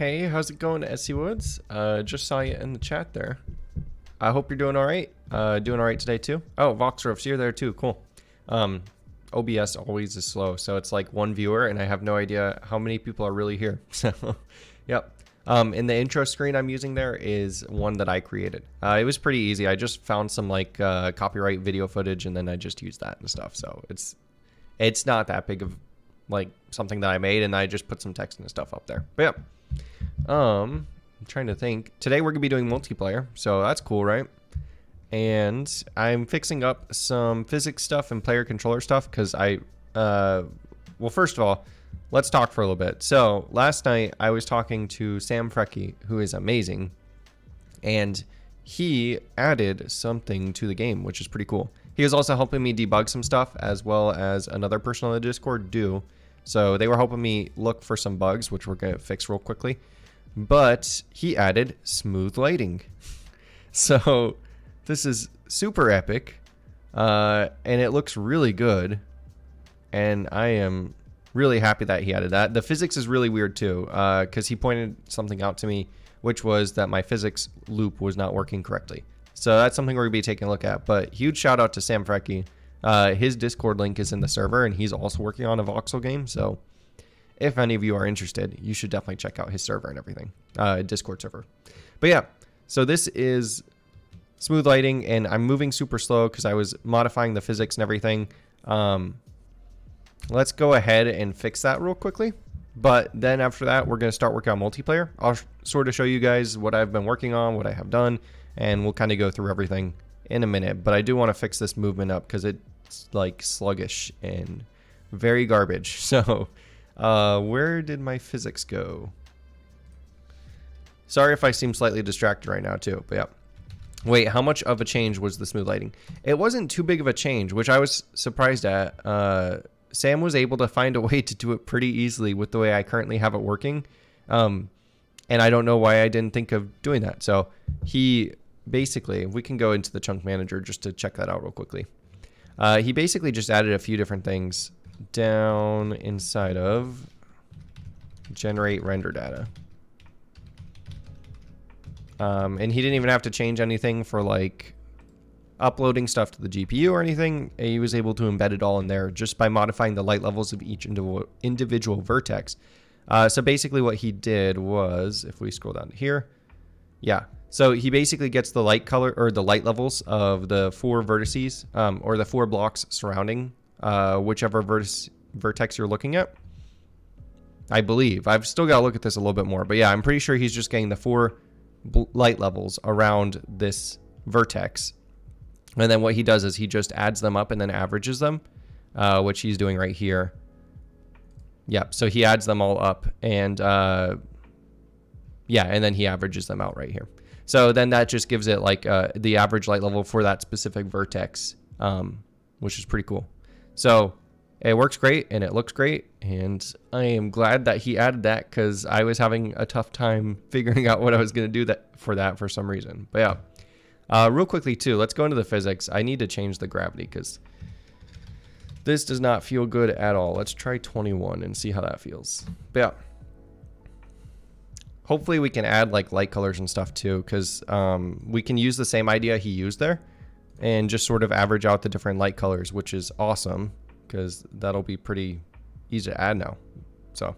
Hey, how's it going, Essie Woods? Just saw you in the chat there. I hope you're doing all right. Doing all right today too. Oh, Voxrofs, you're there too. Cool. OBS always is slow, so it's like one viewer, and I have no idea how many people are really here. So, yep. In the intro screen I'm using there is one that I created. It was pretty easy. I just found some like copyright video footage, and then I just used that and stuff. So it's not that big of like something that I made, and I just put some text and stuff up there. But yeah. I'm trying to think. Today we're gonna be doing multiplayer, so that's cool, right? And I'm fixing up some physics stuff and player controller stuff because well, first of all, let's talk for a little bit. So last night I was talking to Sam Frecky, who is amazing, and he added something to the game, which is pretty cool. He was also helping me debug some stuff, as well as another person on the Discord do. So they were helping me look for some bugs, which we're gonna fix real quickly. But he added smooth lighting. So this is super epic, and it looks really good, and I am really happy that he added that. The physics is really weird too, because he pointed something out to me, which was that my physics loop was not working correctly. So that's something we're gonna be taking a look at. But huge shout out to Sam Frecky. His Discord link is in the server, and he's also working on a voxel game, so if any of you are interested, you should definitely check out his server and everything, Discord server. But yeah, so this is smooth lighting, and I'm moving super slow because I was modifying the physics and everything. Let's go ahead and fix that real quickly. But then after that, we're going to start working on multiplayer. I'll sort of show you guys what I've been working on, what I have done, and we'll kind of go through everything in a minute. But I do want to fix this movement up because it's like sluggish and very garbage. So where did my physics go? Sorry if I seem slightly distracted right now too, but yeah. Wait, how much of a change was the smooth lighting? It wasn't too big of a change, which I was surprised at. Sam was able to find a way to do it pretty easily with the way I currently have it working. And I don't know why I didn't think of doing that. So he basically, we can go into the chunk manager just to check that out real quickly. He basically just added a few different things down inside of generate render data. And he didn't even have to change anything for like uploading stuff to the GPU or anything. He was able to embed it all in there just by modifying the light levels of each individual vertex. So basically what he did was, if we scroll down to here, yeah. So he basically gets the light color or the light levels of the four vertices or the four blocks surrounding whichever vertex you're looking at. I believe. I've still got to look at this a little bit more. But yeah, I'm pretty sure he's just getting the four light levels around this vertex. And then what he does is he just adds them up and then averages them, which he's doing right here. Yep, so he adds them all up and yeah, and then he averages them out right here. So then that just gives it like the average light level for that specific vertex, which is pretty cool. So it works great and it looks great, and I am glad that he added that because I was having a tough time figuring out what I was going to do for some reason. But yeah, real quickly too, let's go into the physics. I need to change the gravity because this does not feel good at all. Let's try 21 and see how that feels. But yeah, hopefully we can add like light colors and stuff too, because we can use the same idea he used there and just sort of average out the different light colors, which is awesome because that'll be pretty easy to add now. So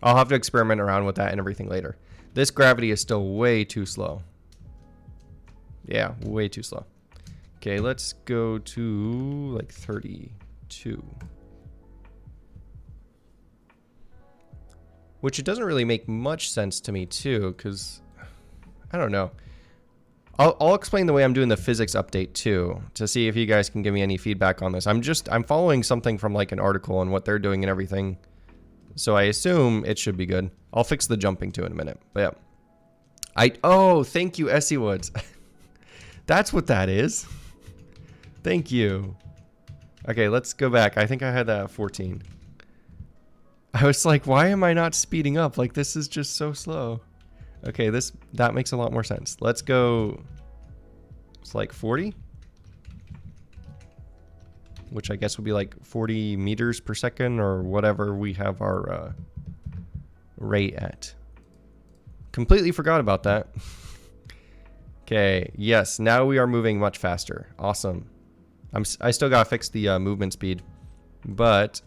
I'll have to experiment around with that and everything later. This gravity is still way too slow. Yeah, way too slow. Okay, let's go to like 32. Which it doesn't really make much sense to me too, because I don't know. I'll explain the way I'm doing the physics update too, to see if you guys can give me any feedback on this. I'm following something from like an article and what they're doing and everything. So I assume it should be good. I'll fix the jumping too in a minute. But yeah. Oh, thank you, Essie Woods. That's what that is. Thank you. Okay, let's go back. I think I had that at 14. I was like, why am I not speeding up? Like, this is just so slow. Okay, that makes a lot more sense. Let's go. It's like 40, which I guess would be like 40 meters per second or whatever we have our rate at. Completely forgot about that. Okay, yes, now we are moving much faster. Awesome. I still gotta fix the movement speed, but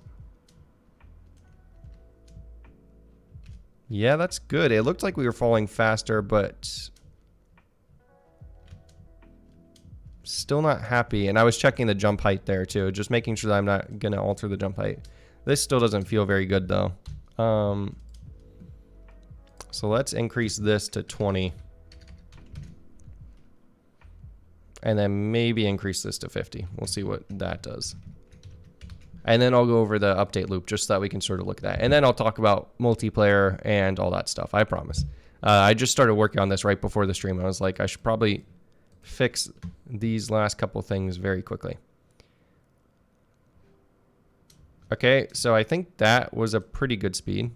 yeah, that's good. It looked like we were falling faster, but still not happy. And I was checking the jump height there too, just making sure that I'm not gonna alter the jump height. This still doesn't feel very good though. So let's increase this to 20. And then maybe increase this to 50. We'll see what that does. And then I'll go over the update loop just so that we can sort of look at that. And then I'll talk about multiplayer and all that stuff, I promise. I just started working on this right before the stream. I was like, I should probably fix these last couple things very quickly. Okay, so I think that was a pretty good speed.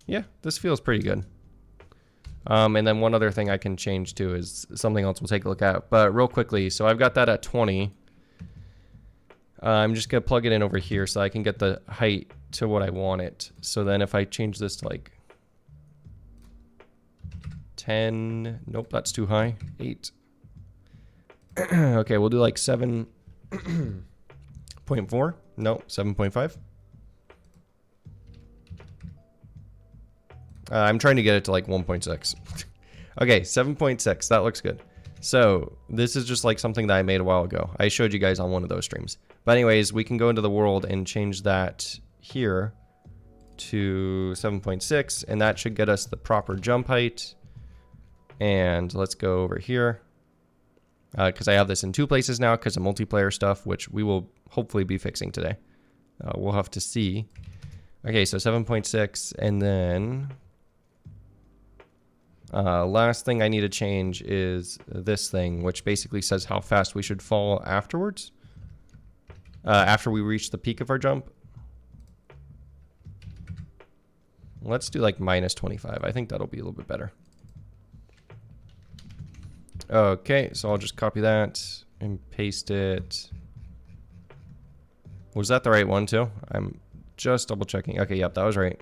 Yeah, this feels pretty good. And then one other thing I can change too is something else we'll take a look at. But real quickly, so I've got that at 20. I'm just going to plug it in over here so I can get the height to what I want it. So then if I change this to like 10, nope, that's too high, 8. Okay, we'll do like 7.4, no, 7.5. I'm trying to get it to like 1.6. Okay, 7.6. That looks good. So this is just like something that I made a while ago. I showed you guys on one of those streams. But anyways, we can go into the world and change that here to 7.6. And that should get us the proper jump height. And let's go over here. Because I have this in 2 places now because of multiplayer stuff, which we will hopefully be fixing today. We'll have to see. Okay, so 7.6 and then... last thing I need to change is this thing, which basically says how fast we should fall afterwards. After we reach the peak of our jump. Let's do like minus 25. I think that'll be a little bit better. Okay, so I'll just copy that and paste it. Was that the right one too? I'm just double checking. Okay, yep, that was right.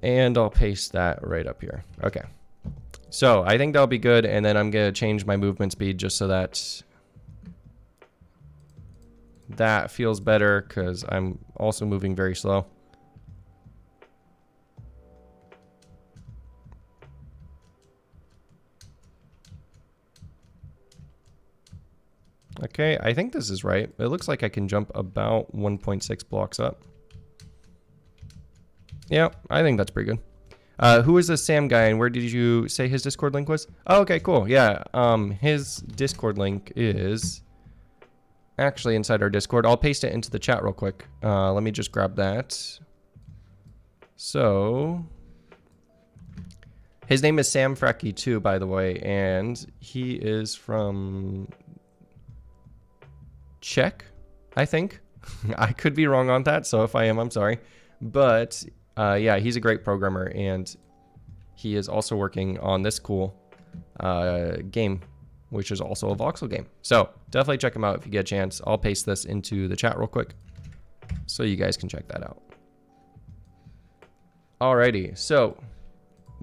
And I'll paste that right up here. Okay. So I think that'll be good. And then I'm going to change my movement speed just so that that feels better because I'm also moving very slow. Okay, I think this is right. It looks like I can jump about 1.6 blocks up. Yeah, I think that's pretty good. Who is this Sam guy, and where did you say his Discord link was? Oh, okay, cool. Yeah, his Discord link is actually inside our Discord. I'll paste it into the chat real quick. Let me just grab that. So, his name is Sam Frecky too, by the way, and he is from Czech, I think. I could be wrong on that, so if I am, I'm sorry. But... yeah, he's a great programmer, and he is also working on this cool game, which is also a voxel game. So definitely check him out if you get a chance. I'll paste this into the chat real quick so you guys can check that out. Alrighty, so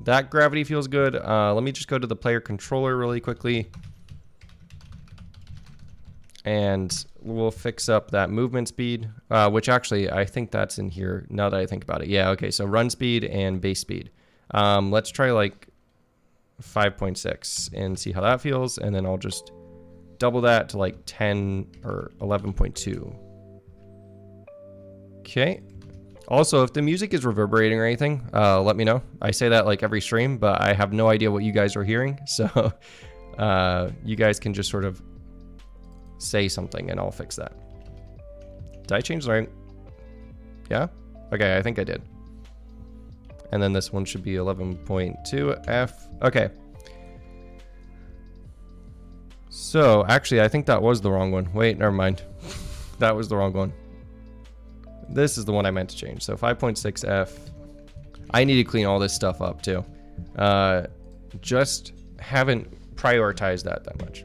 that gravity feels good. Let me just go to the player controller really quickly. And we'll fix up that movement speed, which actually I think that's in here now that I think about it. Yeah, okay, so run speed and base speed. Let's try like 5.6 and see how that feels. And then I'll just double that to like 10 or 11.2. Okay. Also, if the music is reverberating or anything, let me know. I say that like every stream, but I have no idea what you guys are hearing. So you guys can just sort of say something and I'll fix that. Did I change the right? Yeah? Okay, I think I did. And then this one should be 11.2 F. Okay. So actually, I think that was the wrong one. Wait, never mind. That was the wrong one. This is the one I meant to change. So 5.6 F. I need to clean all this stuff up too. Just haven't prioritized that much.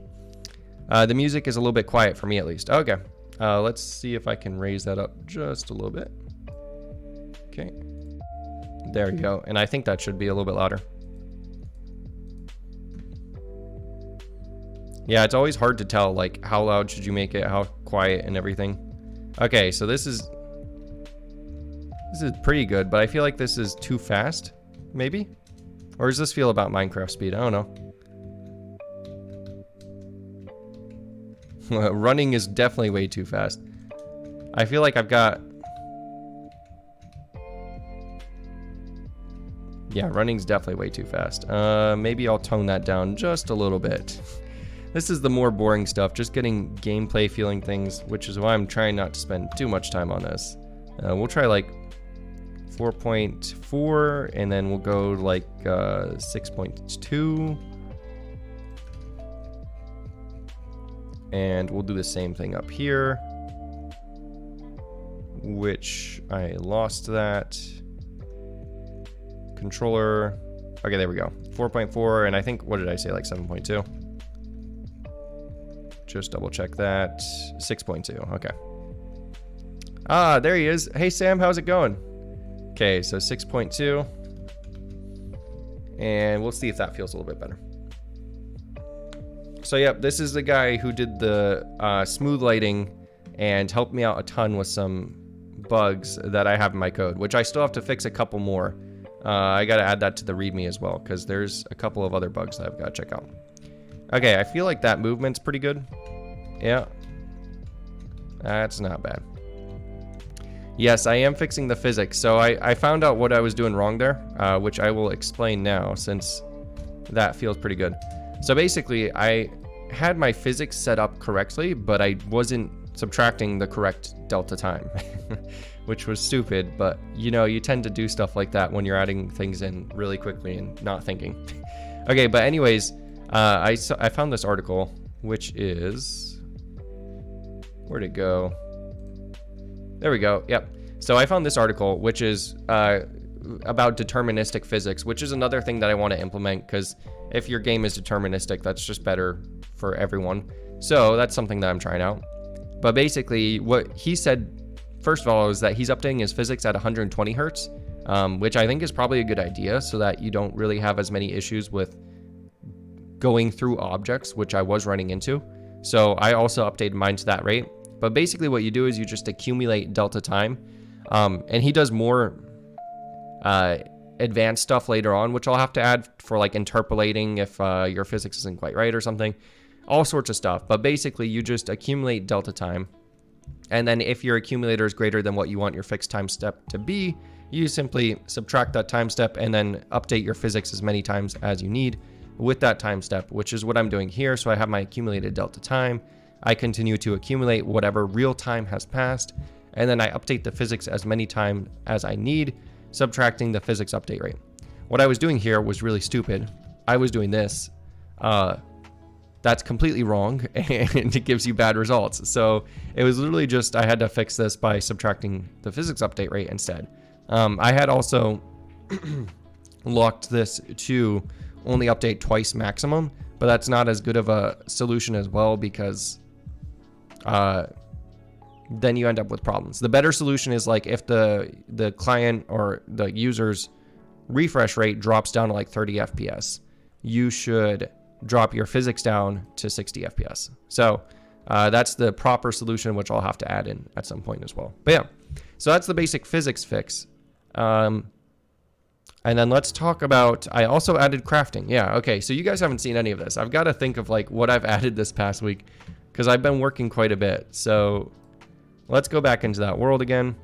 The music is a little bit quiet for me at least. Okay, let's see if I can raise that up just a little bit. Okay. There you go. And I think that should be a little bit louder. Yeah, it's always hard to tell, like, how loud should you make it, how quiet and everything. Okay, so this is pretty good, but I feel like this is too fast, maybe? Or does this feel about Minecraft speed? I don't know. Running is definitely way too fast. I feel like I've got... Yeah, running's definitely way too fast. Maybe I'll tone that down just a little bit. This is the more boring stuff, just getting gameplay feeling things, which is why I'm trying not to spend too much time on this. We'll try like 4.4, and then we'll go like 6.2. And we'll do the same thing up here, which I lost that. Controller. Okay, there we go. 4.4, and I think, what did I say, like 7.2? Just double check that. 6.2, okay. Ah, there he is. Hey, Sam, how's it going? Okay, so 6.2. And we'll see if that feels a little bit better. So, yep, this is the guy who did the smooth lighting and helped me out a ton with some bugs that I have in my code, which I still have to fix a couple more. I got to add that to the README as well, because there's a couple of other bugs that I've got to check out. Okay, I feel like that movement's pretty good. Yeah. That's not bad. Yes, I am fixing the physics. So I found out what I was doing wrong there, which I will explain now since that feels pretty good. So basically, I had my physics set up correctly, but I wasn't subtracting the correct delta time, which was stupid. But, you know, you tend to do stuff like that when you're adding things in really quickly and not thinking. Okay, but anyways, I found this article, which is... Where'd it go? There we go. Yep. So I found this article, which is about deterministic physics, which is another thing that I want to implement, because if your game is deterministic, that's just better for everyone. So that's something that I'm trying out. But basically, what he said, first of all, is that he's updating his physics at 120 hertz, which I think is probably a good idea, so that you don't really have as many issues with going through objects, which I was running into. So I also updated mine to that rate. But basically what you do is you just accumulate delta time. And he does more advanced stuff later on, which I'll have to add for like interpolating if your physics isn't quite right or something. All sorts of stuff. But basically you just accumulate delta time. And then if your accumulator is greater than what you want your fixed time step to be, you simply subtract that time step and then update your physics as many times as you need with that time step, which is what I'm doing here. So I have my accumulated delta time. I continue to accumulate whatever real time has passed, and then I update the physics as many times as I need, subtracting the physics update rate. What I was doing here was really stupid. I was doing this. That's completely wrong, and it gives you bad results. So it was literally just I had to fix this by subtracting the physics update rate instead. I had also locked this to only update twice maximum, but that's not as good of a solution as well, because then you end up with problems. The better solution is like if the client or the user's refresh rate drops down to like 30 FPS, you should drop your physics down to 60 FPS. So that's the proper solution, which I'll have to add in at some point as well. But yeah, so that's the basic physics fix. And then let's talk about, I also added crafting. Yeah, okay, so you guys haven't seen any of this. I've got to think of like what I've added this past week, because I've been working quite a bit. So let's go back into that world again.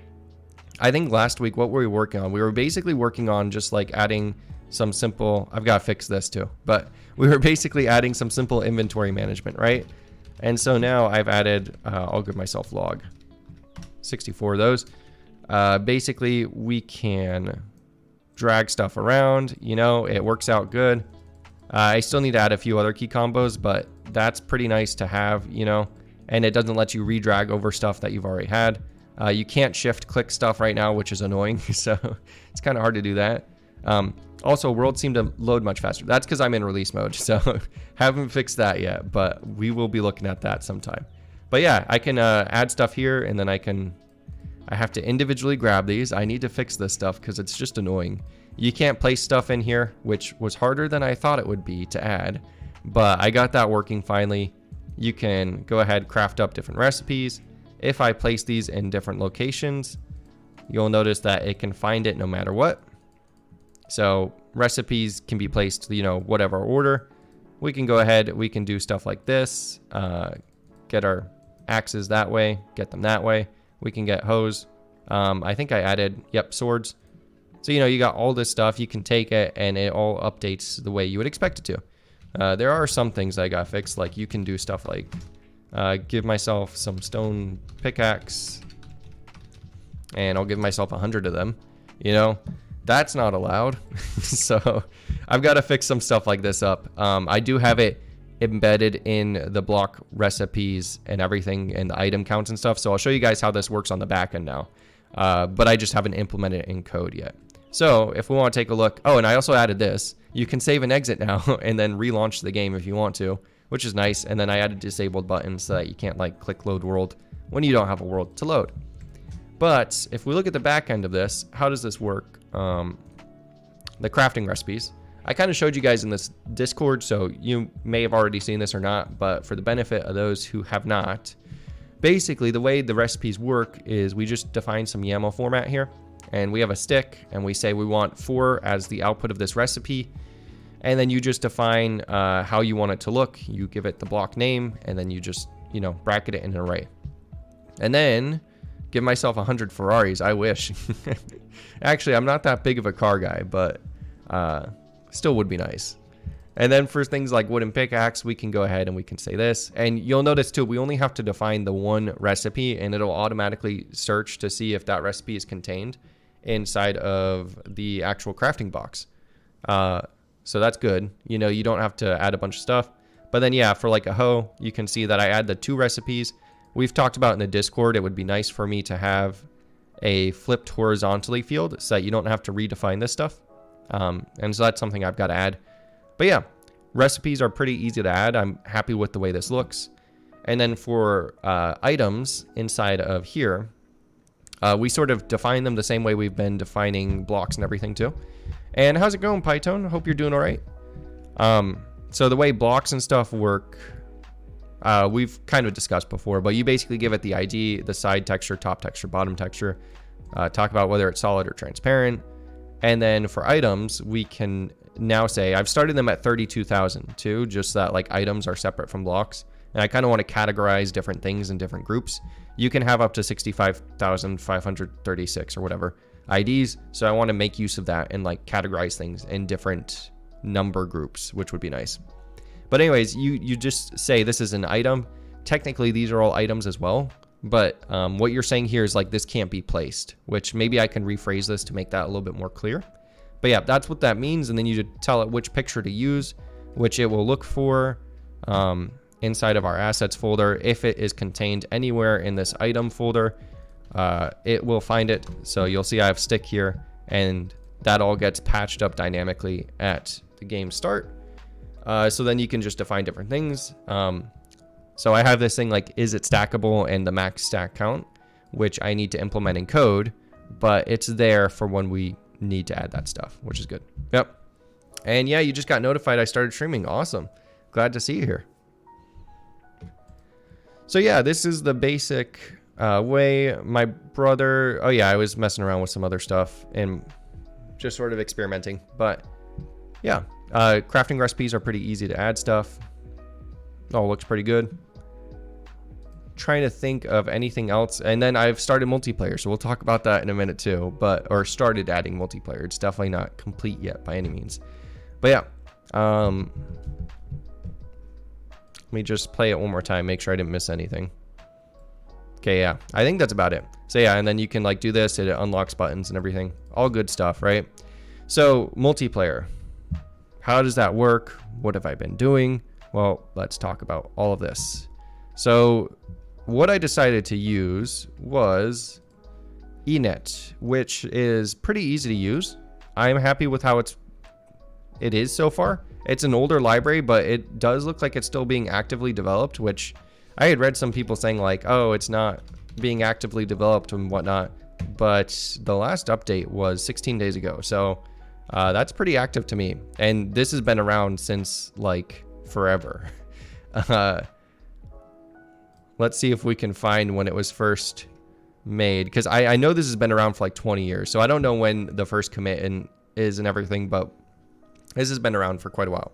I think last week, what were we working on? We were basically working on just like adding some simple, I've got to fix this too, but we were basically adding some simple inventory management, right? And so now I've added, I'll give myself log 64 of those. Basically, we can drag stuff around, you know, it works out good. I still need to add a few other key combos, but that's pretty nice to have, you know, and it doesn't let you redrag over stuff that you've already had. You can't shift click stuff right now, which is annoying, so it's kind of hard to do that. Also, worlds seem to load much faster. That's because I'm in release mode, so haven't fixed that yet, but we will be looking at that sometime. But yeah, I can add stuff here, and then I can I have to individually grab these. I need to fix this stuff because it's just annoying. You can't place stuff in here, which was harder than I thought it would be to add, but I got that working finally. You can go ahead, craft up different recipes. If I place these in different locations, you'll notice that it can find it no matter what. So recipes can be placed, you know, whatever order. We can go ahead, we can do stuff like this, get our axes that way, get them that way. We can get hoes. I think I added, yep, swords. So, you know, you got all this stuff. You can take it and it all updates the way you would expect it to. There are some things I got fixed, like you can do stuff like give myself some stone pickaxe and I'll give myself 100 of them. You know, that's not allowed. So I've got to fix some stuff like this up. I do have it embedded in the block recipes and everything and the item counts and stuff. So I'll show you guys how this works on the back end now. But I just haven't implemented it in code yet. So if we want to take a look, oh, and I also added this, you can save and exit now and then relaunch the game if you want to, which is nice. And then I added disabled buttons so that you can't like click load world when you don't have a world to load. But if we look at the back end of this, how does this work? The crafting recipes. I kind of showed you guys in this Discord, so you may have already seen this or not, but for the benefit of those who have not, basically the way the recipes work is we just define some YAML format here, and we have a stick, and we say we want 4 as the output of this recipe, and then you just define how you want it to look. You give it the block name, and then you just, you know, bracket it in an array. And then give myself 100 Ferraris, I wish. Actually, I'm not that big of a car guy, but still would be nice. And then for things like wooden pickaxe, we can go ahead and we can say this. And you'll notice too, we only have to define the one recipe and it'll automatically search to see if that recipe is contained inside of the actual crafting box. So that's good. You know, you don't have to add a bunch of stuff. But then yeah, for like a hoe, you can see that I add the 2 recipes. We've talked about in the Discord, it would be nice for me to have a flipped horizontally field so that you don't have to redefine this stuff. And so that's something I've got to add. But yeah, recipes are pretty easy to add. I'm happy with the way this looks. And then for items inside of here, we sort of define them the same way we've been defining blocks and everything too. And how's it going, Python? Hope you're doing all right. So the way blocks and stuff work, we've kind of discussed before, but you basically give it the ID, the side texture, top texture, bottom texture, talk about whether it's solid or transparent. And then for items, we can now say, I've started them at 32,000 too, just that like items are separate from blocks. And I kind of want to categorize different things in different groups. You can have up to 65,536 or whatever IDs. So I want to make use of that and like categorize things in different number groups, which would be nice. But anyways, you just say this is an item. Technically, these are all items as well. But what you're saying here is like this can't be placed, which maybe I can rephrase this to make that a little bit more clear. But yeah, that's what that means. And then you tell it which picture to use, which it will look for inside of our assets folder. If it is contained anywhere in this item folder, it will find it. So you'll see I have stick here, and that all gets patched up dynamically at the game start. So then you can just define different things. So I have this thing like, is it stackable, and the max stack count, which I need to implement in code, but it's there for when we need to add that stuff, which is good. Yep. And yeah, you just got notified I started streaming. Awesome. Glad to see you here. So yeah, this is the basic way. My brother, oh yeah, I was messing around with some other stuff and just sort of experimenting, but yeah, crafting recipes are pretty easy to add stuff. Oh, looks pretty good. Trying to think of anything else, and then I've started multiplayer, so we'll talk about that in a minute too. Or started adding multiplayer. It's definitely not complete yet by any means. But yeah, let me just play it one more time, make sure I didn't miss anything. Okay, yeah, I think that's about it. So yeah, and then you can like do this, it unlocks buttons and everything. All good stuff, right? So multiplayer, how does that work? What have I been doing? Well, let's talk about all of this. So what I decided to use was enet, which is pretty easy to use. I'm happy with how it is so far. It's an older library, but it does look like it's still being actively developed, which I had read some people saying like, oh, it's not being actively developed and whatnot, but the last update was 16 days ago. So that's pretty active to me. And this has been around since like forever. Let's see if we can find when it was first made, because I know this has been around for like 20 years. So I don't know when the first commit is and everything, but this has been around for quite a while.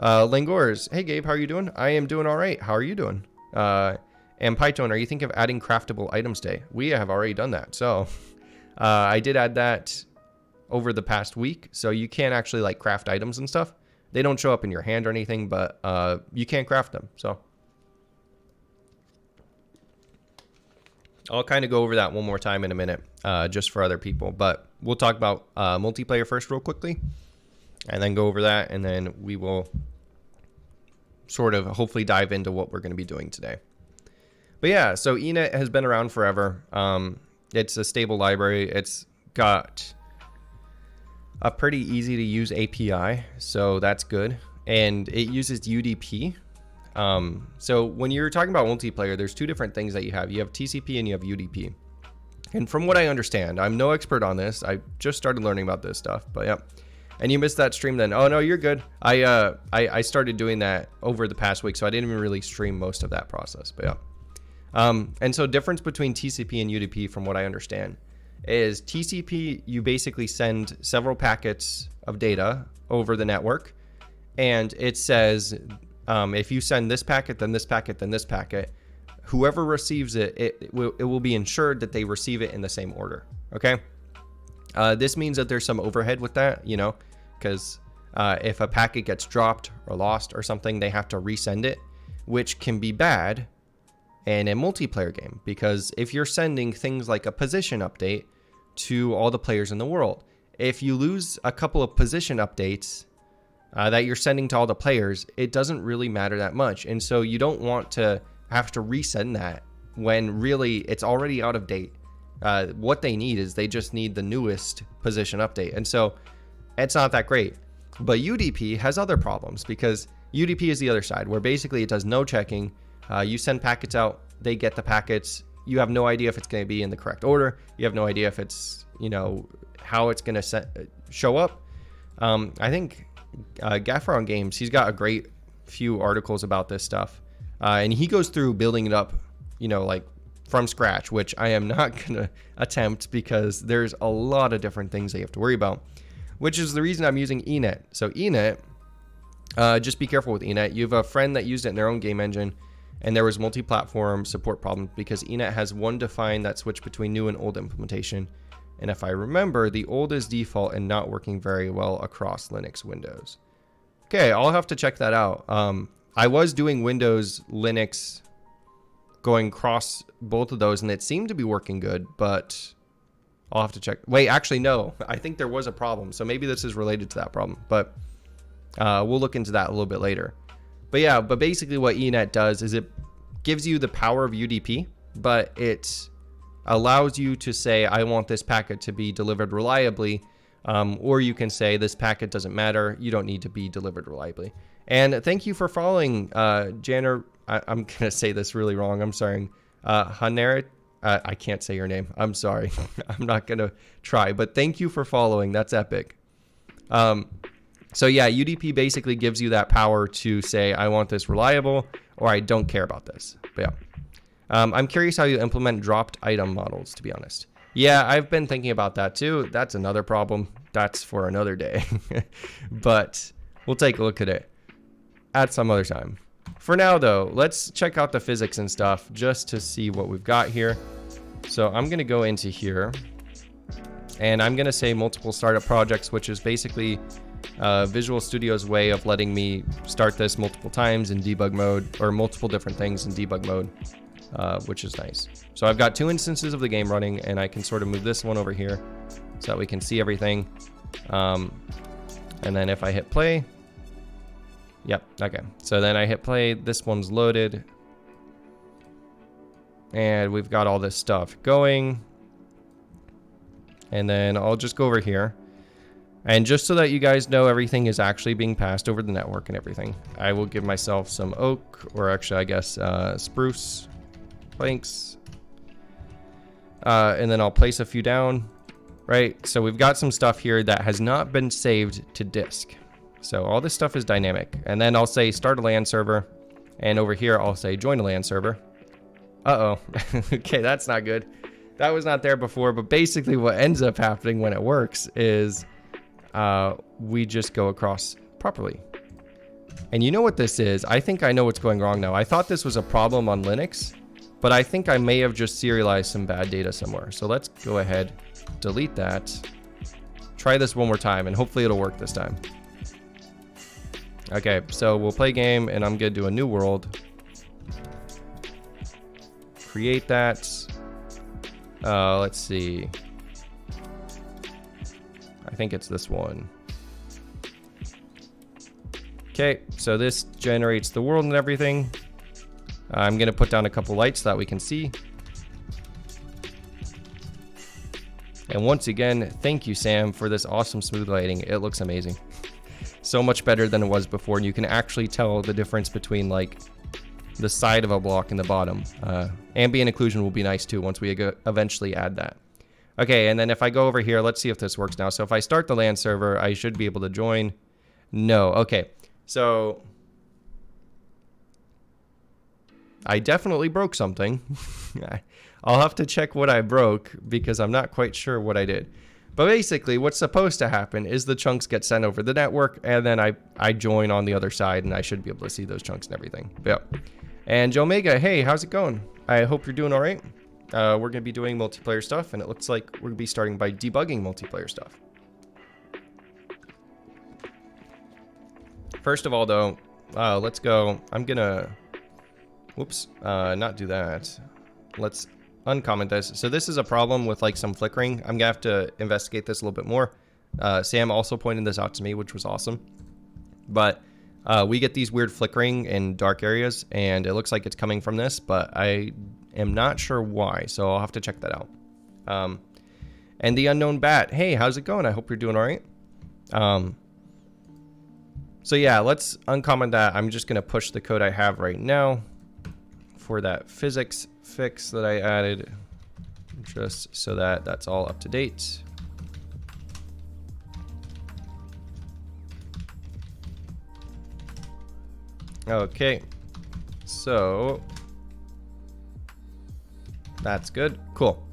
Langors, hey Gabe, how are you doing? I am doing all right. How are you doing? And Python, are you thinking of adding craftable items day? We have already done that. So I did add that over the past week. So you can actually like craft items and stuff. They don't show up in your hand or anything, but you can craft them. So I'll kind of go over that one more time in a minute, just for other people. But we'll talk about multiplayer first real quickly, and then go over that, and then we will sort of hopefully dive into what we're going to be doing today. But yeah, so eNet has been around forever. It's a stable library. It's got a pretty easy to use API, so that's good. And it uses UDP. So when you're talking about multiplayer, there's two different things that you have. You have TCP and you have UDP. And from what I understand, I'm no expert on this. I just started learning about this stuff, but yeah. And you missed that stream then. Oh no, you're good. I started doing that over the past week, so I didn't even really stream most of that process, but yeah. And so difference between TCP and UDP, from what I understand, is TCP, you basically send several packets of data over the network, and it says, if you send this packet, then this packet, then this packet, whoever receives it, it will be ensured that they receive it in the same order, okay? This means that there's some overhead with that, you know, because if a packet gets dropped or lost or something, they have to resend it, which can be bad in a multiplayer game, because if you're sending things like a position update to all the players in the world, if you lose a couple of position updates that you're sending to all the players, it doesn't really matter that much. And so you don't want to have to resend that when really it's already out of date. What they need is they just need the newest position update. And so it's not that great. But UDP has other problems, because UDP is the other side, where basically it does no checking. You send packets out, they get the packets. You have no idea if it's going to be in the correct order. You have no idea if it's, you know, how it's going to show up. I think Gaffer on Games, he's got a great few articles about this stuff. And he goes through building it up, you know, like from scratch, which I am not going to attempt, because there's a lot of different things that you have to worry about, which is the reason I'm using eNet. So eNet, just be careful with eNet. You have a friend that used it in their own game engine, and there was multi-platform support problems because eNet has one define that switch between new and old implementation. And if I remember, the old is default and not working very well across Linux Windows. Okay, I'll have to check that out. I was doing Windows, Linux, going across both of those, and it seemed to be working good, but I'll have to check. Wait, actually, no. I think there was a problem, so maybe this is related to that problem, but we'll look into that a little bit later. But yeah, but basically what eNet does is it gives you the power of UDP, but it allows you to say, I want this packet to be delivered reliably, or you can say this packet doesn't matter, you don't need to be delivered reliably. And thank you for following, Janner. I'm going to say this really wrong. I'm sorry. Hanerit. I can't say your name. I'm sorry. I'm not going to try, but thank you for following. That's epic. So yeah, UDP basically gives you that power to say, I want this reliable, or I don't care about this. But yeah. I'm curious how you implement dropped item models, to be honest. Yeah, I've been thinking about that too. That's another problem. That's for another day. But we'll take a look at it at some other time. For now, though, let's check out the physics and stuff just to see what we've got here. So I'm going to go into here, and I'm going to say multiple startup projects, which is basically Visual Studio's way of letting me start this multiple times in debug mode, or multiple different things in debug mode. Which is nice. So I've got two instances of the game running, and I can sort of move this one over here so that we can see everything. And then if I hit play, yep, okay. So then I hit play, this one's loaded, and we've got all this stuff going. And then I'll just go over here. And just so that you guys know everything is actually being passed over the network and everything, I will give myself some oak, or actually I guess spruce planks, And then I'll place a few down, right? So we've got some stuff here that has not been saved to disk. So all this stuff is dynamic. And then I'll say start a LAN server. And over here, I'll say join a LAN server. Uh-oh. Okay, that's not good. That was not there before. But basically what ends up happening when it works is we just go across properly. And you know what this is? I think I know what's going wrong now. I thought this was a problem on Linux, but I think I may have just serialized some bad data somewhere. So let's go ahead, delete that. Try this one more time, and hopefully it'll work this time. Okay, so we'll play game, and I'm gonna do a new world. Create that. Let's see. I think it's this one. Okay, so this generates the world and everything. I'm gonna put down a couple lights so that we can see. And once again, thank you, Sam, for this awesome smooth lighting. It looks amazing. So much better than it was before, and you can actually tell the difference between like the side of a block and the bottom. Ambient occlusion will be nice too once we eventually add that. Okay, and then if I go over here, let's see if this works now. So if I start the LAN server, I should be able to join. No, okay. So I definitely broke something. I'll have to check what I broke because I'm not quite sure what I did. But basically what's supposed to happen is the chunks get sent over the network, and then I join on the other side, and I should be able to see those chunks and everything. Yep. And Jomega, hey, how's it going? I hope you're doing all right. We're going to be doing multiplayer stuff, and it looks like we're going to be starting by debugging multiplayer stuff. First of all, though, let's go. I'm going to, whoops, not do that. Let's uncomment this. So this is a problem with like some flickering. I'm going to have to investigate this a little bit more. Sam also pointed this out to me, which was awesome. But we get these weird flickering in dark areas, and it looks like it's coming from this, but I am not sure why, so I'll have to check that out. And the unknown bat, hey, how's it going? I hope you're doing all right. So yeah, let's uncomment that. I'm just going to push the code I have right now for that physics fix that I added, just so that that's all up to date. Okay, so that's good. Cool.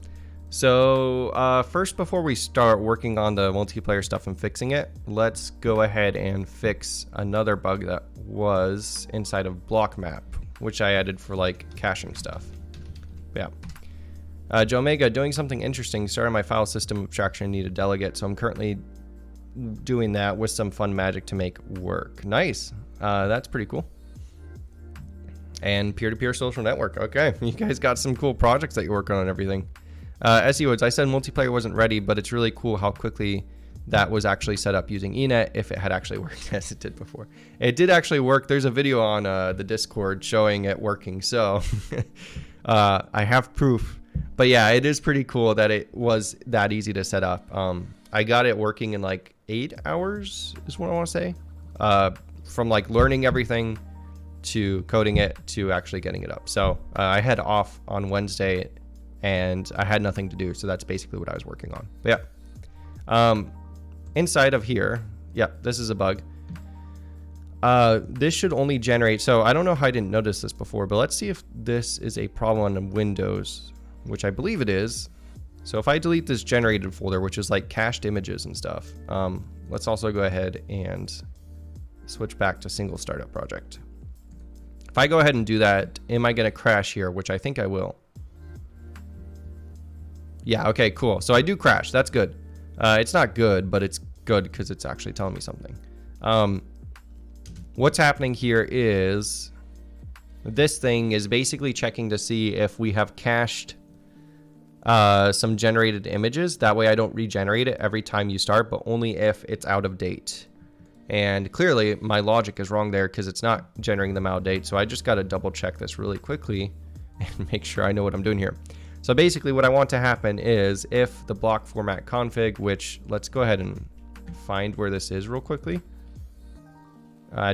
So first, before we start working on the multiplayer stuff and fixing it, let's go ahead and fix another bug that was inside of block map, which I added for like caching stuff. Yeah. Jomega, doing something interesting. Started my file system abstraction, need a delegate, so I'm currently doing that with some fun magic to make work. Nice. That's pretty cool. And peer-to-peer social network. Okay, you guys got some cool projects that you're working on and everything. SE Woods, I said multiplayer wasn't ready, but it's really cool how quickly that was actually set up using eNet if it had actually worked as it did before. It did actually work. There's a video on the Discord showing it working, so I have proof. But yeah, it is pretty cool that it was that easy to set up. I got it working in like 8 hours is what I want to say. From like learning everything to coding it to actually getting it up. So I had off on Wednesday and I had nothing to do. So that's basically what I was working on. But yeah, inside of here, yeah, this is a bug. This should only generate. So I don't know how I didn't notice this before, but let's see if this is a problem on Windows, which I believe it is. So if I delete this generated folder, which is like cached images and stuff, let's also go ahead and switch back to single startup project. If I go ahead and do that, am I going to crash here? Which I think I will. Yeah, okay, cool. So I do crash. That's good. It's not good, but it's good because it's actually telling me something. What's happening here is this thing is basically checking to see if we have cached some generated images. That way I don't regenerate it every time you start, but only if it's out of date. And clearly my logic is wrong there because it's not generating them out of date. So I just got to double check this really quickly and make sure I know what I'm doing here. So basically what I want to happen is if the block format config, which let's go ahead and find where this is real quickly.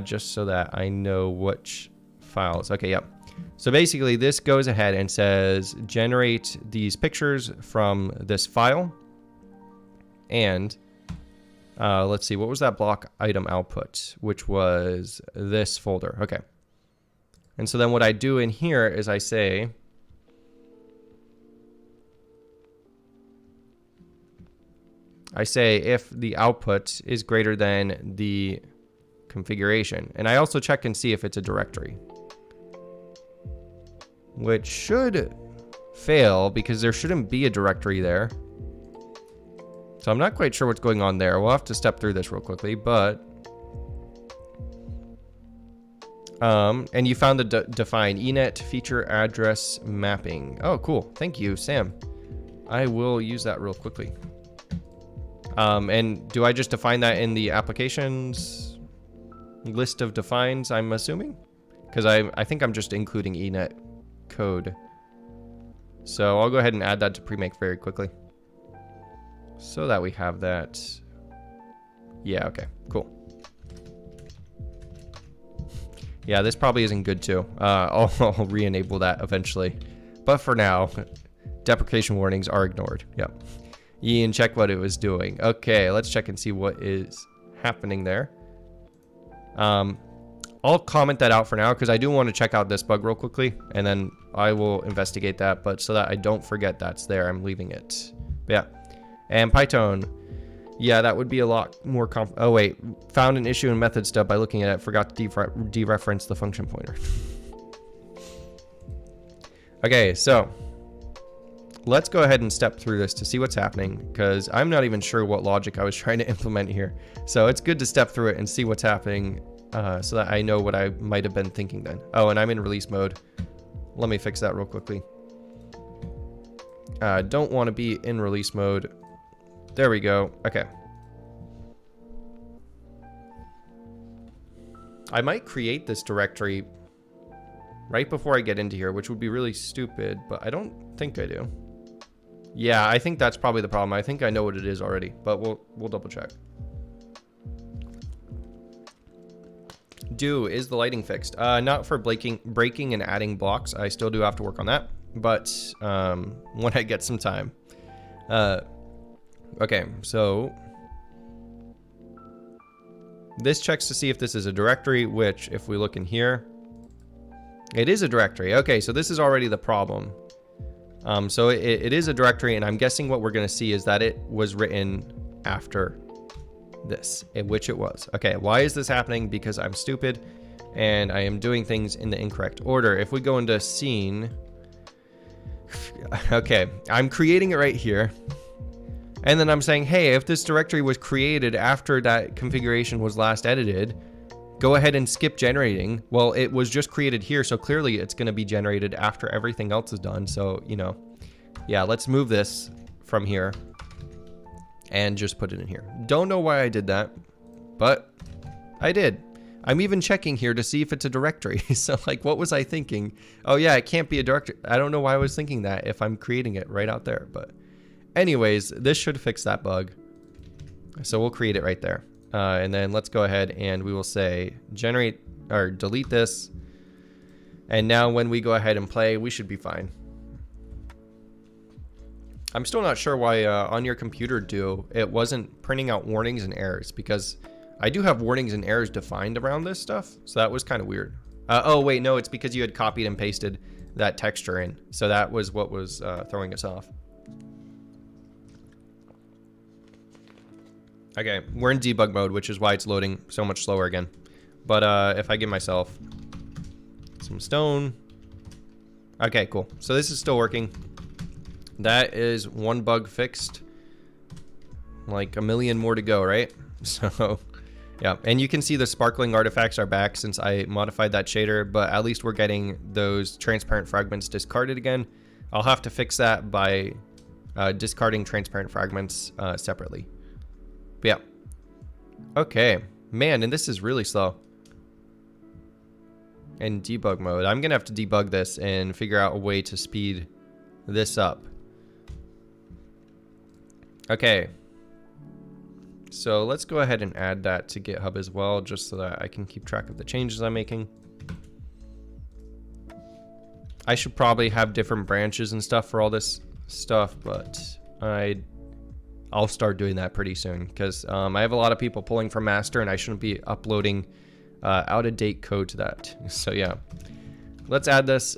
Just so that I know which files. Okay, yep. So basically this goes ahead and says generate these pictures from this file. And let's see, what was that block item output, which was this folder. Okay. And so then what I do in here is I say, if the output is greater than the configuration. And I also check and see if it's a directory, which should fail because there shouldn't be a directory there. So I'm not quite sure what's going on there. We'll have to step through this real quickly, but and you found the define enet feature address mapping. Oh, cool. Thank you, Sam. I will use that real quickly. And do I just define that in the applications list of defines, I'm assuming? Because I think I'm just including enet code. So I'll go ahead and add that to premake very quickly, so that we have that. Yeah, okay, cool. Yeah, this probably isn't good too. I'll re-enable that eventually. But for now, deprecation warnings are ignored. Yep. Ian, check what it was doing. Okay, let's check and see what is happening there. I'll comment that out for now because I do want to check out this bug real quickly, and then I will investigate that. But so that I don't forget that's there, I'm leaving it. But yeah. And Python, yeah, that would be a lot more oh wait, found an issue in method stub by looking at it, forgot to dereference the function pointer. Okay, so let's go ahead and step through this to see what's happening, because I'm not even sure what logic I was trying to implement here. So it's good to step through it and see what's happening, so that I know what I might have been thinking then. Oh, and I'm in release mode. Let me fix that real quickly. Don't want to be in release mode. There we go. Okay. I might create this directory right before I get into here, which would be really stupid, but I don't think I do. Yeah, I think that's probably the problem. I think I know what it is already, but we'll double check. Is the lighting fixed? Not for breaking and adding blocks. I still do have to work on that, but when I get some time. Okay, so this checks to see if this is a directory, which if we look in here, it is a directory. Okay, so this is already the problem. So it is a directory, and I'm guessing what we're going to see is that it was written after this, in which it was. Okay, why is this happening? Because I'm stupid and I am doing things in the incorrect order. If we go into scene, okay, I'm creating it right here. And then I'm saying, hey, if this directory was created after that configuration was last edited, go ahead and skip generating. Well, it was just created here, so clearly it's going to be generated after everything else is done. So, you know, yeah, let's move this from here and just put it in here. Don't know why I did that, but I did. I'm even checking here to see if it's a directory. So, like, what was I thinking? Oh, yeah, it can't be a directory. I don't know why I was thinking that if I'm creating it right out there, but anyways, this should fix that bug. So we'll create it right there. And then let's go ahead and we will say generate or delete this. And now when we go ahead and play, we should be fine. I'm still not sure why on your computer it wasn't printing out warnings and errors, because I do have warnings and errors defined around this stuff. So that was kind of weird. Oh, wait, no, it's because you had copied and pasted that texture in. So that was what was throwing us off. Okay, we're in debug mode, which is why it's loading so much slower again. But if I give myself some stone. Okay, cool. So this is still working. That is one bug fixed. Like a million more to go, right? So, yeah. And you can see the sparkling artifacts are back since I modified that shader, but at least we're getting those transparent fragments discarded again. I'll have to fix that by discarding transparent fragments separately. But yeah. Okay. Man, and this is really slow. In debug mode. I'm going to have to debug this and figure out a way to speed this up. Okay. So let's go ahead and add that to GitHub as well, just so that I can keep track of the changes I'm making. I should probably have different branches and stuff for all this stuff, but I'll start doing that pretty soon because I have a lot of people pulling from master and I shouldn't be uploading out-of-date code to that. So yeah, let's add this.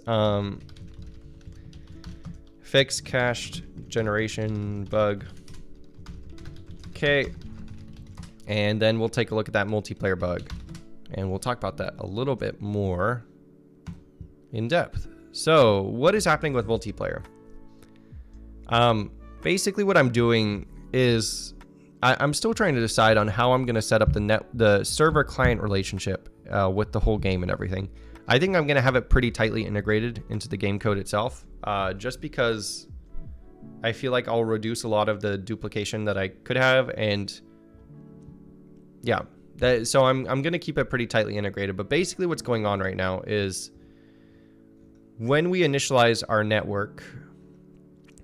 Fix cached generation bug. Okay. And then we'll take a look at that multiplayer bug and we'll talk about that a little bit more in depth. So what is happening with multiplayer? Basically what I'm doing is I'm still trying to decide on how I'm going to set up the server client relationship with the whole game and everything. I think I'm going to have it pretty tightly integrated into the game code itself, just because I feel like I'll reduce a lot of the duplication that I could have. And yeah, so I'm going to keep it pretty tightly integrated. But basically what's going on right now is when we initialize our network,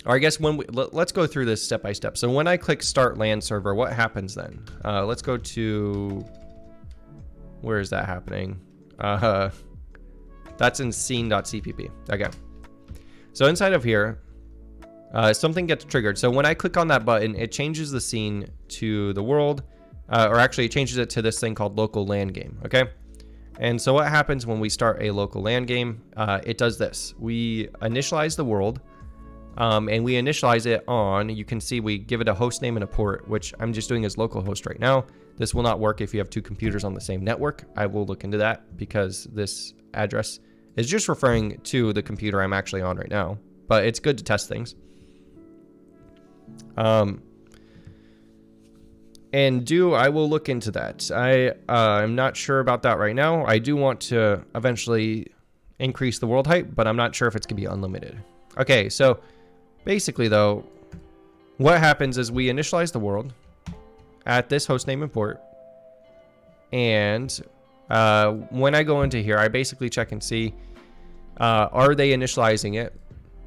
or I guess when let's go through this step by step. So when I click start LAN server, what happens then? Let's go to, where is that happening? That's in scene.cpp. Okay. So inside of here, something gets triggered. So when I click on that button, it changes the scene to the world, or actually it changes it to this thing called local LAN game. Okay. And so what happens when we start a local LAN game? It does this. We initialize the world, and we initialize it on, you can see we give it a host name and a port, which I'm just doing as localhost right now. This will not work if you have two computers on the same network. I will look into that because this address is just referring to the computer I'm actually on right now, but it's good to test things. And I will look into that. I'm not sure about that right now. I do want to eventually increase the world height, but I'm not sure if it's gonna be unlimited. Okay, so basically though, what happens is we initialize the world at this host name and port. And when I go into here, I basically check and see, are they initializing it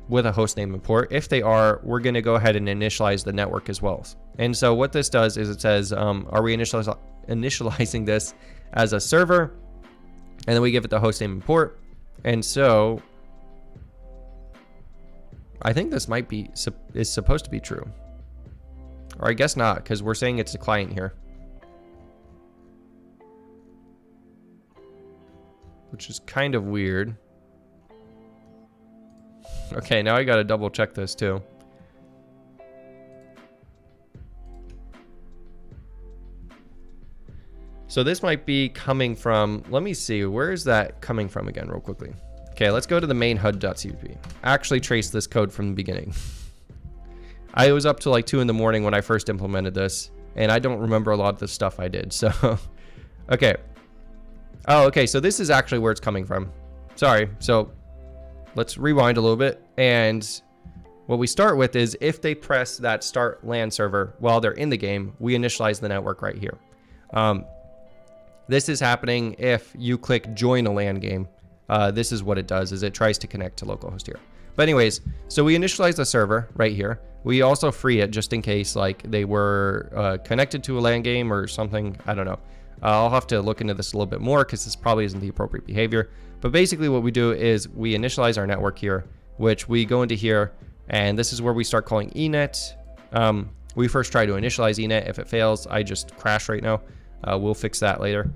with a host name and port? If they are, we're going to go ahead and initialize the network as well. And so what this does is it says, are we initializing this as a server? And then we give it the host name and port. And so I think this might be, is supposed to be true. Or I guess not, because we're saying it's a client here. Which is kind of weird. Okay, now I gotta double check this too. So this might be coming from, let me see, where is that coming from again real quickly? Okay, let's go to the main HUD.cpp. Actually trace this code from the beginning. I was up to like 2 in the morning when I first implemented this, and I don't remember a lot of the stuff I did, so. Okay. Oh, okay, so this is actually where it's coming from. Sorry, so let's rewind a little bit, and what we start with is if they press that start LAN server while they're in the game, we initialize the network right here. This is happening if you click join a LAN game. This is what it does, is it tries to connect to localhost here. But anyways, so we initialize the server right here. We also free it just in case like they were connected to a LAN game or something. I don't know. I'll have to look into this a little bit more because this probably isn't the appropriate behavior. But basically what we do is we initialize our network here, which we go into here, and this is where we start calling enet. We first try to initialize enet. If it fails, I just crash right now. We'll fix that later.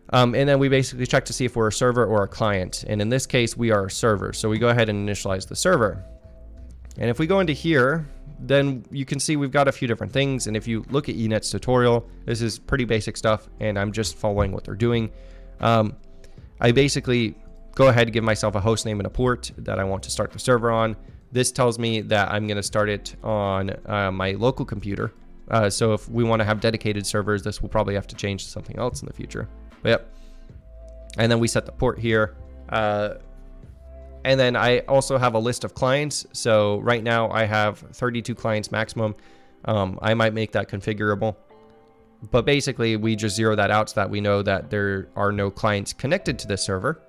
And then we basically check to see if we're a server or a client. And in this case, we are a server. So we go ahead and initialize the server. And if we go into here, then you can see we've got a few different things. And if you look at enet's tutorial, this is pretty basic stuff, and I'm just following what they're doing. I basically go ahead and give myself a host name and a port that I want to start the server on. This tells me that I'm going to start it on my local computer. So if we want to have dedicated servers, this will probably have to change to something else in the future. But yep. And then we set the port here. And then I also have a list of clients. So right now I have 32 clients maximum. I might make that configurable. But basically we just zero that out so that we know that there are no clients connected to this server.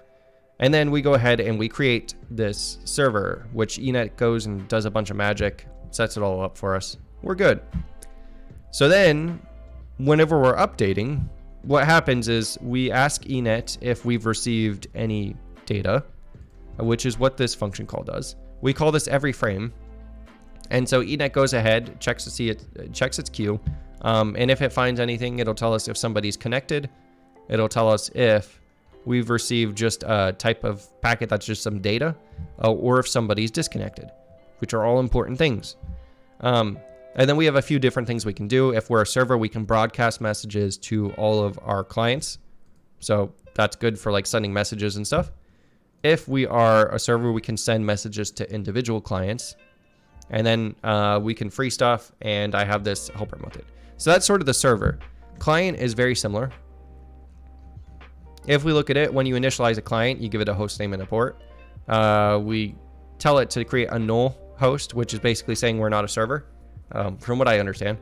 And then we go ahead and we create this server, which enet goes and does a bunch of magic, sets it all up for us. We're good. So then whenever we're updating, what happens is we ask enet if we've received any data. which is what this function call does. We call this every frame. And so eNet goes ahead, checks to see it, checks its queue. And if it finds anything, it'll tell us if somebody's connected. It'll tell us if we've received just a type of packet that's just some data, or if somebody's disconnected, which are all important things. And then we have a few different things we can do. If we're a server, we can broadcast messages to all of our clients. So that's good for like sending messages and stuff. If we are a server, we can send messages to individual clients. And then we can free stuff, and I have this helper method. So that's sort of the server. Client is very similar. If we look at it, when you initialize a client, you give it a host name and a port. We tell it to create a null host, which is basically saying we're not a server, from what I understand.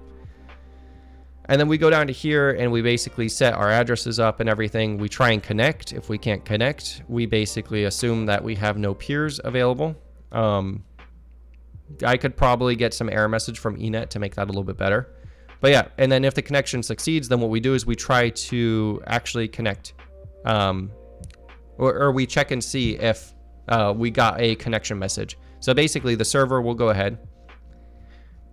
And then we go down to here and we basically set our addresses up and everything. We try and connect. If we can't connect, we basically assume that we have no peers available. I could probably get some error message from eNet to make that a little bit better. But yeah, and then if the connection succeeds, then what we do is we try to actually connect. Or we check and see if we got a connection message. So basically the server will go ahead.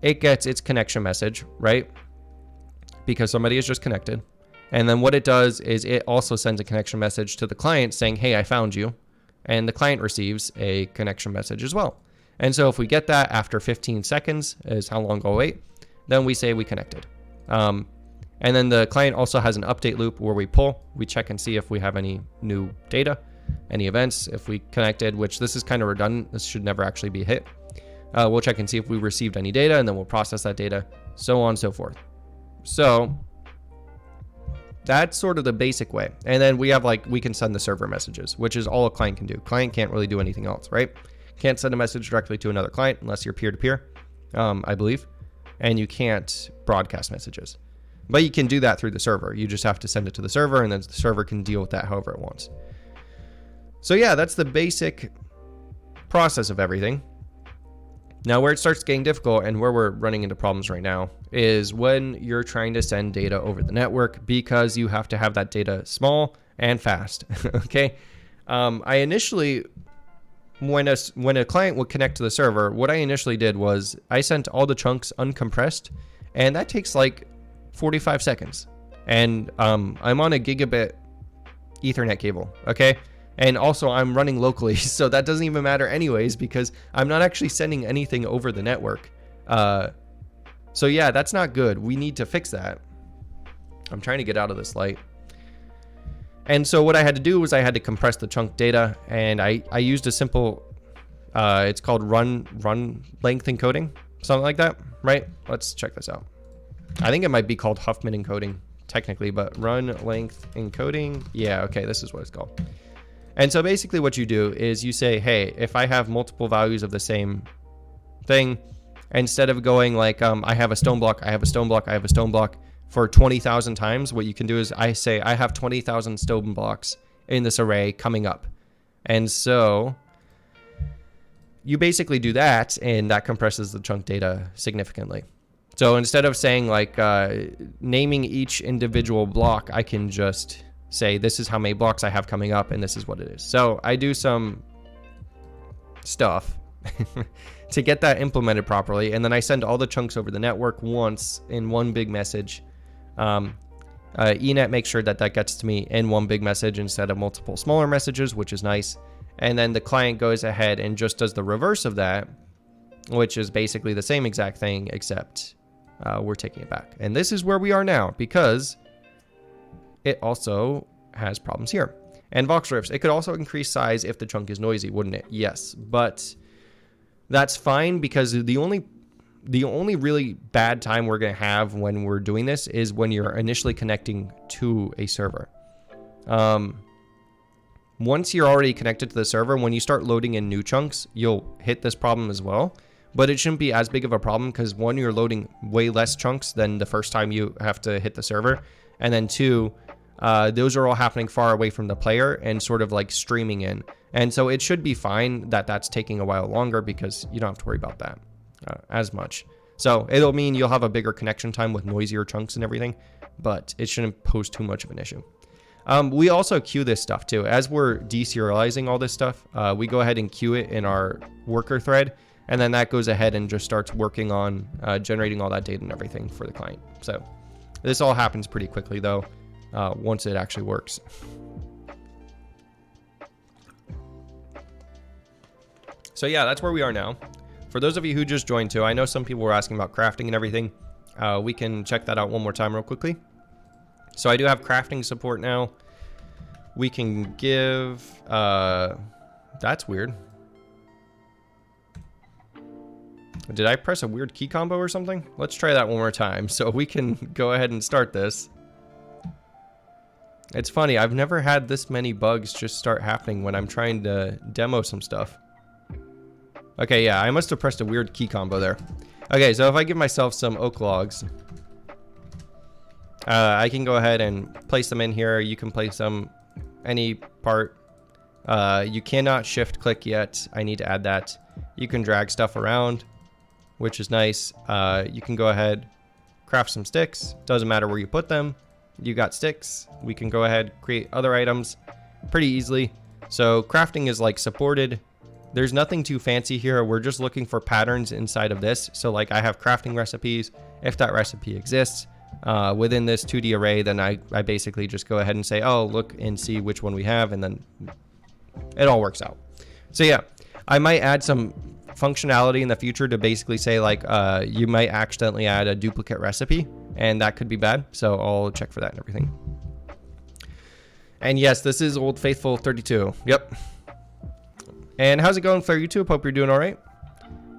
It gets its connection message, right? Because somebody is just connected. And then what it does is it also sends a connection message to the client saying, hey, I found you. And the client receives a connection message as well. And so if we get that after 15 seconds is how long I'll wait, then we say we connected. And then the client also has an update loop where we pull, we check and see if we have any new data, any events, if we connected, which this is kind of redundant. This should never actually be hit. We'll check and see if we received any data, and then we'll process that data, so on and so forth. So that's sort of the basic way. And then we have we can send the server messages, which is all a client can do. Client can't really do anything else, right? Can't send a message directly to another client unless you're peer-to-peer, I believe. And you can't broadcast messages. But you can do that through the server. You just have to send it to the server, and then the server can deal with that however it wants. So yeah, that's the basic process of everything. Now where it starts getting difficult and where we're running into problems right now is when you're trying to send data over the network, because you have to have that data small and fast. Okay. I initially, when a client would connect to the server, what I initially did was I sent all the chunks uncompressed, and that takes like 45 seconds. And I'm on a gigabit Ethernet cable, okay? And also I'm running locally, so that doesn't even matter anyways, because I'm not actually sending anything over the network. So yeah, that's not good. We need to fix that. I'm trying to get out of this light. And so what I had to do was I had to compress the chunk data, and I used a simple, it's called run length encoding, something like that, right? Let's check this out. I think it might be called Huffman encoding technically, but run length encoding. Yeah, okay, this is what it's called. And so basically what you do is you say, hey, if I have multiple values of the same thing, instead of going like, I have a stone block, I have a stone block, I have a stone block for 20,000 times, what you can do is I say, I have 20,000 stone blocks in this array coming up. And so you basically do that, and that compresses the chunk data significantly. So instead of saying like naming each individual block, I can just say this is how many blocks I have coming up, and this is what it is. So I do some stuff to get that implemented properly, and then I send all the chunks over the network once in one big message. eNet makes sure that that gets to me in one big message instead of multiple smaller messages, which is nice. And then the client goes ahead and just does the reverse of that, which is basically the same exact thing, except we're taking it back. And this is where we are now, because it also has problems here. And voxel riffs, it could also increase size if the chunk is noisy, wouldn't it? Yes, but that's fine, because the only really bad time we're going to have when we're doing this is when you're initially connecting to a server. Once you're already connected to the server, when you start loading in new chunks, you'll hit this problem as well. But it shouldn't be as big of a problem, because one, you're loading way less chunks than the first time you have to hit the server. And then two, those are all happening far away from the player and sort of like streaming in. And so it should be fine that that's taking a while longer, because you don't have to worry about that as much. So it'll mean you'll have a bigger connection time with noisier chunks and everything, but it shouldn't pose too much of an issue. We also queue this stuff too. As we're deserializing all this stuff, we go ahead and queue it in our worker thread, and then that goes ahead and just starts working on generating all that data and everything for the client. So this all happens pretty quickly though, once it actually works. So yeah, that's where we are now. For those of you who just joined too, I know some people were asking about crafting and everything. We can check that out one more time real quickly. So I do have crafting support now. We can give, that's weird. Did I press a weird key combo or something? Let's try that one more time so we can go ahead and start this. It's funny, I've never had this many bugs just start happening when I'm trying to demo some stuff. Okay, yeah, I must have pressed a weird key combo there. Okay, so if I give myself some oak logs, I can go ahead and place them in here. You can place them any part. You cannot shift click yet. I need to add that. You can drag stuff around, which is nice. You can go ahead, craft some sticks. Doesn't matter where you put them. You got sticks. We can go ahead, create other items pretty easily. So crafting is like supported. There's nothing too fancy here. We're just looking for patterns inside of this. So like I have crafting recipes. If that recipe exists within this 2D array, then I basically just go ahead and say, oh, look and see which one we have. And then it all works out. So yeah, I might add some functionality in the future to basically say like you might accidentally add a duplicate recipe, and that could be bad. So I'll check for that and everything. And yes, this is Old Faithful 32. Yep. And how's it going for YouTube? Hope you're doing all right.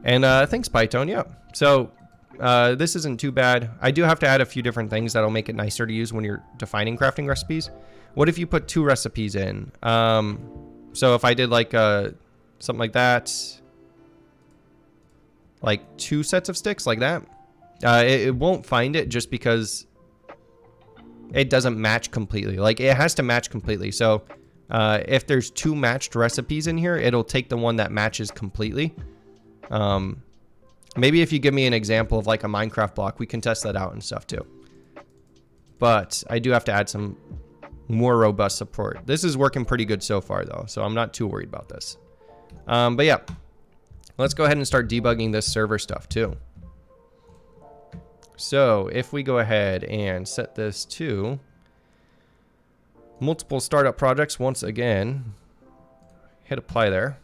And thanks, Python. Yeah. So this isn't too bad. I do have to add a few different things that'll make it nicer to use when you're defining crafting recipes. What if you put 2 recipes in? So if I did like something like that, like 2 sets of sticks like that, it won't find it just because it doesn't match completely. Like it has to match completely. So if there's 2 matched recipes in here, it'll take the one that matches completely. Maybe if you give me an example of like a Minecraft block, we can test that out and stuff too. But I do have to add some more robust support. This is working pretty good so far though, so I'm not too worried about this. But yeah, let's go ahead and start debugging this server stuff too. So if we go ahead and set this to multiple startup projects once again, hit apply there.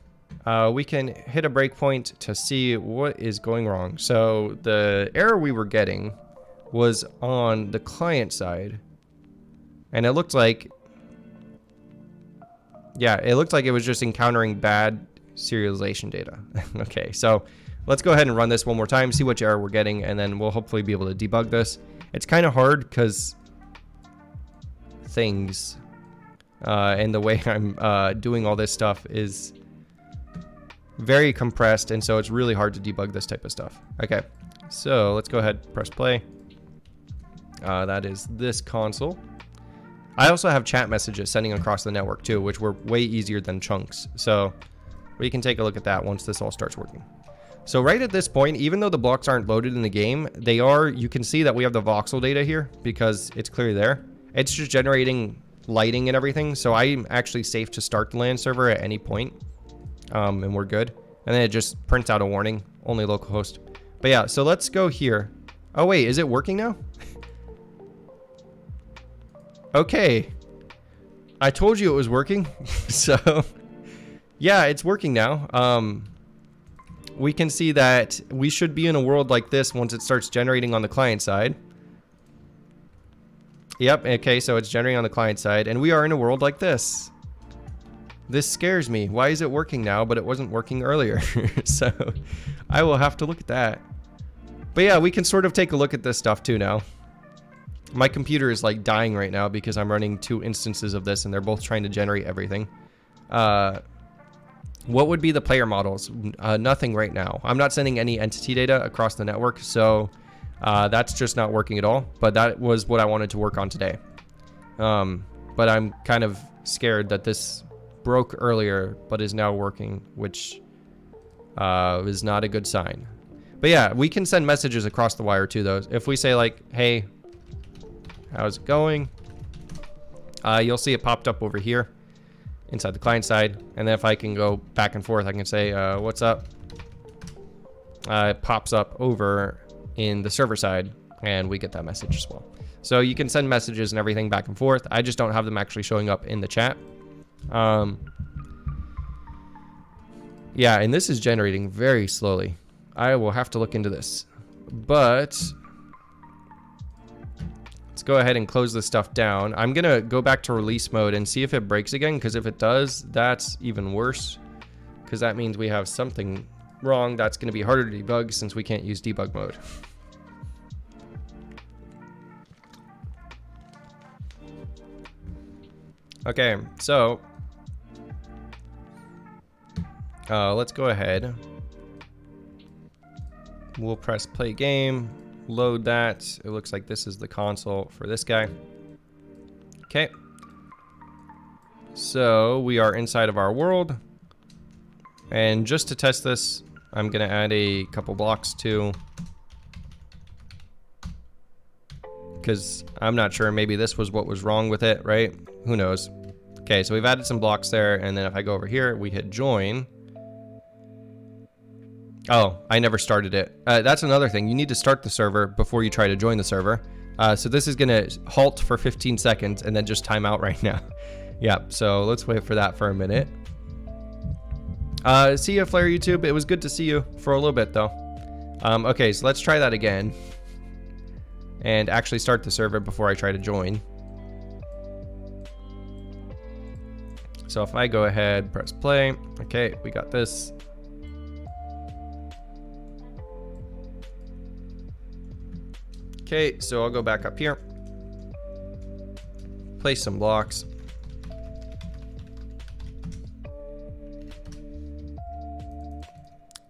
We can hit a breakpoint to see what is going wrong. So the error we were getting was on the client side, and it looked like, yeah, it looked like it was just encountering bad serialization data. Okay, so let's go ahead and run this one more time, see which error we're getting, and then we'll hopefully be able to debug this. It's kind of hard because things and the way I'm doing all this stuff is very compressed, and so it's really hard to debug this type of stuff. Okay, so let's go ahead, press play. That is this console. I also have chat messages sending across the network too, which were way easier than chunks. So we can take a look at that once this all starts working. So right at this point, even though the blocks aren't loaded in the game, they are, you can see that we have the voxel data here because it's clearly there. It's just generating lighting and everything. So I'm actually safe to start the LAN server at any point. And we're good. And then it just prints out a warning, only localhost. But yeah, so let's go here. Oh wait, is it working now? Okay. I told you it was working. So yeah, it's working now. We can see that we should be in a world like this once it starts generating on the client side. Yep, okay, so it's generating on the client side, and we are in a world like this. This scares me. Why is it working now, but it wasn't working earlier? So I will have to look at that. But yeah, we can sort of take a look at this stuff too now. My computer is like dying right now because I'm running 2 instances of this and they're both trying to generate everything. What would be the player models? Nothing right now. I'm not sending any entity data across the network, so that's just not working at all. But that was what I wanted to work on today. But I'm kind of scared that this broke earlier but is now working, which is not a good sign. But yeah, we can send messages across the wire too though. If we say like, hey, how's it going? you'll see it popped up over here inside the client side. And then if I can go back and forth, I can say, what's up? It pops up over in the server side, and we get that message as well. So you can send messages and everything back and forth. I just don't have them actually showing up in the chat. Yeah, and this is generating very slowly. I will have to look into this. But let's go ahead and close this stuff down. I'm going to go back to release mode and see if it breaks again, because if it does, that's even worse, because that means we have something wrong that's going to be harder to debug since we can't use debug mode. Okay, so let's go ahead. We'll press play game, load that. It looks like this is the console for this guy. Okay. So we are inside of our world. And just to test this, I'm going to add a couple blocks too, because I'm not sure, maybe this was what was wrong with it, right? Who knows? Okay, so we've added some blocks there, and then if I go over here, we hit join. Oh, I never started it. That's another thing. You need to start the server before you try to join the server. So this is going to halt for 15 seconds and then just time out right now. Yeah, so let's wait for that for a minute. See you, Flare YouTube. It was good to see you for a little bit, though. Okay, so let's try that again. And actually start the server before I try to join. So if I go ahead, press play. Okay, we got this. Okay, so I'll go back up here. Place some blocks.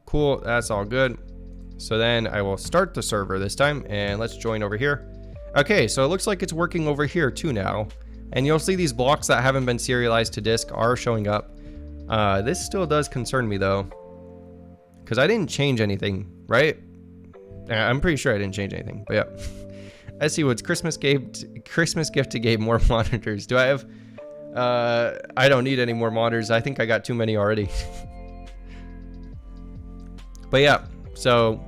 Cool, that's all good. So then I will start the server this time, and let's join over here. Okay, so it looks like it's working over here too now. And you'll see these blocks that haven't been serialized to disk are showing up. This still does concern me though, because I didn't change anything, right? I'm pretty sure I didn't change anything, but yeah. SC Woods, Christmas gift to Gabe, more monitors. Do I have, I don't need any more monitors. I think I got too many already. But yeah, so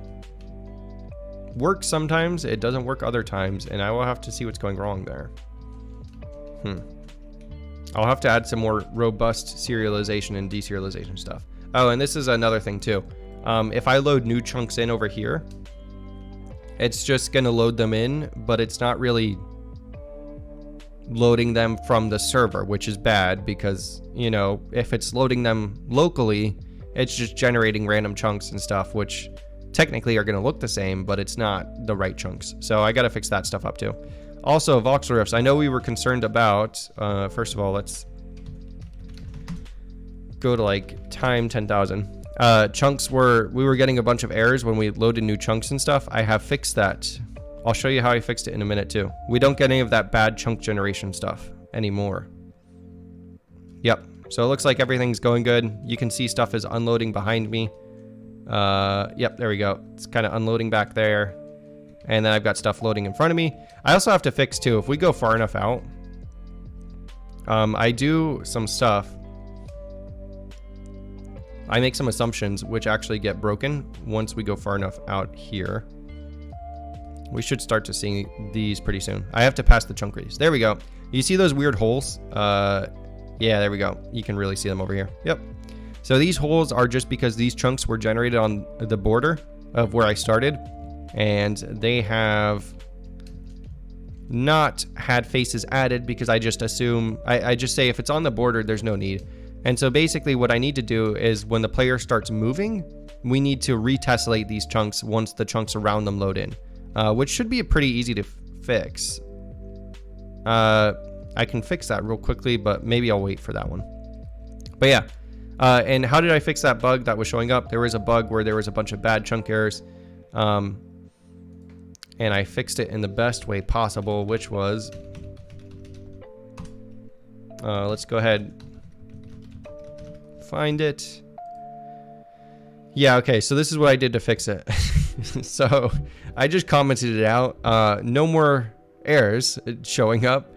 works sometimes, it doesn't work other times, and I will have to see what's going wrong there. I'll have to add some more robust serialization and deserialization stuff. Oh, and this is another thing too. If I load new chunks in over here, it's just going to load them in, but it's not really loading them from the server, which is bad because, you know, if it's loading them locally, it's just generating random chunks and stuff, which technically are going to look the same, but it's not the right chunks. So I got to fix that stuff up too. Also, voxel riffs. I know we were concerned about, first of all, let's go to like time 10,000. Chunks we were getting a bunch of errors when we loaded new chunks and stuff. I have fixed that. I'll show you how I fixed it in a minute too. We don't get any of that bad chunk generation stuff anymore. Yep. So it looks like everything's going good. You can see stuff is unloading behind me. Yep, there we go. It's kind of unloading back there. And then I've got stuff loading in front of me. I also have to fix too, if we go far enough out, I do some stuff. I make some assumptions which actually get broken once we go far enough out here. We should start to see these pretty soon. I have to pass the chunk radius. There we go. You see those weird holes? Yeah, there we go. You can really see them over here. Yep. So these holes are just because these chunks were generated on the border of where I started, and they have not had faces added because I just assume, I just say if it's on the border, there's no need. And so basically what I need to do is when the player starts moving, we need to retessellate these chunks once the chunks around them load in, which should be pretty easy to fix. I can fix that real quickly, but maybe I'll wait for that one. But yeah, and how did I fix that bug that was showing up? There was a bug where there was a bunch of bad chunk errors, and I fixed it in the best way possible, which was, let's go ahead, find it. Yeah, okay, so this is what I did to fix it. So I just commented it out. No more errors showing up.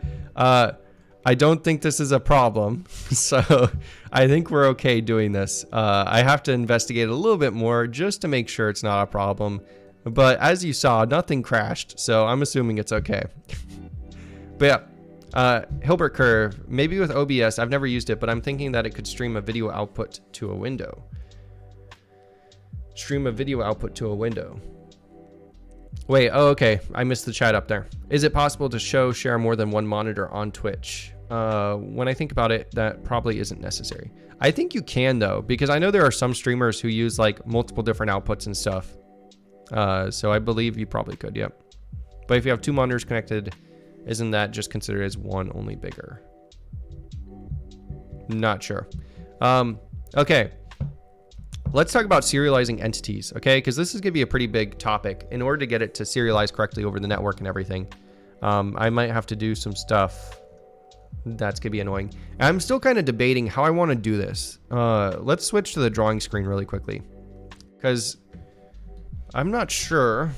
I don't think this is a problem. So I think we're okay doing this. I have to investigate a little bit more just to make sure it's not a problem. But as you saw, nothing crashed. So I'm assuming it's okay. But yeah, Hilbert curve, maybe with OBS, I've never used it, but I'm thinking that it could stream a video output to a window. Stream a video output to a window. Wait, oh, okay. I missed the chat up there. Is it possible to share more than one monitor on Twitch? When I think about it, that probably isn't necessary. I think you can though, because I know there are some streamers who use like multiple different outputs and stuff. So I believe you probably could, yep. But if you have two monitors connected, isn't that just considered as one only bigger? Not sure. Okay. Let's talk about serializing entities, okay? Because this is going to be a pretty big topic. In order to get it to serialize correctly over the network and everything, I might have to do some stuff that's going to be annoying. I'm still kind of debating how I want to do this. Let's switch to the drawing screen really quickly, because I'm not sure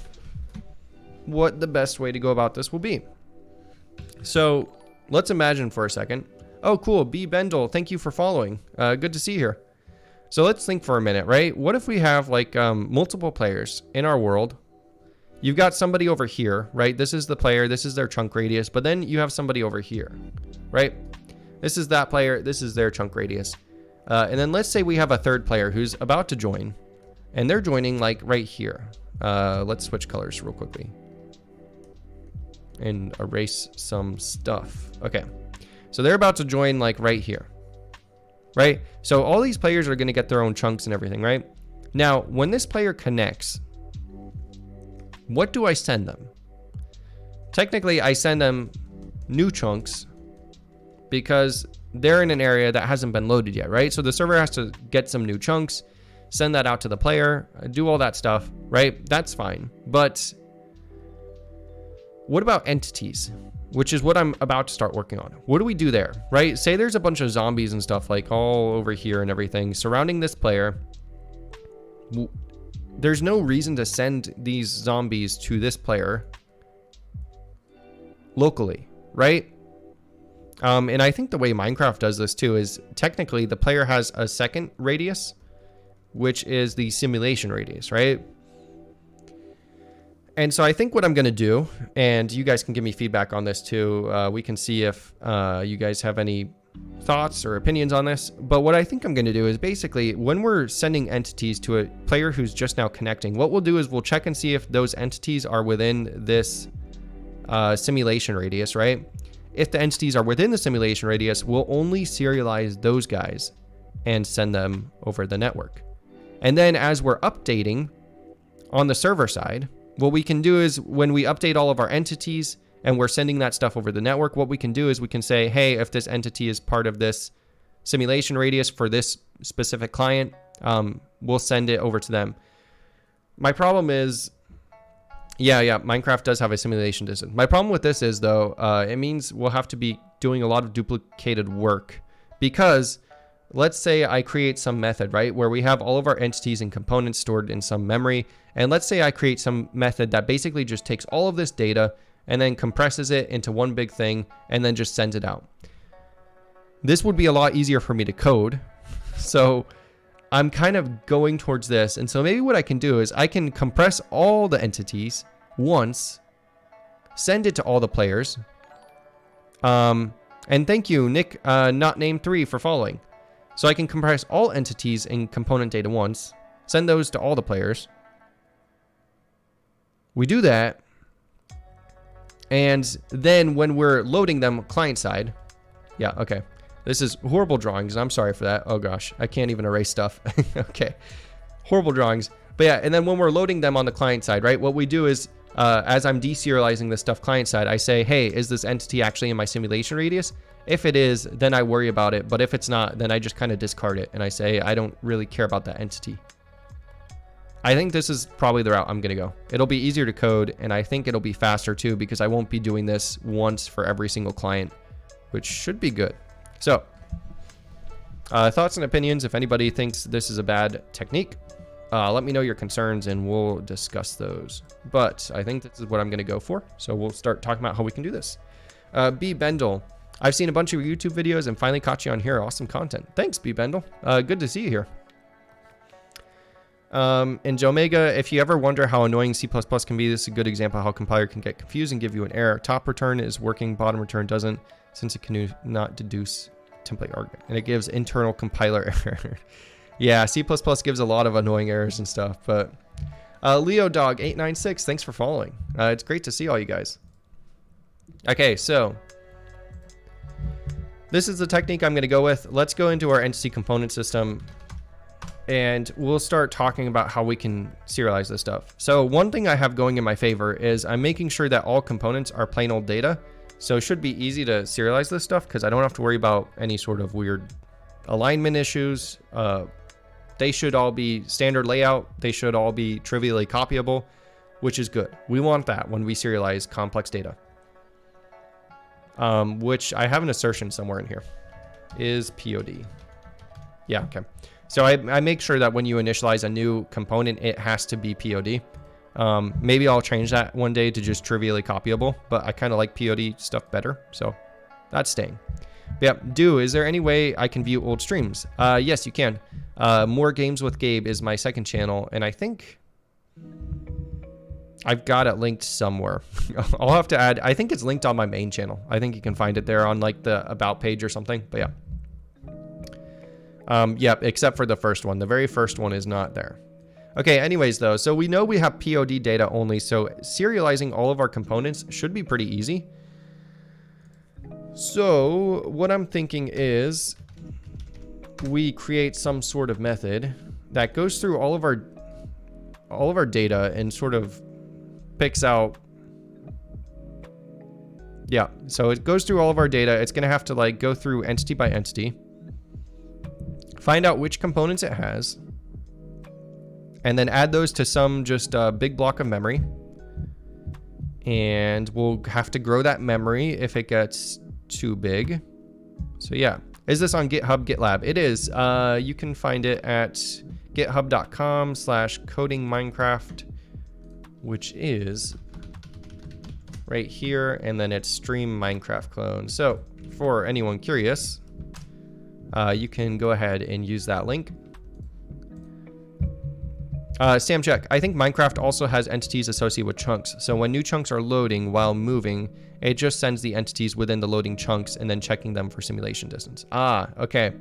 what the best way to go about this will be. So let's imagine for a second. Oh, cool. B. Bendel, thank you for following. Good to see you here. So let's think for a minute, right? What if we have like multiple players in our world? You've got somebody over here, right? This is the player, this is their chunk radius, but then you have somebody over here, right? This is that player, this is their chunk radius. And then let's say we have a third player who's about to join, and they're joining like right here. Let's switch colors real quickly and erase some stuff. Okay, so they're about to join like right here. Right? So all these players are going to get their own chunks and everything, right? Now, when this player connects, what do I send them? Technically, I send them new chunks because they're in an area that hasn't been loaded yet, right? So the server has to get some new chunks, send that out to the player, do all that stuff, right? That's fine. But what about entities? Which is what I'm about to start working on. What do we do there, right? Say there's a bunch of zombies and stuff like all over here and everything surrounding this player. There's no reason to send these zombies to this player locally, right? And I think the way Minecraft does this too is technically the player has a second radius, which is the simulation radius, right? And so I think what I'm going to do, and you guys can give me feedback on this too. We can see if you guys have any thoughts or opinions on this. But what I think I'm going to do is basically when we're sending entities to a player who's just now connecting, what we'll do is we'll check and see if those entities are within this simulation radius, right? If the entities are within the simulation radius, we'll only serialize those guys and send them over the network. And then as we're updating on the server side, what we can do is when we update all of our entities and we're sending that stuff over the network, what we can do is we can say, hey, if this entity is part of this simulation radius for this specific client, we'll send it over to them. My problem is, yeah, Minecraft does have a simulation distance. My problem with this is though, it means we'll have to be doing a lot of duplicated work because let's say I create some method, right, where we have all of our entities and components stored in some memory. And let's say I create some method that basically just takes all of this data and then compresses it into one big thing and then just sends it out. This would be a lot easier for me to code. So I'm kind of going towards this. And so maybe what I can do is I can compress all the entities once, send it to all the players. And thank you, Nick, not named 3 for following. So I can compress all entities and component data once, send those to all the players. We do that. And then when we're loading them client side, yeah, okay. This is horrible drawings. I'm sorry for that. Oh gosh, I can't even erase stuff. Okay, horrible drawings. But yeah, and then when we're loading them on the client side, right? What we do is, as I'm deserializing this stuff client side, I say, hey, is this entity actually in my simulation radius? If it is, then I worry about it. But if it's not, then I just kind of discard it. And I say, I don't really care about that entity. I think this is probably the route I'm going to go. It'll be easier to code. And I think it'll be faster too, because I won't be doing this once for every single client, which should be good. So thoughts and opinions. If anybody thinks this is a bad technique, let me know your concerns and we'll discuss those. But I think this is what I'm going to go for. So we'll start talking about how we can do this. B. Bendel. I've seen a bunch of your YouTube videos and finally caught you on here. Awesome content. Thanks, B Bendel. Good to see you here. And Jomega, if you ever wonder how annoying C++ can be, this is a good example of how compiler can get confused and give you an error. Top return is working, bottom return doesn't, since it can not deduce template argument, and it gives internal compiler error. Yeah, C++ gives a lot of annoying errors and stuff, but Leo Dog 896, thanks for following. It's great to see all you guys. Okay, so this is the technique I'm going to go with. Let's go into our entity component system, and we'll start talking about how we can serialize this stuff. So one thing I have going in my favor is I'm making sure that all components are plain old data. So it should be easy to serialize this stuff because I don't have to worry about any sort of weird alignment issues. They should all be standard layout. They should all be trivially copyable, which is good. We want that when we serialize complex data. Which I have an assertion somewhere in here. Is POD. Yeah, okay. So I make sure that when you initialize a new component, it has to be POD. Maybe I'll change that one day to just trivially copyable, but I kind of like POD stuff better, so that's staying. But yeah, is there any way I can view old streams? Yes, you can. More Games with Gabe is my second channel, and I think I've got it linked somewhere. I'll have to add, I think it's linked on my main channel. I think you can find it there on like the About page or something, but yeah. Yeah, except for the first one. The very first one is not there. Okay, anyways though, so we know we have POD data only, so serializing all of our components should be pretty easy. So what I'm thinking is we create some sort of method that goes through all of our data and sort of picks out, yeah, so it goes through all of our data. It's going to have to like go through entity by entity, find out which components it has, and then add those to some just big block of memory. And we'll have to grow that memory if it gets too big. So yeah, is this on GitHub, GitLab? It is. You can find it at github.com/codingminecraft, which is right here, and then it's stream Minecraft clone. So for anyone curious, you can go ahead and use that link. Sam check. I think Minecraft also has entities associated with chunks. So when new chunks are loading while moving, it just sends the entities within the loading chunks and then checking them for simulation distance. Ah, okay.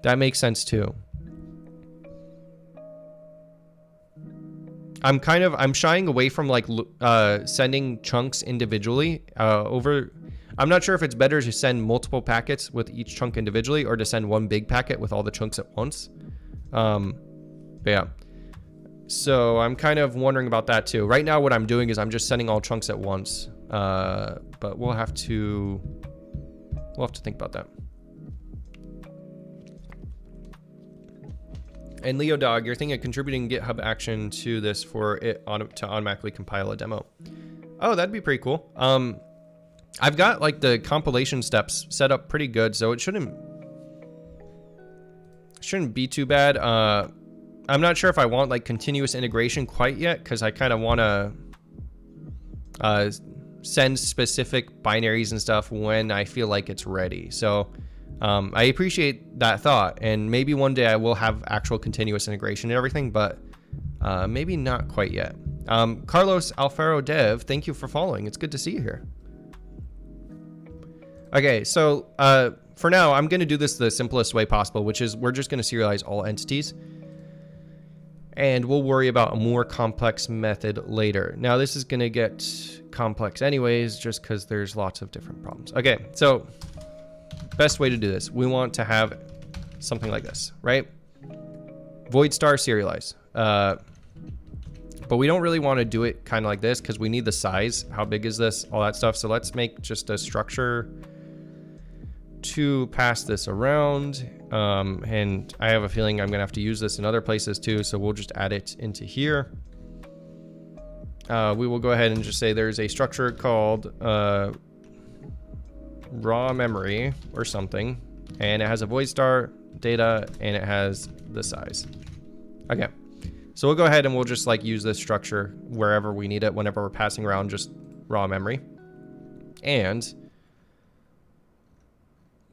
That makes sense too. I'm shying away from like sending chunks individually I'm not sure if it's better to send multiple packets with each chunk individually or to send one big packet with all the chunks at once. But yeah, so I'm kind of wondering about that too. Right now what I'm doing is I'm just sending all chunks at once, but we'll have to think about that. And Leo Dog, you're thinking of contributing GitHub action to this for it to automatically compile a demo. Oh, that'd be pretty cool. I've got like the compilation steps set up pretty good, so it shouldn't be too bad. I'm not sure if I want like continuous integration quite yet, because I kind of want to send specific binaries and stuff when I feel like it's ready. So I appreciate that thought, and maybe one day I will have actual continuous integration and everything, but maybe not quite yet. Carlos Alfaro Dev, thank you for following. It's good to see you here. Okay, so for now, I'm going to do this the simplest way possible, which is we're just going to serialize all entities. And we'll worry about a more complex method later. Now, this is going to get complex anyways, just because there's lots of different problems. Okay, so best way to do this, we want to have something like this, right? Void star serialize. But we don't really want to do it kind of like this because we need the size. How big is this? All that stuff. So let's make just a structure to pass this around. And I have a feeling I'm gonna have to use this in other places too, so we'll just add it into here. We will go ahead and just say there's a structure called raw memory or something, and it has a void star data and it has the size. Okay, so we'll go ahead and we'll just like use this structure wherever we need it, whenever we're passing around just raw memory. And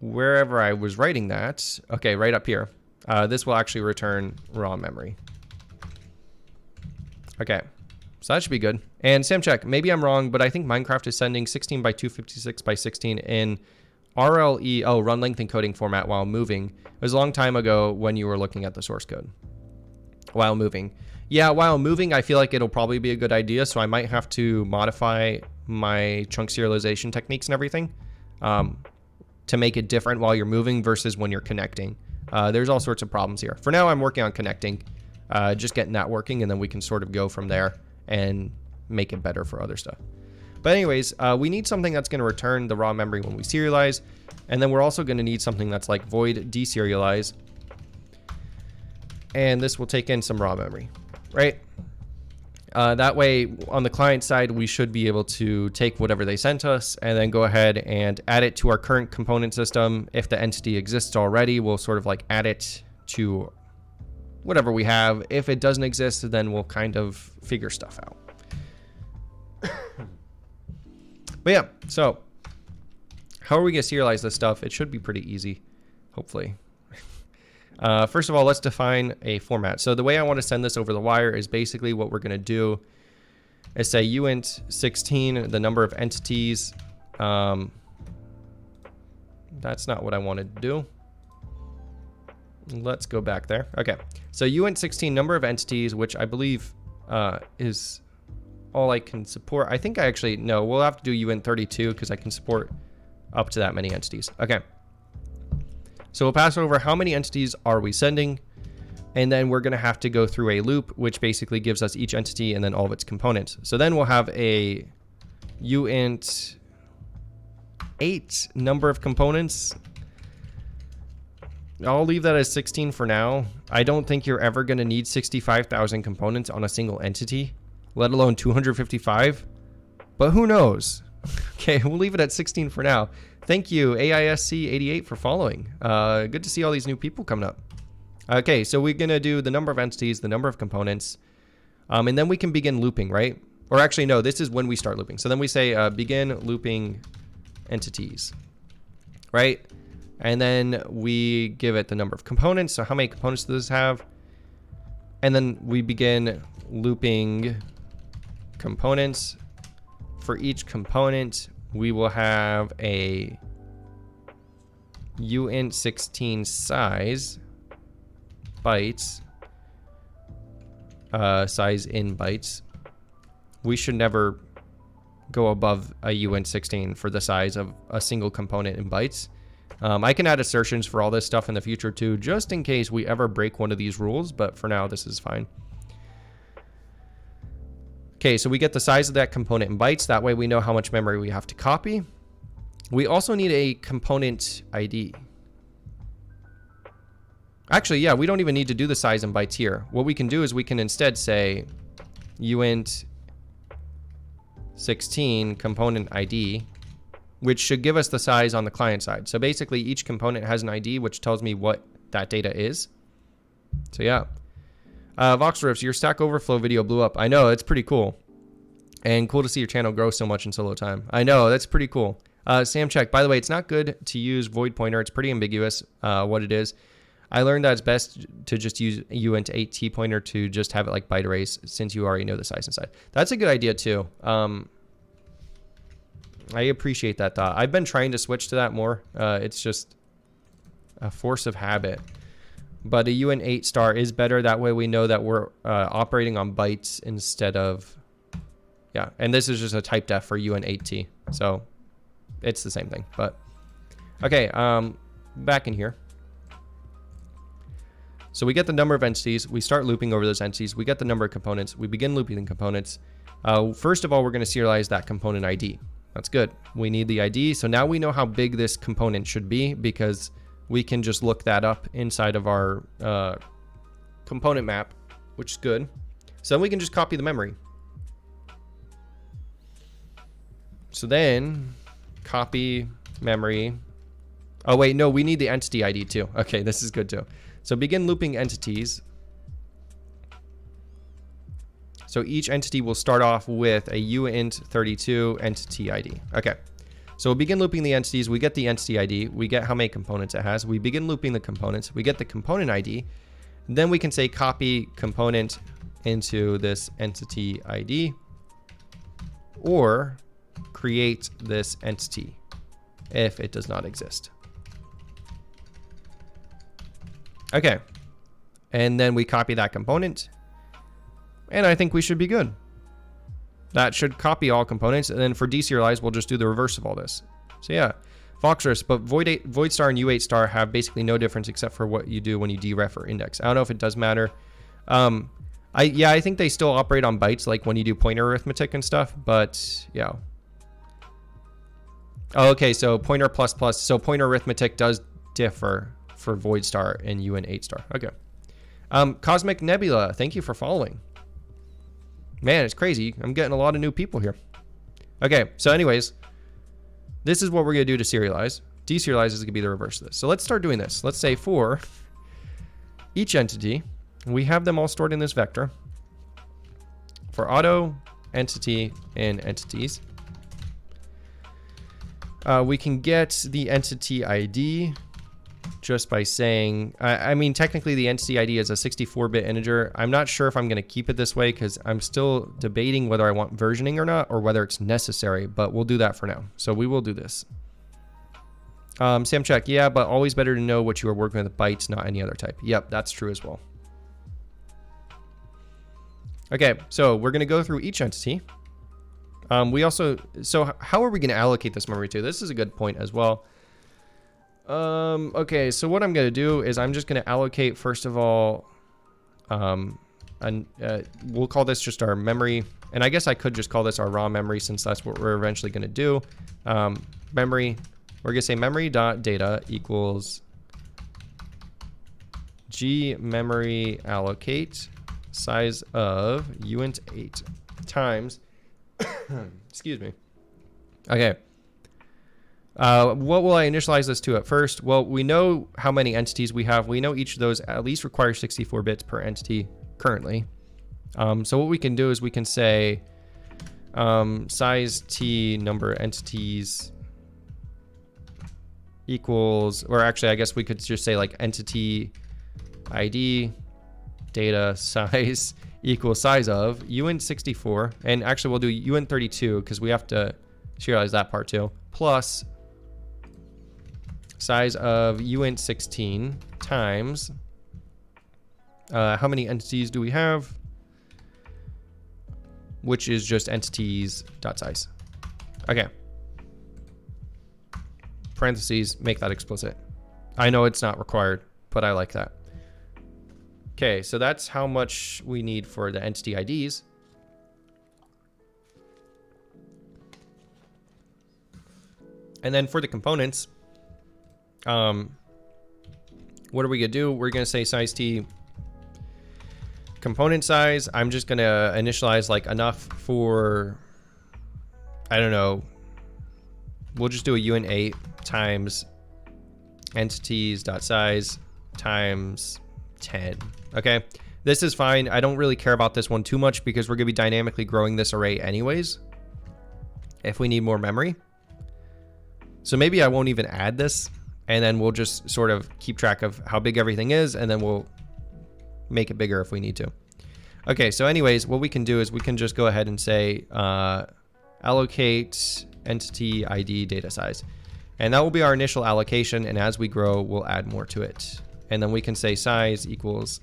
wherever I was writing that, okay, right up here, this will actually return raw memory. Okay, so that should be good. And Sam check, maybe I'm wrong, but I think Minecraft is sending 16 by 256 by 16 in RLE, oh, run length encoding format while moving. It was a long time ago when you were looking at the source code. While moving. Yeah, while moving, I feel like it'll probably be a good idea, so I might have to modify my chunk serialization techniques and everything to make it different while you're moving versus when you're connecting. There's all sorts of problems here. For now, I'm working on connecting, just getting that working, and then we can sort of go from there and make it better for other stuff. But anyways, we need something that's going to return the raw memory when we serialize, and then we're also going to need something that's like void deserialize, and this will take in some raw memory, right? That way, on the client side, we should be able to take whatever they sent us and then go ahead and add it to our current component system. If the entity exists already, we'll sort of like add it to whatever we have. If it doesn't exist, then we'll kind of figure stuff out. But yeah, so how are we going to serialize this stuff? It should be pretty easy, hopefully. First of all, let's define a format. So the way I want to send this over the wire is basically what we're going to do is say uint16, the number of entities. That's not what I wanted to do. Let's go back there. Okay, so uint16, number of entities, which I believe is all I can support. I think I actually, no, we'll have to do uint32 because I can support up to that many entities. Okay. So we'll pass over how many entities are we sending, and then we're going to have to go through a loop, which basically gives us each entity and then all of its components. So then we'll have a uint8 number of components. I'll leave that as 16 for now. I don't think you're ever going to need 65,000 components on a single entity, let alone 255, but who knows? Okay, we'll leave it at 16 for now. Thank you, AISC88, for following. Good to see all these new people coming up. Okay, so we're going to do the number of entities, the number of components, and then we can begin looping, right? Or actually, no, this is when we start looping. So then we say begin looping entities, right? And then we give it the number of components. So how many components does this have? And then we begin looping components. For each component, we will have a uint16 size bytes, size in bytes. We should never go above a uint16 for the size of a single component in bytes. I can add assertions for all this stuff in the future too, just in case we ever break one of these rules, but for now this is fine. Okay, so we get the size of that component in bytes. That way we know how much memory we have to copy. We also need a component ID. Actually, yeah, we don't even need to do the size in bytes here. What we can do is we can instead say uint16 component ID, which should give us the size on the client side. So basically each component has an ID, which tells me what that data is. So yeah. Voxriffs, your Stack Overflow video blew up. I know, it's pretty cool. And cool to see your channel grow so much in solo time. I know, that's pretty cool. Sam check, by the way, it's not good to use void pointer. It's pretty ambiguous what it is. I learned that it's best to just use uint8t pointer to just have it like byte arrays since you already know the size inside. That's a good idea too. I appreciate that thought. I've been trying to switch to that more. It's just a force of habit. But a uint8 star is better. That way we know that we're operating on bytes instead of, yeah. And this is just a type def for uint8t. So it's the same thing, but okay. Back in here. So we get the number of entities. We start looping over those entities. We get the number of components. We begin looping the components. First of all, we're going to serialize that component ID. That's good. We need the ID. So now we know how big this component should be because we can just look that up inside of our component map, which is good. So then we can just copy the memory. So then copy memory. Oh wait, no, we need the entity ID too. Okay, this is good too. So begin looping entities. So each entity will start off with a uint32 entity ID. Okay, So we'll begin looping the entities. We get the entity ID. We get how many components it has. We begin looping the components. We get the component ID. Then we can say copy component into this entity ID, or create this entity if it does not exist. Okay. And then we copy that component. And I think we should be good. That should copy all components. And then for deserialize, we'll just do the reverse of all this. So yeah, Voxerus, but void star and U8 star have basically no difference except for what you do when you deref or index. I don't know if it does matter. I think they still operate on bytes, like when you do pointer arithmetic and stuff, but yeah. Oh, okay, so pointer plus plus. So pointer arithmetic does differ for void star and UN8 star. Okay. Cosmic Nebula, thank you for following. Man, it's crazy. I'm getting a lot of new people here. Okay, so anyways, this is what we're going to do to serialize. Deserialize is going to be the reverse of this. So let's start doing this. Let's say for each entity, we have them all stored in this vector. For auto, entity, and entities, we can get the entity ID just by saying, I mean, technically the entity ID is a 64-bit integer. I'm not sure if I'm going to keep it this way because I'm still debating whether I want versioning or not, or whether it's necessary, but we'll do that for now. So we will do this. Sam check, yeah, but always better to know what you are working with bytes, not any other type. Yep, that's true as well. Okay, so we're going to go through each entity. So how are we going to allocate this memory to? This is a good point as well. Okay, so what I'm going to do is I'm just going to allocate, first of all, we'll call this just our memory. And I guess I could just call this our raw memory since that's what we're eventually going to do. Memory, we're going to say memory.data equals g memory allocate size of uint8 times, excuse me. Okay. What will I initialize this to at first? Well, we know how many entities we have. We know each of those at least requires 64 bits per entity currently. So what we can do is we can say size t number entities equals, or actually I guess we could just say like entity ID data size equals size of uint64, and actually we'll do uint32 because we have to serialize that part too, plus size of uint16 times how many entities do we have, which is just entities dot size. Okay, parentheses, make that explicit. I know it's not required, but I like that. Okay, so that's how much we need for the entity IDs. And then for the components, what are we gonna do? We're gonna say size t component size. I'm just gonna initialize like enough for, I don't know, we'll just do a uint8 times entities.size times 10. Okay, this is fine. I don't really care about this one too much because we're gonna be dynamically growing this array anyways if we need more memory. So maybe I won't even add this, and then we'll just sort of keep track of how big everything is, and then we'll make it bigger if we need to. Okay, so anyways, what we can do is we can just go ahead and say allocate entity ID data size. And that will be our initial allocation, and as we grow, we'll add more to it. And then we can say size equals,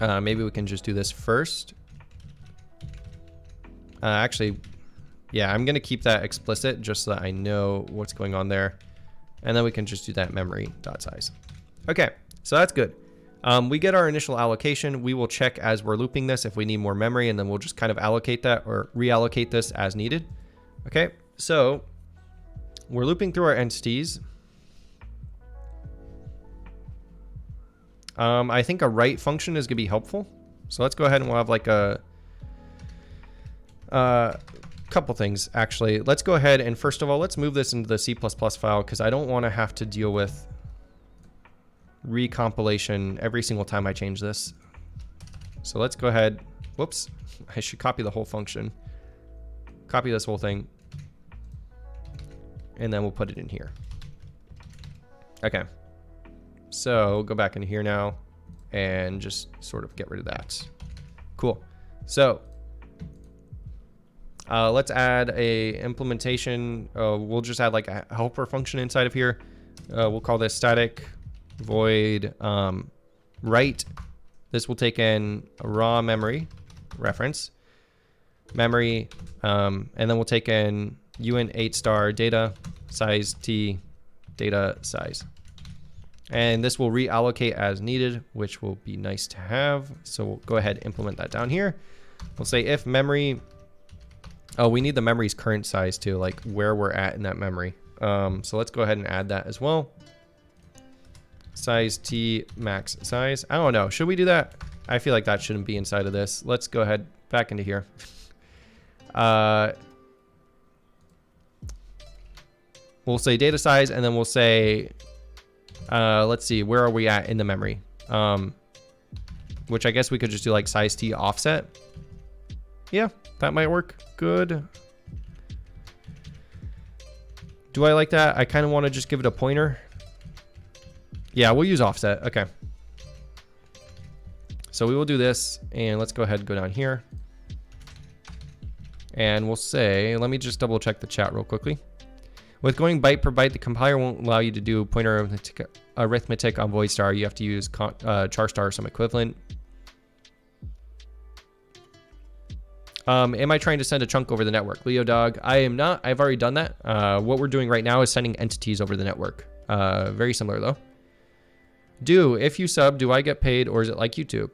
maybe we can just do this first. Actually, yeah, I'm gonna keep that explicit just so that I know what's going on there. And then we can just do that memory.size. Okay, so that's good. We get our initial allocation. We will check as we're looping this if we need more memory, and then we'll just kind of allocate that or reallocate this as needed. Okay, so we're looping through our entities. I think a write function is gonna be helpful. So let's go ahead and we'll have like a couple things actually. Let's go ahead and first of all, let's move this into the C++ file because I don't want to have to deal with recompilation every single time I change this. So let's go ahead. Whoops, I should copy the whole function. Copy this whole thing. and then we'll put it in here. Okay. So go back in here now and just sort of get rid of that. Cool. So let's add a implementation. We'll just add like a helper function inside of here. We'll call this static void write. This will take in a raw memory reference memory, and then we'll take in uint8 star data size t data size. And this will reallocate as needed, which will be nice to have. So we'll go ahead and implement that down here. We'll say if memory, oh, we need the memory's current size too, like where we're at in that memory. So let's go ahead and add that as well. Size t max size. I don't know. Should we do that? I feel like that shouldn't be inside of this. Let's go ahead back into here. We'll say data size, and then we'll say, let's see, where are we at in the memory? Which I guess we could just do like size t offset. Yeah, that might work good. Do I like that? I kind of want to just give it a pointer. Yeah, we'll use offset. Okay. So we will do this, and let's go ahead and go down here. And we'll say, let me just double check the chat real quickly. With going byte per byte, the compiler won't allow you to do pointer arithmetic on void star. You have to use char star or some equivalent. Am I trying to send a chunk over the network? Leo Dog, I am not. I've already done that. What we're doing right now is sending entities over the network. Very similar though. If you sub, do I get paid, or is it like YouTube?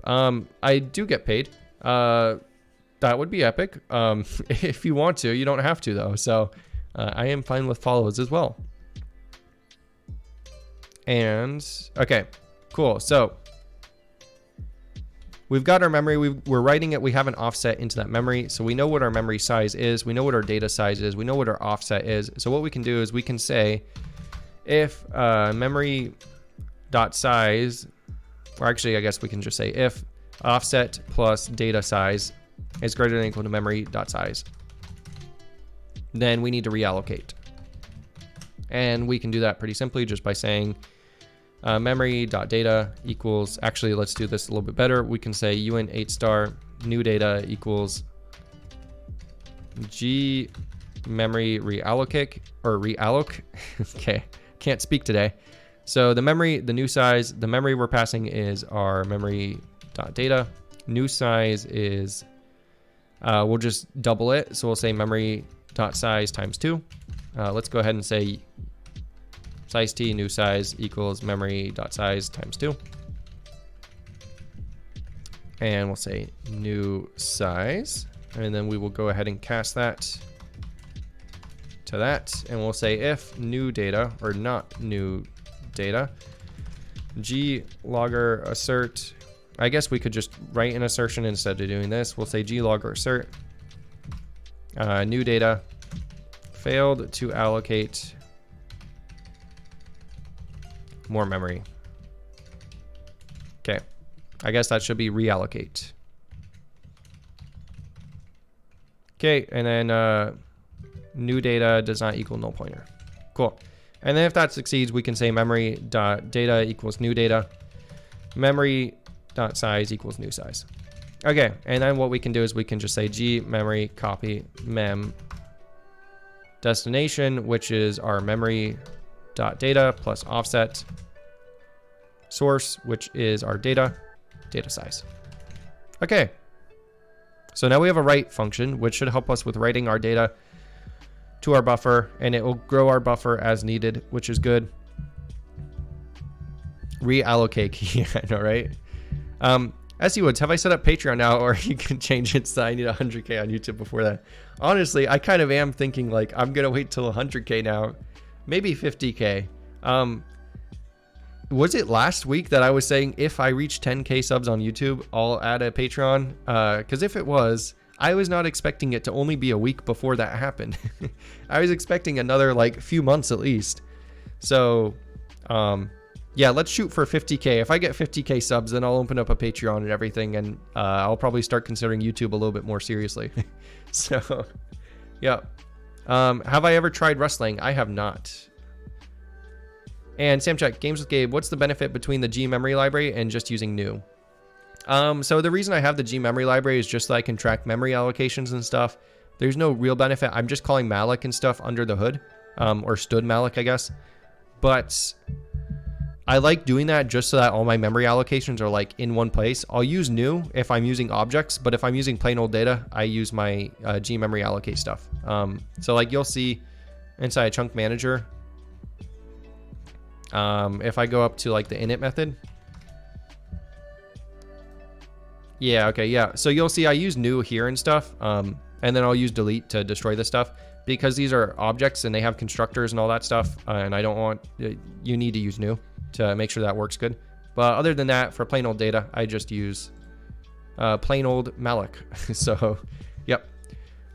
I do get paid. That would be epic. If you want to, you don't have to though. So I am fine with follows as well. And okay, cool. So we've got our memory. We're writing it. We have an offset into that memory. So we know what our memory size is. We know what our data size is. We know what our offset is. So what we can do is we can say if memory dot size, or actually I guess we can just say if offset plus data size is greater than or equal to memory dot size, then we need to reallocate. And we can do that pretty simply just by saying memory dot data equals, actually let's do this a little bit better. We can say uint8 star new data equals g memory reallocate or realloc. Okay, can't speak today. So the memory, the new size, the memory we're passing is our memory dot data. New size is, we'll just double it. So we'll say memory dot size times 2. Let's go ahead and say size t new size equals memory dot size times 2. And we'll say new size, and then we will go ahead and cast that to that, and we'll say if new data or not new data g logger assert. I guess we could just write an assertion instead of doing this. We'll say g logger assert new data failed to allocate more memory. Okay, I guess that should be reallocate. Okay, and then new data does not equal null pointer. Cool. And then if that succeeds, we can say memory dot data equals new data, memory dot size equals new size. Okay, and then what we can do is we can just say g memory copy mem destination, which is our memory dot data plus offset source, which is our data size. Okay, so now we have a write function, which should help us with writing our data to our buffer, and it will grow our buffer as needed, which is good. Reallocate, yeah, I know, right? SE Woods, have I set up Patreon now, or you can change it so I need 100K on YouTube before that? Honestly, I kind of am thinking like I'm gonna wait till 100K now, maybe 50K. Was it last week that I was saying if I reach 10K subs on YouTube, I'll add a Patreon? Because if it was, I was not expecting it to only be a week before that happened. I was expecting another like few months at least. So yeah, let's shoot for 50K. If I get 50K subs, then I'll open up a Patreon and everything, and I'll probably start considering YouTube a little bit more seriously. So yeah, Have I ever tried rustling? I have not. And Sam Check, Games with Gabe, what's the benefit between the G memory library and just using new? So the reason I have the G memory library is just so I can track memory allocations and stuff. There's no real benefit. I'm just calling malloc and stuff under the hood, or stood malloc, I guess. But I like doing that just so that all my memory allocations are like in one place. I'll use new if I'm using objects, but if I'm using plain old data, I use my G memory allocate stuff. So like you'll see inside a chunk manager, if I go up to like the init method. Yeah, okay, yeah. So you'll see I use new here and stuff, and then I'll use delete to destroy this stuff because these are objects and they have constructors and all that stuff, and I don't want, you need to use new to make sure that works good. But other than that, for plain old data, I just use plain old malloc. So, yep.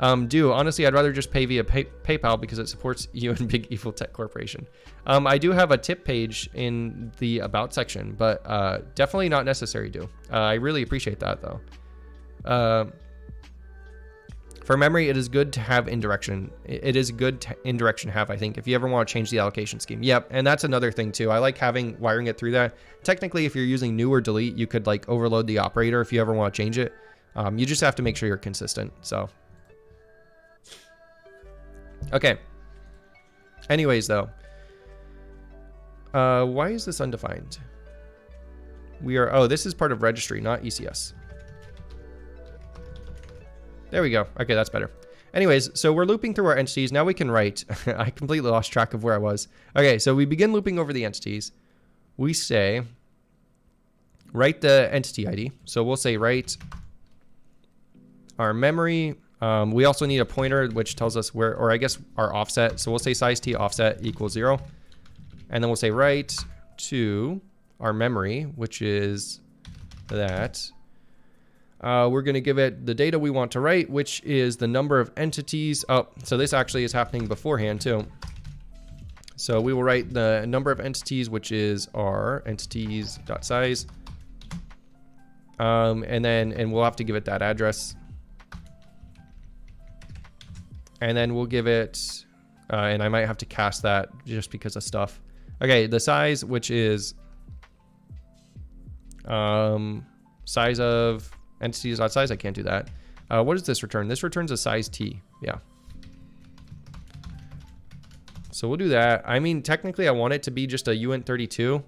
Honestly, I'd rather just pay via PayPal because it supports you and Big Evil Tech Corporation. I do have a tip page in the About section, but definitely not necessary to. I really appreciate that, though. For memory, it is good to have indirection. It is good to indirection have, I think, if you ever want to change the allocation scheme. Yep, and that's another thing, too. I like wiring it through that. Technically, if you're using new or delete, you could like overload the operator if you ever want to change it. You just have to make sure you're consistent, so... Okay. Anyways, though. Why is this undefined? Oh, this is part of registry, not ECS. There we go. Okay, that's better. Anyways, so we're looping through our entities. Now we can write. I completely lost track of where I was. Okay, so we begin looping over the entities. We say, write the entity ID. So we'll say write our memory. We also need a pointer, which tells us where, or I guess our offset. So we'll say size t offset equals 0. And then we'll say write to our memory, which is that. We're going to give it the data we want to write, which is the number of entities. Oh, so this actually is happening beforehand too. So we will write the number of entities, which is our entities.size. And we'll have to give it that address. And then we'll give it, and I might have to cast that just because of stuff. Okay, the size, which is size of entities.size. I can't do that. What does this return? This returns a size t. Yeah. So we'll do that. I mean, technically, I want it to be just a uint32.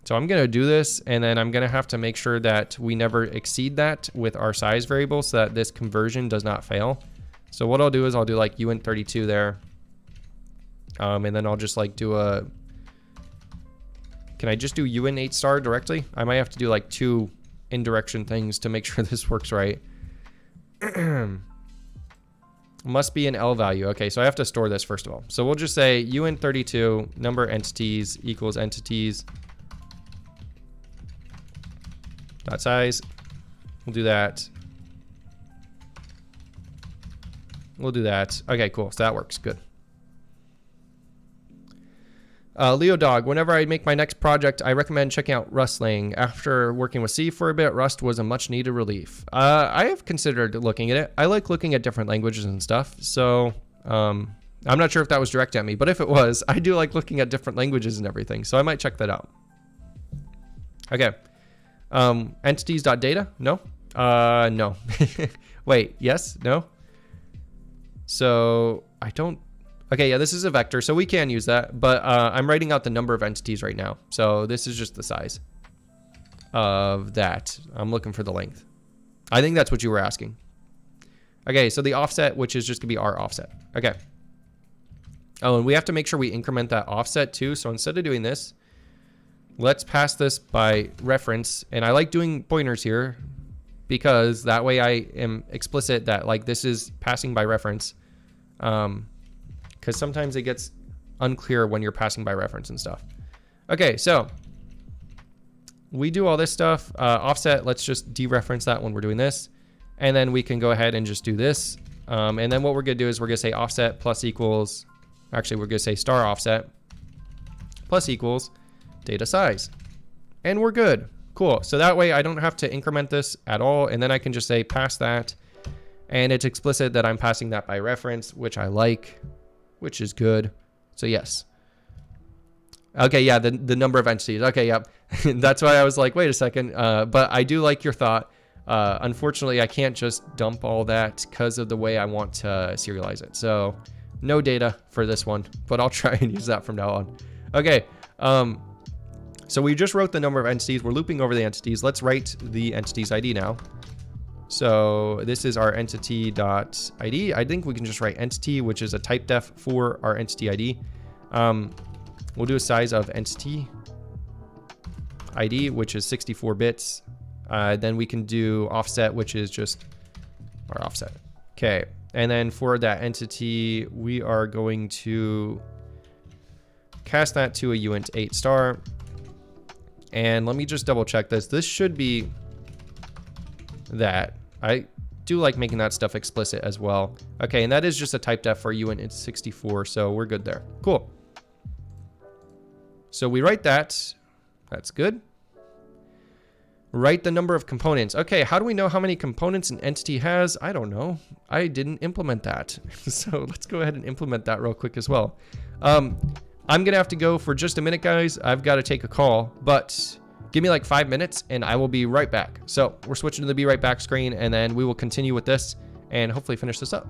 So I'm going to do this, and then I'm going to have to make sure that we never exceed that with our size variable so that this conversion does not fail. So what I'll do is I'll do like uint32 there. And then I'll just like do a... Can I just do uint8 star directly? I might have to do like 2 indirection things to make sure this works right. Must be an L value. Okay, so I have to store this first of all. So we'll just say uint32 number entities equals entities dot size. We'll do that. We'll do that. Okay, cool. So that works. Good. Leo Dog, whenever I make my next project, I recommend checking out Rustling. After working with C for a bit, Rust was a much needed relief. I have considered looking at it. I like looking at different languages and stuff. So I'm not sure if that was direct at me, but if it was, I do like looking at different languages and everything. So I might check that out. Okay. Entities.data? No. No. Wait, yes? No? So I don't... Okay, yeah, this is a vector, so we can use that, but I'm writing out the number of entities right now. So this is just the size of that. I'm looking for the length. I think that's what you were asking. Okay, so the offset, which is just gonna be our offset. Okay. Oh, and we have to make sure we increment that offset too. So instead of doing this, let's pass this by reference. And I like doing pointers here because that way I am explicit that like this is passing by reference. Because sometimes it gets unclear when you're passing by reference and stuff. Okay, so we do all this stuff. Offset, let's just dereference that when we're doing this. And then we can go ahead and just do this. And then what we're gonna do is we're gonna say offset plus equals, actually we're gonna say star offset plus equals data size. And we're good. Cool. So that way I don't have to increment this at all. And then I can just say pass that. And it's explicit that I'm passing that by reference, which I like, which is good. So yes. Okay, yeah, the number of entities. Okay, yep. That's why I was like, wait a second. But I do like your thought. Unfortunately, I can't just dump all that because of the way I want to serialize it. So no data for this one, but I'll try and use that from now on. Okay, so we just wrote the number of entities. We're looping over the entities. Let's write the entity's ID now. So this is our entity.id. I think we can just write entity, which is a type def for our entity ID. We'll do a size of entity ID, which is 64 bits. Then we can do offset, which is just our offset. Okay. And then for that entity, we are going to cast that to a uint 8 star. And let me just double check this. This should be that. I do like making that stuff explicit as well. Okay. And that is just a type def for uint. It's 64. So we're good there. Cool. So we write that. That's good. Write the number of components. Okay, how do we know how many components an entity has? I don't know. I didn't implement that. So let's go ahead and implement that real quick as well. I'm going to have to go for just a minute, guys. I've got to take a call, but give me like 5 minutes and I will be right back. So we're switching to the be right back screen, and then we will continue with this and hopefully finish this up.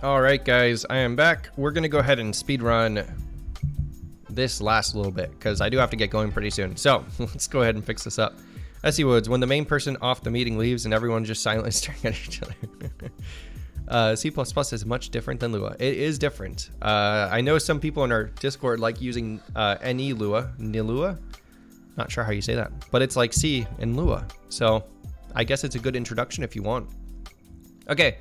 All right, guys, I am back. We're going to go ahead and speed run this last little bit because I do have to get going pretty soon. So let's go ahead and fix this up. S.E. Woods, when the main person off the meeting leaves and everyone's just silently staring at each other. C++ is much different than Lua. It is different. I know some people in our Discord like using NE Lua, Nilua. Not sure how you say that, but it's like C in Lua. So I guess it's a good introduction if you want. Okay.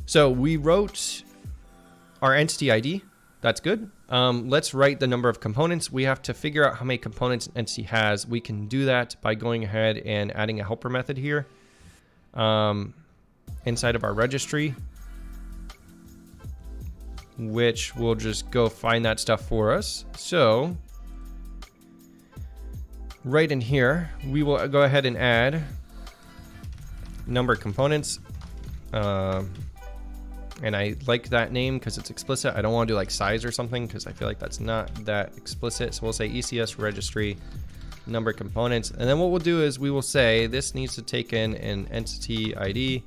So we wrote our entity ID. That's good. Let's write the number of components. We have to figure out how many components an entity has. We can do that by going ahead and adding a helper method here inside of our registry, which will just go find that stuff for us. So right in here, we will go ahead and add number of components. And I like that name because it's explicit. I don't want to do like size or something because I feel like that's not that explicit. So we'll say ECS registry number components. And then what we'll do is we will say this needs to take in an entity ID,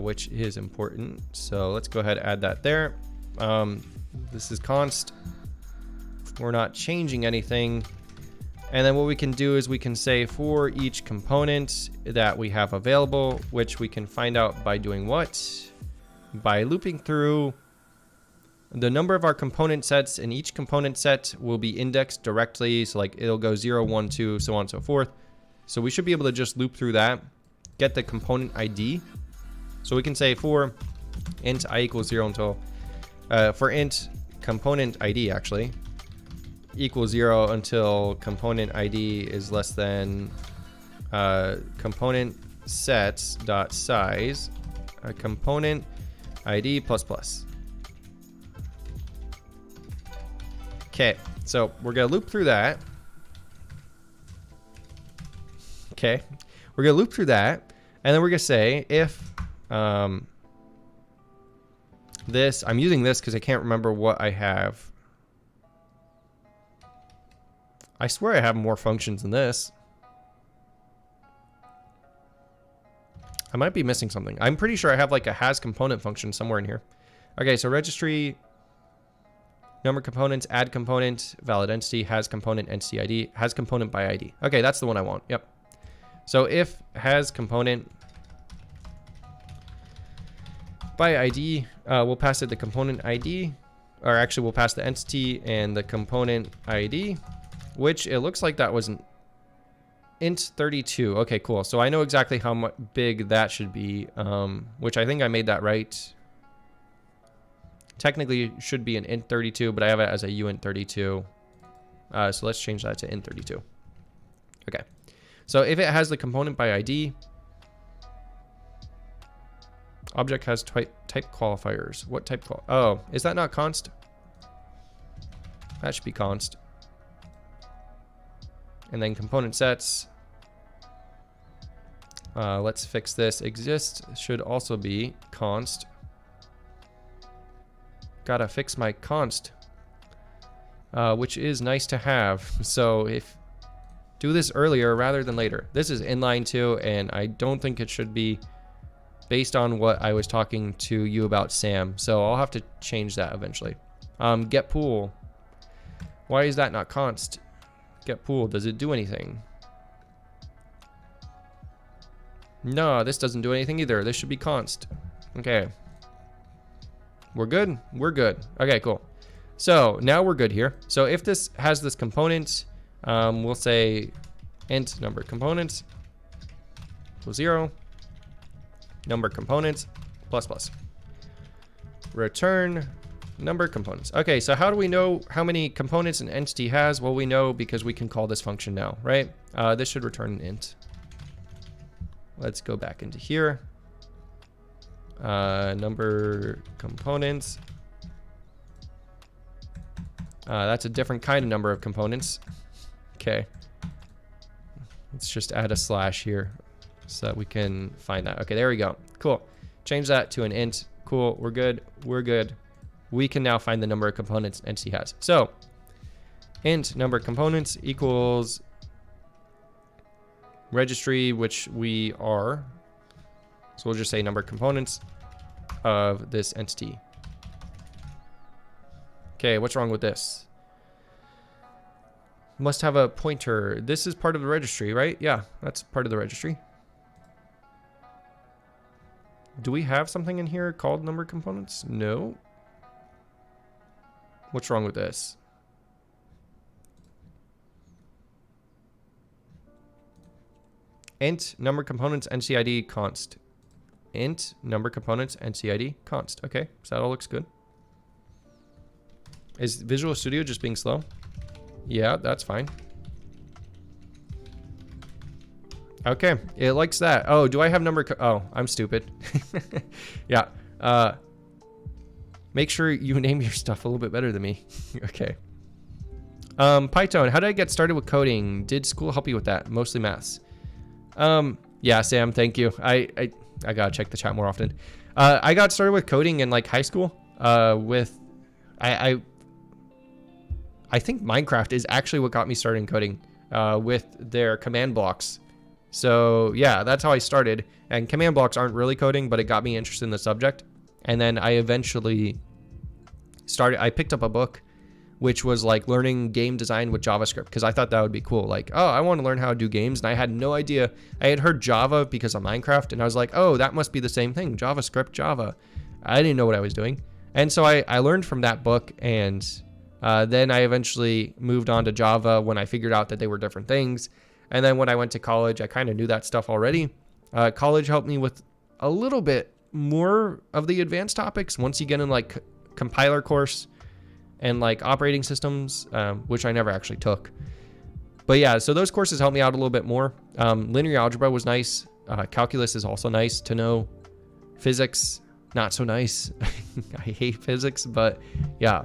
which is important. So let's go ahead and add that there. This is const. We're not changing anything. And then what we can do is we can say for each component that we have available, which we can find out by doing what? By looping through the number of our component sets, and each component set will be indexed directly. So like it'll go 0, 1, 2, so on and so forth. So we should be able to just loop through that, get the component ID. So we can say for int I equals 0 until, for int component ID actually, equals 0 until component ID is less than component sets dot size component ID plus plus. Okay, so we're gonna loop through that. Okay, we're gonna loop through that, and then we're gonna say if this, I'm using this because I can't remember what I have. I swear I have more functions than this. I might be missing something. I'm pretty sure I have like a has component function somewhere in here. Okay, so registry, number components, add component, valid entity, has component, entity ID, has component by ID. Okay, that's the one I want. Yep. So if has component by ID, we'll pass it the component ID, or actually we'll pass the entity and the component ID. Which it looks like that was an int 32. Okay, cool. So I know exactly how big that should be, which I think I made that right. Technically should be an int 32, but I have it as a uint 32. So let's change that to int 32. Okay. So if it has the component by ID, object has type qualifiers. What type oh, is that not const? That should be const. And then component sets. Let's fix this. Exist should also be const. Gotta fix my const, which is nice to have. So if do this earlier rather than later. This is inline 2, and I don't think it should be based on what I was talking to you about, Sam. So I'll have to change that eventually. Get pool. Why is that not const? Get pool, does it do anything? No, this doesn't do anything either. This should be const. Okay. We're good? We're good. Okay, cool. So now we're good here. So if this has this component, we'll say int number components equals 0. Number components plus plus. Return number components. Okay, so how do we know how many components an entity has? Well, we know because we can call this function now, right? This should return an int. Let's go back into here. Number components. That's a different kind of number of components. Okay. Let's just add a slash here so that we can find that. Okay, there we go. Cool. Change that to an int. Cool, we're good. We're good. We can now find the number of components entity has. So int number components equals registry, which we are. So we'll just say number components of this entity. Okay, what's wrong with this? Must have a pointer. This is part of the registry, right? Yeah, that's part of the registry. Do we have something in here called number components? No. What's wrong with this? Int number components entity ID const. Int number components entity ID const. Okay, so that all looks good. Is Visual Studio just being slow? Yeah, that's fine. Okay, it likes that. Oh, do I have number? Oh, I'm stupid. Yeah. Make sure you name your stuff a little bit better than me. Okay. Python, how did I get started with coding? Did school help you with that? Mostly maths. Yeah, Sam, thank you. I gotta check the chat more often. I got started with coding in like high school. I I think Minecraft is actually what got me started in coding with their command blocks. So yeah, that's how I started. And command blocks aren't really coding, but it got me interested in the subject. And then I eventually I picked up a book, which was like learning game design with JavaScript, because I thought that would be cool. Like, oh, I want to learn how to do games. And I had no idea. I had heard Java because of Minecraft, and I was like, oh, that must be the same thing. JavaScript, Java. I didn't know what I was doing. And so I learned from that book, and then I eventually moved on to Java when I figured out that they were different things. And then when I went to college, I kind of knew that stuff already. College helped me with a little bit more of the advanced topics once you get in like compiler course and like operating systems, which I never actually took. But yeah, so those courses helped me out a little bit more. Linear algebra was nice. Calculus is also nice to know. Physics, not so nice. I hate physics, but yeah.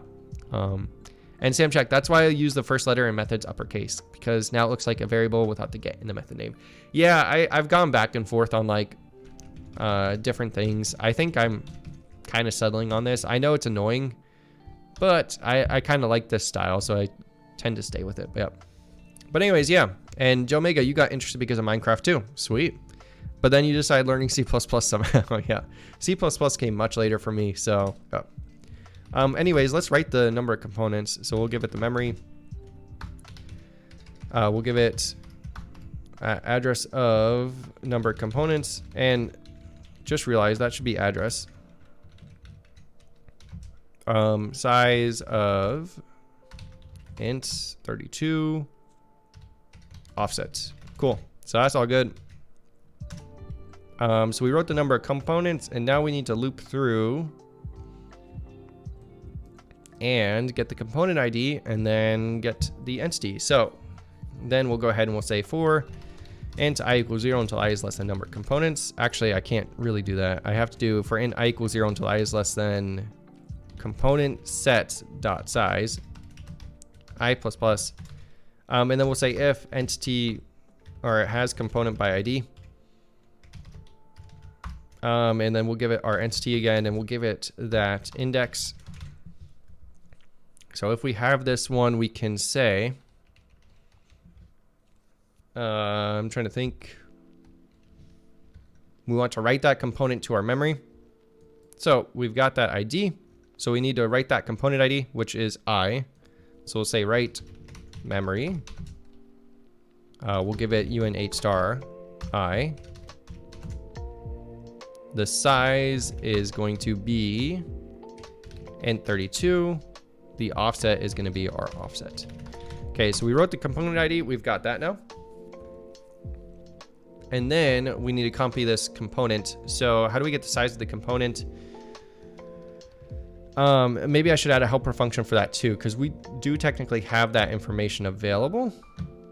And Sam check, that's why I use the first letter in methods uppercase, because now it looks like a variable without the get in the method name. Yeah, I've gone back and forth on like different things. I think I'm kind of settling on this. I know it's annoying, but I kind of like this style, so I tend to stay with it. But anyways, yeah. And Joe Mega, you got interested because of Minecraft too. Sweet. But then you decided learning C++ somehow. Yeah. C++ came much later for me, so yeah. Anyways, let's write the number of components. So we'll give it the memory. We'll give it address of number of components, and just realize that should be address. Size of int 32, offsets. Cool. So that's all good. So we wrote the number of components, and now we need to loop through and get the component ID and then get the entity. So then we'll go ahead and we'll say for int I equals 0 until I is less than number of components. Actually, I can't really do that. I have to do for int I equals 0 until I is less than component set dot size I plus plus. And then we'll say if entity, or it has component by ID. And then we'll give it our entity again, and we'll give it that index. So if we have this one, we can say, I'm trying to think. We want to write that component to our memory. So we've got that ID. So we need to write that component ID, which is I. So we'll say write memory. We'll give it UNH star I. The size is going to be int 32. The offset is going to be our offset. Okay, so we wrote the component ID. We've got that now. And then we need to copy this component. So how do we get the size of the component? Maybe I should add a helper function for that too, because we do technically have that information available.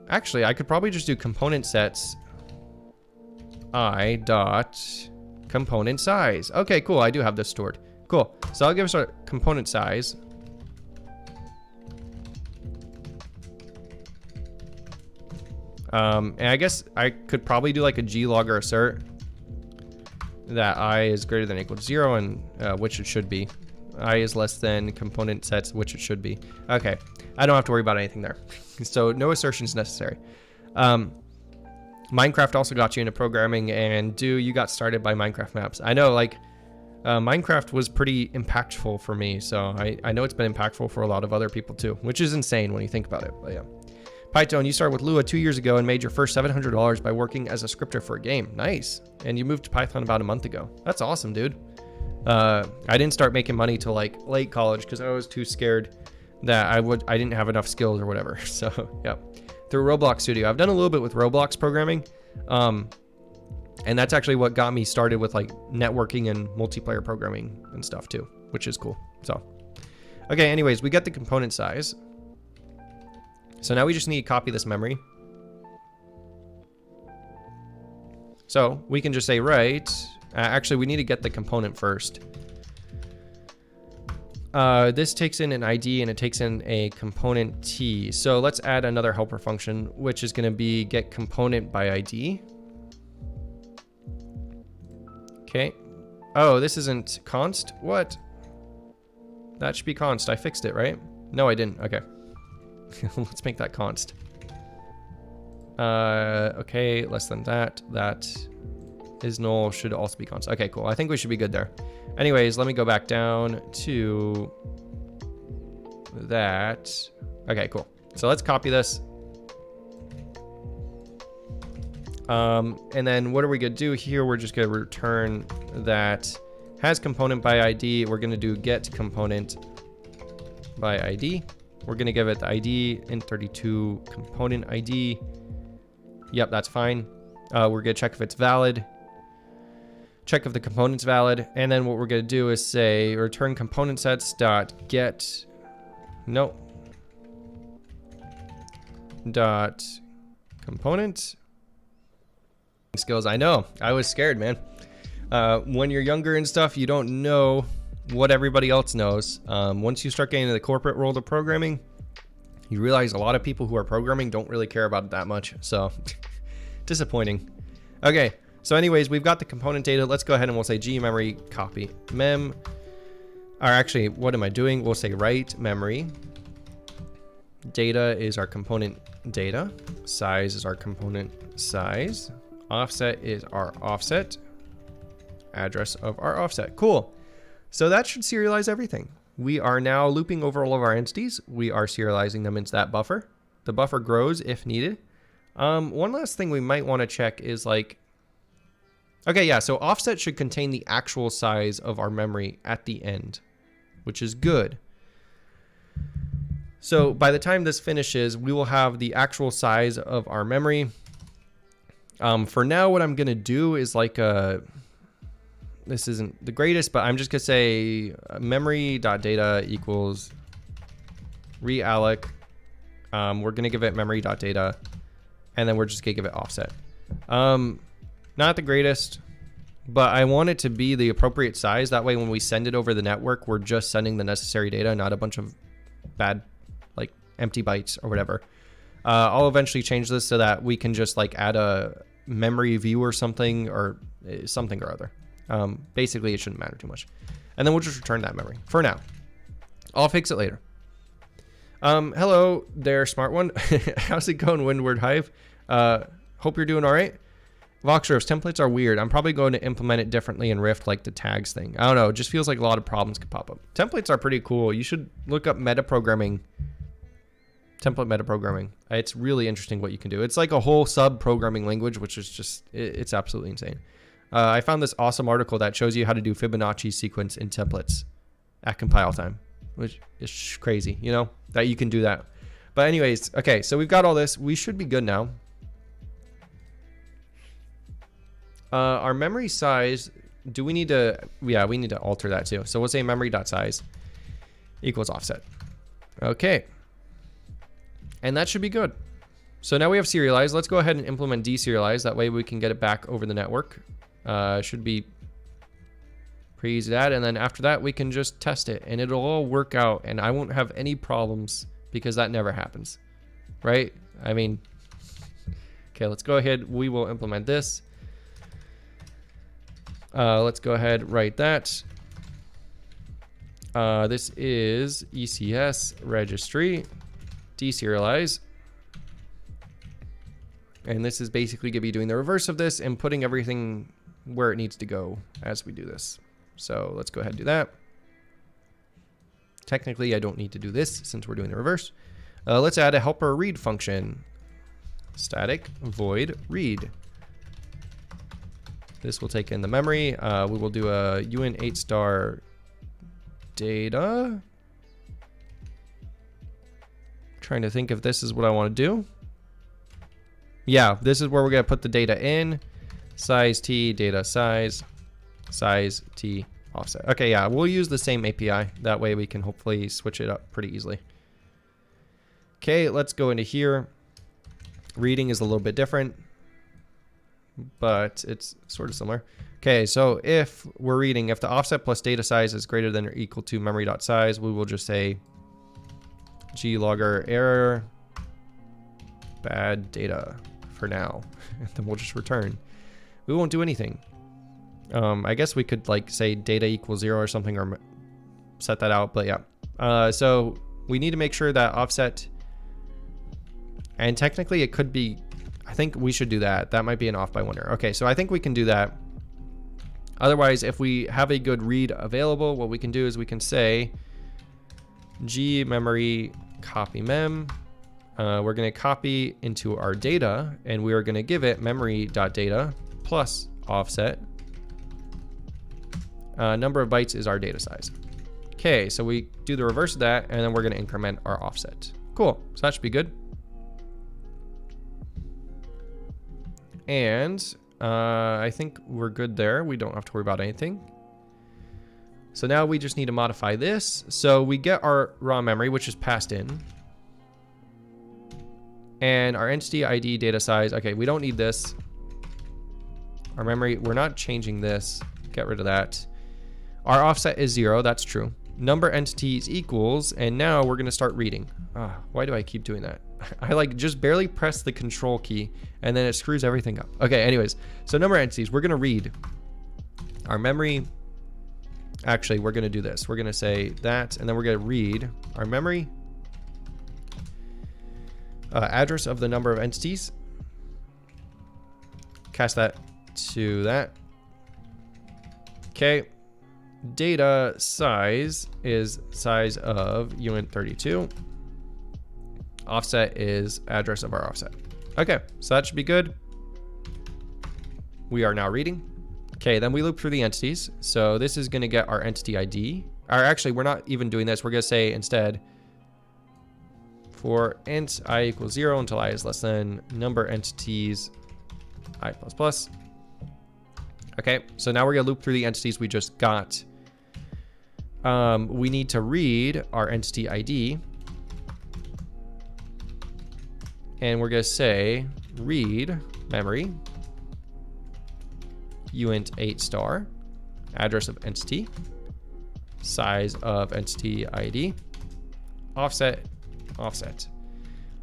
Actually, I could probably just do component sets I dot component size. Okay, cool. I do have this stored. Cool. So I'll give us our component size. And I guess I could probably do like a glogger assert that I is greater than or equal to 0, and which it should be. I is less than component sets, which it should be. Okay, I don't have to worry about anything there. So no assertions necessary. Minecraft also got you into programming, and you got started by Minecraft maps. I know, like, Minecraft was pretty impactful for me, so I know it's been impactful for a lot of other people too, which is insane when you think about it, but yeah. Python, you started with Lua 2 years ago and made your first $700 by working as a scripter for a game. Nice. And you moved to Python about a month ago. That's awesome, dude. I didn't start making money till like late college because I was too scared that I didn't have enough skills or whatever. So yeah, through Roblox Studio. I've done a little bit with Roblox programming. And that's actually what got me started with like networking and multiplayer programming and stuff too, which is cool. So, okay, anyways, we got the component size. So now we just need to copy this memory. So we can just say write. Actually, we need to get the component first. This takes in an ID and it takes in a component T. So let's add another helper function, which is going to be get component by ID. Okay. Oh, this isn't const? What? That should be const. I fixed it, right? No, I didn't. Okay. Let's make that const. Okay, less than that. That is null, should also be const. Okay, cool. I think we should be good there. Anyways, let me go back down to that. Okay, cool. So let's copy this. And then what are we gonna do here? We're just gonna return that has component by ID. We're gonna do get component by ID. We're gonna give it the ID int32 component ID. Yep, that's fine. We're gonna check if it's valid. Check if the component's valid. And then what we're gonna do is say return component sets dot get, no, dot component skills. I know, I was scared, man. When you're younger and stuff, you don't know what everybody else knows. Once you start getting into the corporate world of programming, you realize a lot of people who are programming don't really care about it that much. So disappointing. Okay, so anyways, we've got the component data. Let's go ahead and we'll say g memory copy mem, or actually, what am I doing? We'll say write memory. Data is our component data. Size is our component size. Offset is our offset. Address of our offset. Cool. So that should serialize everything. We are now looping over all of our entities. We are serializing them into that buffer. The buffer grows if needed. One last thing we might want to check is like, okay, yeah, so offset should contain the actual size of our memory at the end, which is good. So by the time this finishes, we will have the actual size of our memory. For now, what I'm going to do is like this isn't the greatest, but I'm just going to say memory.data equals realloc. We're going to give it memory.data, and then we're just going to give it offset. Not the greatest, but I want it to be the appropriate size. That way, when we send it over the network, we're just sending the necessary data, not a bunch of bad, like empty bytes or whatever. I'll eventually change this so that we can just like add a memory view or something or other. Basically, it shouldn't matter too much. And then we'll just return that memory for now. I'll fix it later. Hello there, smart one. How's it going, Windward Hive? Hope you're doing all right. Voxros, templates are weird. I'm probably going to implement it differently in Rift, like the tags thing. I don't know. It just feels like a lot of problems could pop up. Templates are pretty cool. You should look up metaprogramming. Template metaprogramming. It's really interesting what you can do. It's like a whole sub-programming language, which is just, it's absolutely insane. I found this awesome article that shows you how to do Fibonacci sequence in templates at compile time, which is crazy, you know, that you can do that. But anyways, okay, so we've got all this. We should be good now. Our memory size, do we need to, yeah, we need to alter that too. So we'll say memory.size equals offset. Okay. And that should be good. So now we have serialized. Let's go ahead and implement deserialize. That way we can get it back over the network. Should be pretty easy to add. And then after that, we can just test it and it'll all work out and I won't have any problems because that never happens, right? I mean, okay, let's go ahead. We will implement this. Let's go ahead, write that. This is ECS registry, deserialize. And this is basically going to be doing the reverse of this and putting everything where it needs to go as we do this. So let's go ahead and do that. Technically, I don't need to do this since we're doing the reverse. Let's add a helper read function. Static void read. This will take in the memory. We will do a UN8 star data. Trying to think if this is what I want to do. Yeah, this is where we're going to put the data in. Size T, data size, size T, offset. Okay, yeah, we'll use the same API. That way we can hopefully switch it up pretty easily. Okay, let's go into here. Reading is a little bit different, but it's sort of similar. Okay, so if we're reading, if the offset plus data size is greater than or equal to memory.size, we will just say glogger error bad data for now. And then we'll just return. We won't do anything. I guess we could like say data equals 0 or something or set that out, but yeah. So we need to make sure that offset And technically it could be, I think we should do that. That might be an off by 1 error. Okay, so I think we can do that. Otherwise, if we have a good read available, what we can do is we can say g memory copy mem. We're going to copy into our data, and we are going to give it memory.data plus offset. Number of bytes is our data size. Okay, so we do the reverse of that, and then we're going to increment our offset. Cool, so that should be good. And I think we're good there. We don't have to worry about anything. So now we just need to modify this. So we get our raw memory, which is passed in. And our entity ID data size. Okay, we don't need this. Our memory, we're not changing this. Get rid of that. Our offset is 0. That's true. Number entities equals, and now we're going to start reading. Why do I keep doing that? I like just barely press the control key and then it screws everything up. Okay, anyways, so number entities, we're going to read our memory. Actually, we're going to do this. We're going to say that, and then we're going to read our memory address of the number of entities. Cast that to that. Okay. Data size is size of uint32. Offset is address of our offset. Okay, so that should be good. We are now reading. Okay, then we loop through the entities. So this is going to get our entity ID. Or actually, we're not even doing this. We're going to say instead for int I equals 0 until I is less than number entities I plus plus. Okay, so now we're going to loop through the entities we just got. We need to read our entity ID. And we're going to say read memory uint8 star address of entity size of entity ID offset.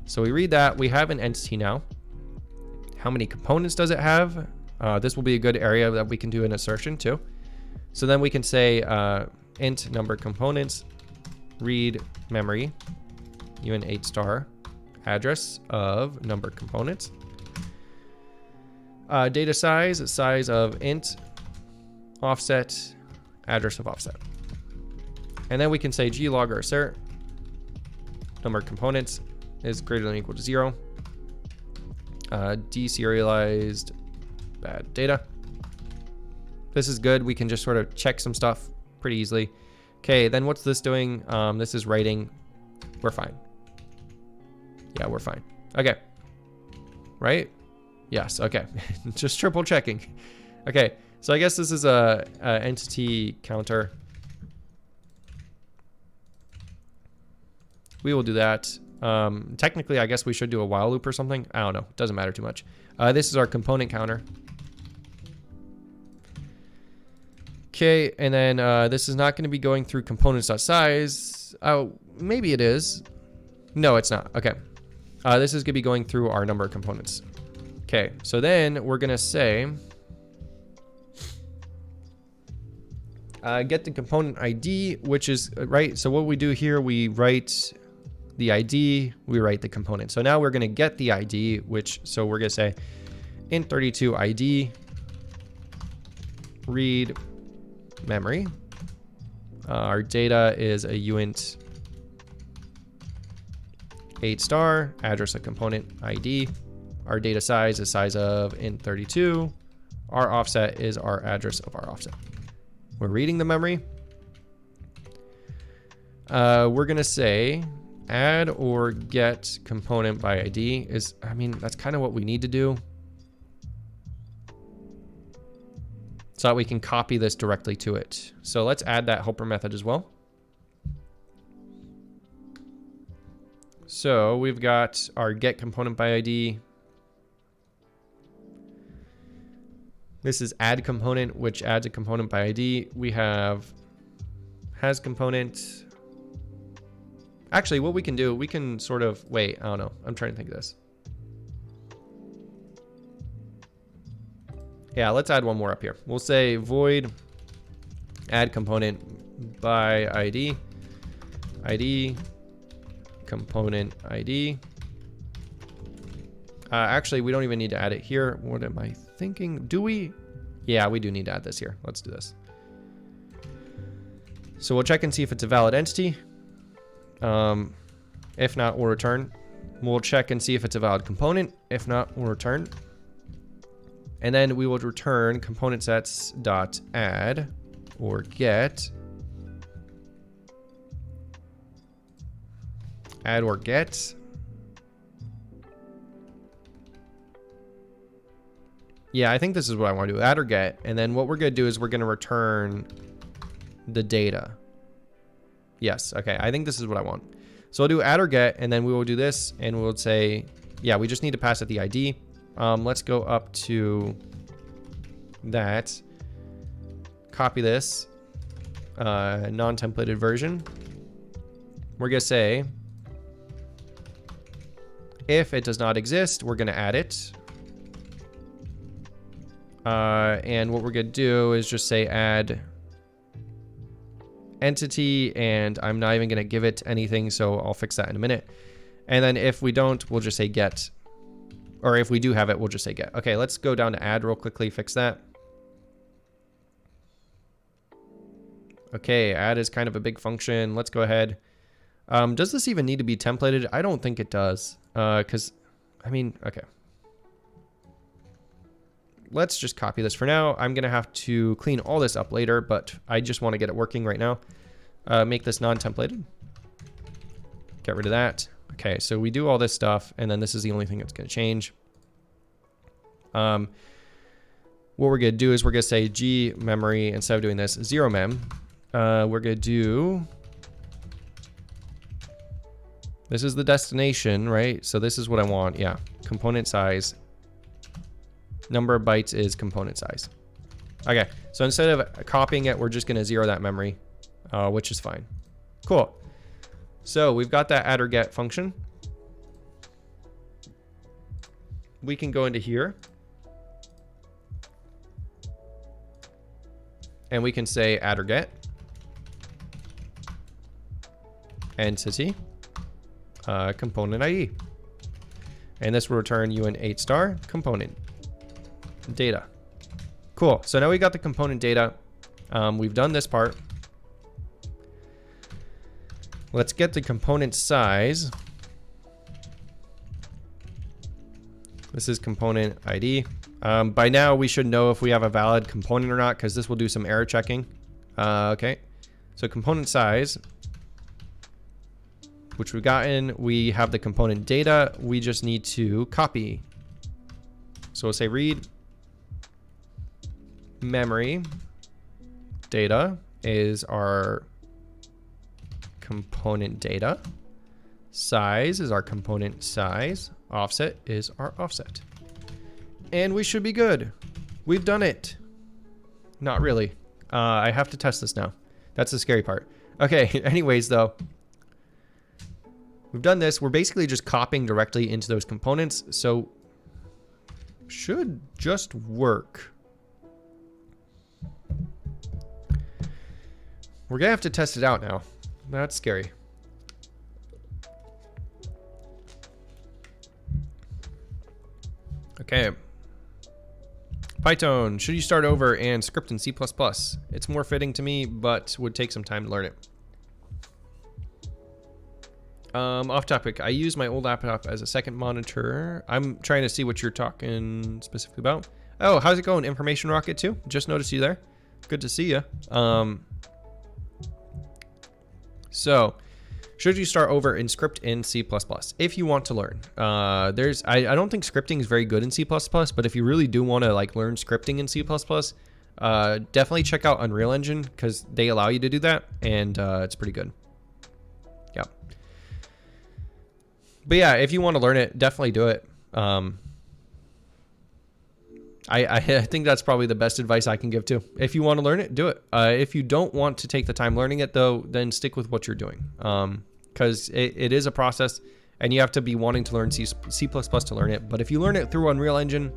So we read that. We have an entity now. How many components does it have? This will be a good area that we can do an assertion too. So then we can say int number components read memory uint8 star address of number components. Data size of int offset address of offset. And then we can say glog or assert number components is greater than or equal to 0. Deserialized bad data. This is good. We can just sort of check some stuff pretty easily. Okay, then what's this doing? This is writing. We're fine. Yeah, we're fine. Okay. Right? Yes, okay. Just triple checking. Okay, so I guess this is a entity counter. We will do that. Technically, I guess we should do a while loop or something. I don't know. It doesn't matter too much. This is our component counter. Okay, and then this is not going to be going through components.size. Oh, maybe it is. No, it's not. Okay. This is going to be going through our number of components. Okay, so then we're going to say get the component ID, which is right. So what we do here, we write the ID, we write the component. So now we're going to get the ID, so we're going to say int32 ID read memory. Our data is a uint 8 star address of component ID. Our data size is size of int32. Our offset is our address of our offset. We're reading the memory. We're gonna say add or get component by ID is, I mean, that's kind of what we need to do, so that we can copy this directly to it. So let's add that helper method as well. So we've got our get component by ID. This is add component, which adds a component by ID. We have has component. Actually, what we can do, we can sort of, wait, I don't know. I'm trying to think of this. Yeah, let's add one more up here. We'll say void add component by ID, ID component ID Actually, we don't even need to add it here. What am I thinking? Do we? Yeah, we do need to add this here. Let's do this. So we'll check and see if it's a valid entity. If not, we'll return. We'll check and see if it's a valid component. If not, we'll return. And then we will return component sets dot add or get. Add or get. Yeah, I think this is what I want to do. Add or get. And then what we're going to do is we're going to return the data. Yes. Okay. I think this is what I want. So I'll do add or get, and then we will do this, and we'll say, yeah, we just need to pass it the ID. Let's go up to that. Copy this non-templated version. We're going to say, if it does not exist, we're going to add it. And what we're going to do is just say add entity, and I'm not even going to give it anything, so I'll fix that in a minute. And then if we don't, we'll just say get. Or if we do have it, we'll just say get. Okay, let's go down to add real quickly, fix that. Okay, add is kind of a big function. Let's go ahead. Does this even need to be templated? I don't think it does. Because, I mean, okay. Let's just copy this for now. I'm going to have to clean all this up later, but I just want to get it working right now. Make this non-templated. Get rid of that. Okay, so we do all this stuff, and then this is the only thing that's going to change. What we're going to do is we're going to say G memory, instead of doing this, 0 mem. We're going to do... This is the destination, right? So this is what I want. Yeah, component size. Number of bytes is component size. Okay, so instead of copying it, we're just going to 0 that memory, which is fine. Cool. So we've got that add or get function. We can go into here. And we can say add or get. Entity. Component ID. And this will return UN8 star component data. Cool. So now we got the component data. We've done this part. Let's get the component size. This is component ID. By now we should know if we have a valid component or not, because this will do some error checking. Okay. So component size, which we've gotten, we have the component data. We just need to copy. So we'll say read memory data is our component data. Size is our component size. Offset is our offset. And we should be good. We've done it. Not really. I have to test this now. That's the scary part. Okay, anyways though. We've done this. We're basically just copying directly into those components. So should just work. We're gonna have to test it out now. That's scary. Okay. Python, should you start over and script in C++? It's more fitting to me, but would take some time to learn it. Off topic, I use my old laptop as a second monitor. I'm trying to see what you're talking specifically about. Oh, how's it going? Information Rocket 2? Just noticed you there. Good to see you. So, should you start over and script in C++? If you want to learn. I don't think scripting is very good in C++, but if you really do want to like learn scripting in C++, definitely check out Unreal Engine, because they allow you to do that, and it's pretty good. Yeah. But yeah, if you want to learn it, definitely do it. I think that's probably the best advice I can give too. If you want to learn it, do it. If you don't want to take the time learning it though, then stick with what you're doing. Because it is a process, and you have to be wanting to learn C++ to learn it. But if you learn it through Unreal Engine,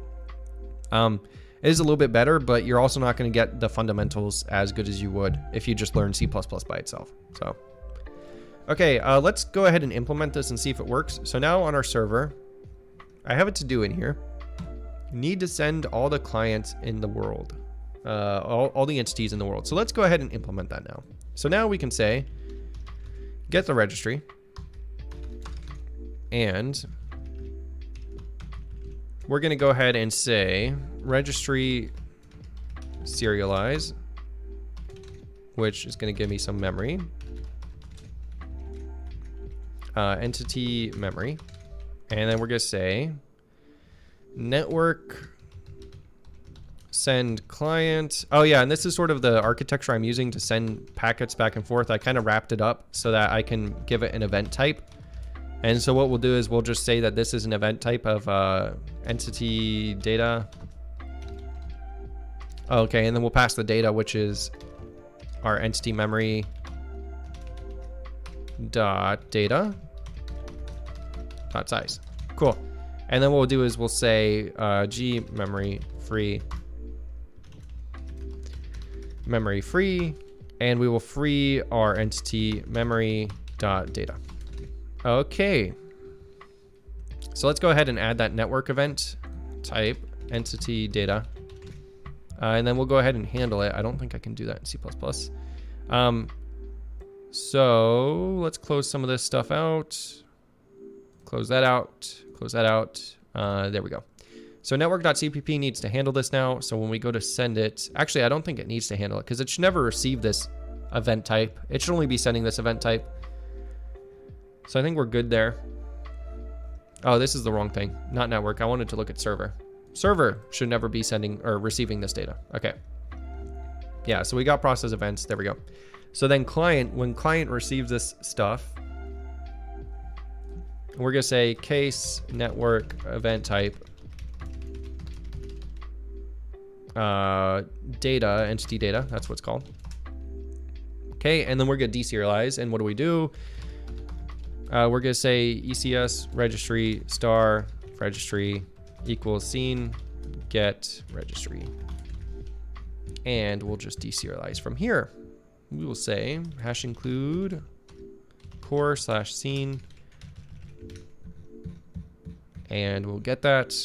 it is a little bit better, but you're also not going to get the fundamentals as good as you would if you just learn C++ by itself. So, okay, let's go ahead and implement this and see if it works. So now on our server, I have a to-do in here. Need to send all the clients in the world, all the entities in the world. So let's go ahead and implement that now. So now we can say, get the registry, and we're going to go ahead and say registry serialize, which is going to give me some memory. Entity memory. And then we're going to say network send client. Oh yeah, and this is sort of the architecture I'm using to send packets back and forth. I kind of wrapped it up so that I can give it an event type. And so what we'll do is we'll just say that this is an event type of entity data. Okay, and then we'll pass the data, which is our entity memory dot data dot size. Cool. And then what we'll do is we'll say g memory free, and we will free our entity memory dot data. Okay. So let's go ahead and add that network event type entity data. And then we'll go ahead and handle it. I don't think I can do that in C++. So let's close some of this stuff out. Close that out. Close that out. There we go. So network.cpp needs to handle this now. So when we go to send it, actually, I don't think it needs to handle it because it should never receive this event type. It should only be sending this event type. So I think we're good there. Oh, this is the wrong thing. Not network. I wanted to look at server. Server should never be sending or receiving this data. Okay. Yeah, so we got process events. There we go. So then client, when client receives this stuff, we're going to say case network event type data, entity data. That's what it's called. Okay, and then we're going to deserialize. And what do? We're going to say ECS registry star registry equals scene get registry. And we'll just deserialize from here. We will say hash include core slash scene. And we'll get that.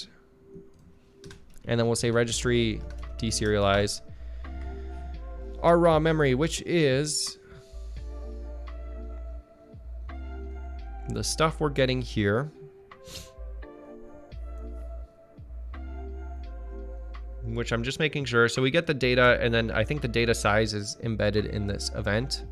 And then we'll say registry deserialize our raw memory, which is the stuff we're getting here. Which I'm just making sure. So we get the data, and then I think the data size is embedded in this event.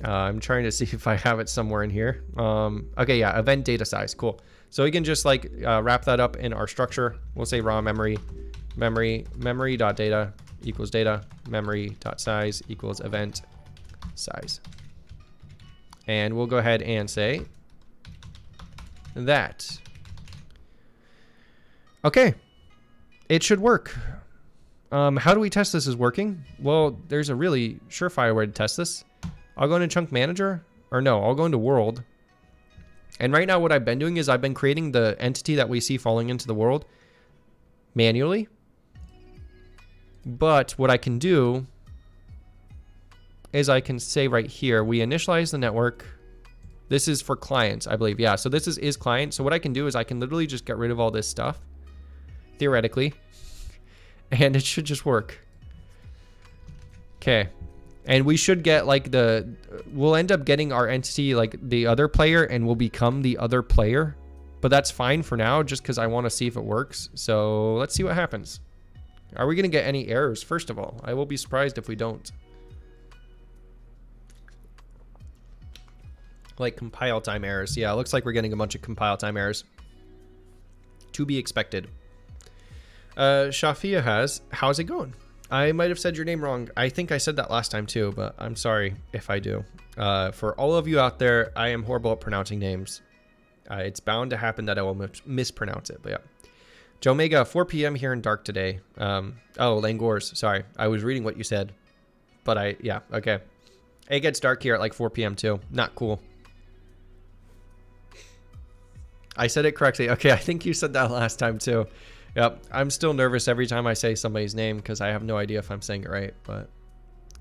I'm trying to see if I have it somewhere in here. Okay, yeah, event data size, cool. So we can just like wrap that up in our structure. We'll say raw memory dot data equals data, memory dot size equals event size. And we'll go ahead and say that. Okay, it should work. How do we test this is working? Well, there's a really surefire way to test this. I'll go into chunk manager, or no, I'll go into world. And right now what I've been doing is I've been creating the entity that we see falling into the world manually. But what I can do is I can say right here, we initialize the network. This is for clients, I believe. Yeah, so this is client. So what I can do is I can literally just get rid of all this stuff, theoretically, and it should just work. Okay. And we should get like we'll end up getting our entity like the other player and we'll become the other player. But that's fine for now just because I want to see if it works. So let's see what happens. Are we going to get any errors? First of all, I will be surprised if we don't. Like compile time errors. Yeah, it looks like we're getting a bunch of compile time errors. To be expected. Shafia has, how's it going? I might have said your name wrong. I think I said that last time too, but I'm sorry if I do. For all of you out there, I am horrible at pronouncing names. It's bound to happen that I will mispronounce it, but yeah. Joe Mega, 4 p.m. here in dark today. Oh, Langors, sorry. I was reading what you said, but yeah, okay. It gets dark here at like 4 p.m. too. Not cool. I said it correctly. Okay, I think you said that last time too. Yep, I'm still nervous every time I say somebody's name because I have no idea if I'm saying it right, but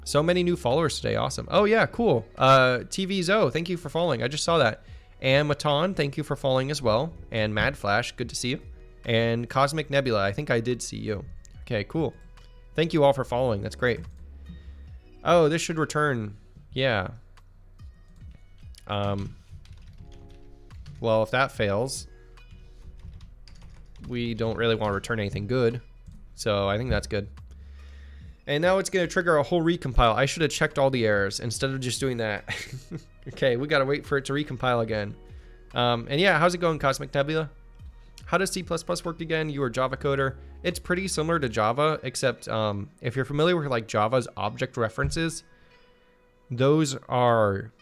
so many new followers today. Awesome. Oh yeah, cool. TV Zo, thank you for following. I just saw that. And Matan, thank you for following as well. And Mad Flash, good to see you. And Cosmic Nebula, I think I did see you. Okay, cool. Thank you all for following. That's great. Oh, this should return. Yeah. Well, if that fails, we don't really want to return anything good. So I think that's good. And now it's going to trigger a whole recompile. I should have checked all the errors instead of just doing that. Okay, we got to wait for it to recompile again. And yeah, how's it going, Cosmic Nebula? How does C++ work again? You are a Java coder. It's pretty similar to Java, except if you're familiar with like Java's object references, those are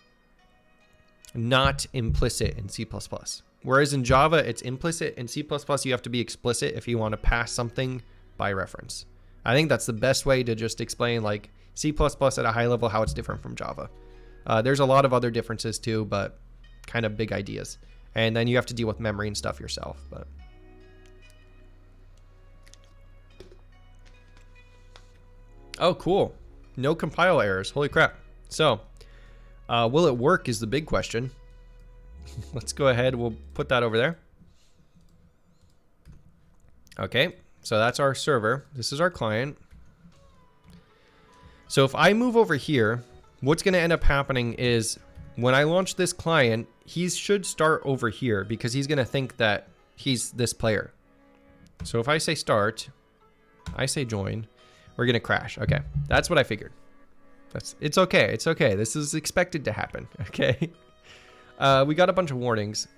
not implicit in C++. Whereas in Java, it's implicit. In C++, you have to be explicit if you want to pass something by reference. I think that's the best way to just explain like C++ at a high level, how it's different from Java. There's a lot of other differences too, but kind of big ideas. And then you have to deal with memory and stuff yourself. But oh, cool. No compile errors. Holy crap. So, will it work is the big question. Let's go ahead. We'll put that over there. Okay. So that's our server. This is our client. So if I move over here, what's going to end up happening is when I launch this client, he should start over here because he's going to think that he's this player. So if I say start, I say join, we're going to crash. Okay. That's what I figured. It's okay. It's okay. This is expected to happen. Okay. We got a bunch of warnings.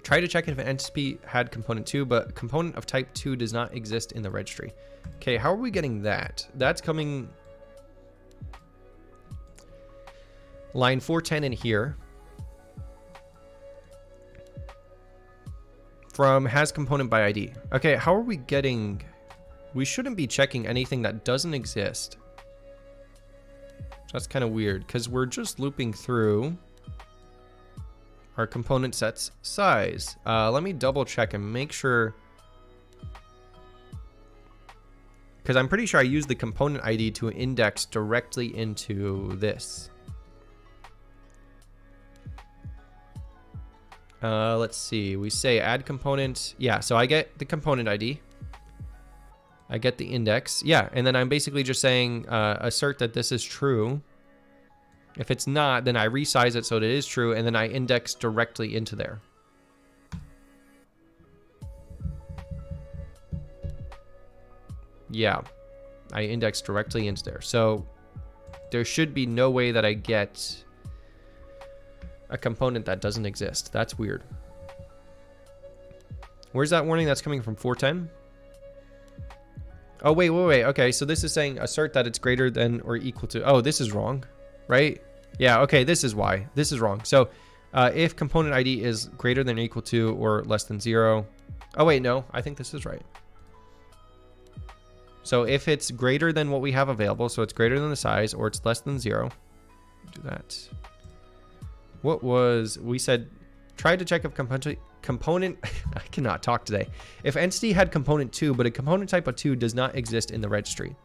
Try to check if an entity had component 2, but component of type 2 does not exist in the registry. Okay, how are we getting that? That's coming line 410 in here from has component by ID. Okay, how are we getting... We shouldn't be checking anything that doesn't exist. That's kind of weird because we're just looping through our component set's size. Let me double check and make sure, because I'm pretty sure I used the component ID to index directly into this. Let's see, we say add component. Yeah, so I get the component ID. I get the index. Yeah, and then I'm basically just saying assert that this is true. If it's not, then I resize it so that it is true, and then I index directly into there. Yeah, I index directly into there. So there should be no way that I get a component that doesn't exist. That's weird. Where's that warning that's coming from? 410? Oh, wait. Okay, so this is saying assert that it's greater than or equal to... Oh, this is wrong, right? Yeah, okay, this is why. This is wrong. So if component ID is greater than or equal to or less than 0... Oh, wait, no. I think this is right. So if it's greater than what we have available, so it's greater than the size, or it's less than 0... Do that. What was... We said... Try to check if component... I cannot talk today. If entity had component 2, but a component type of 2 does not exist in the registry.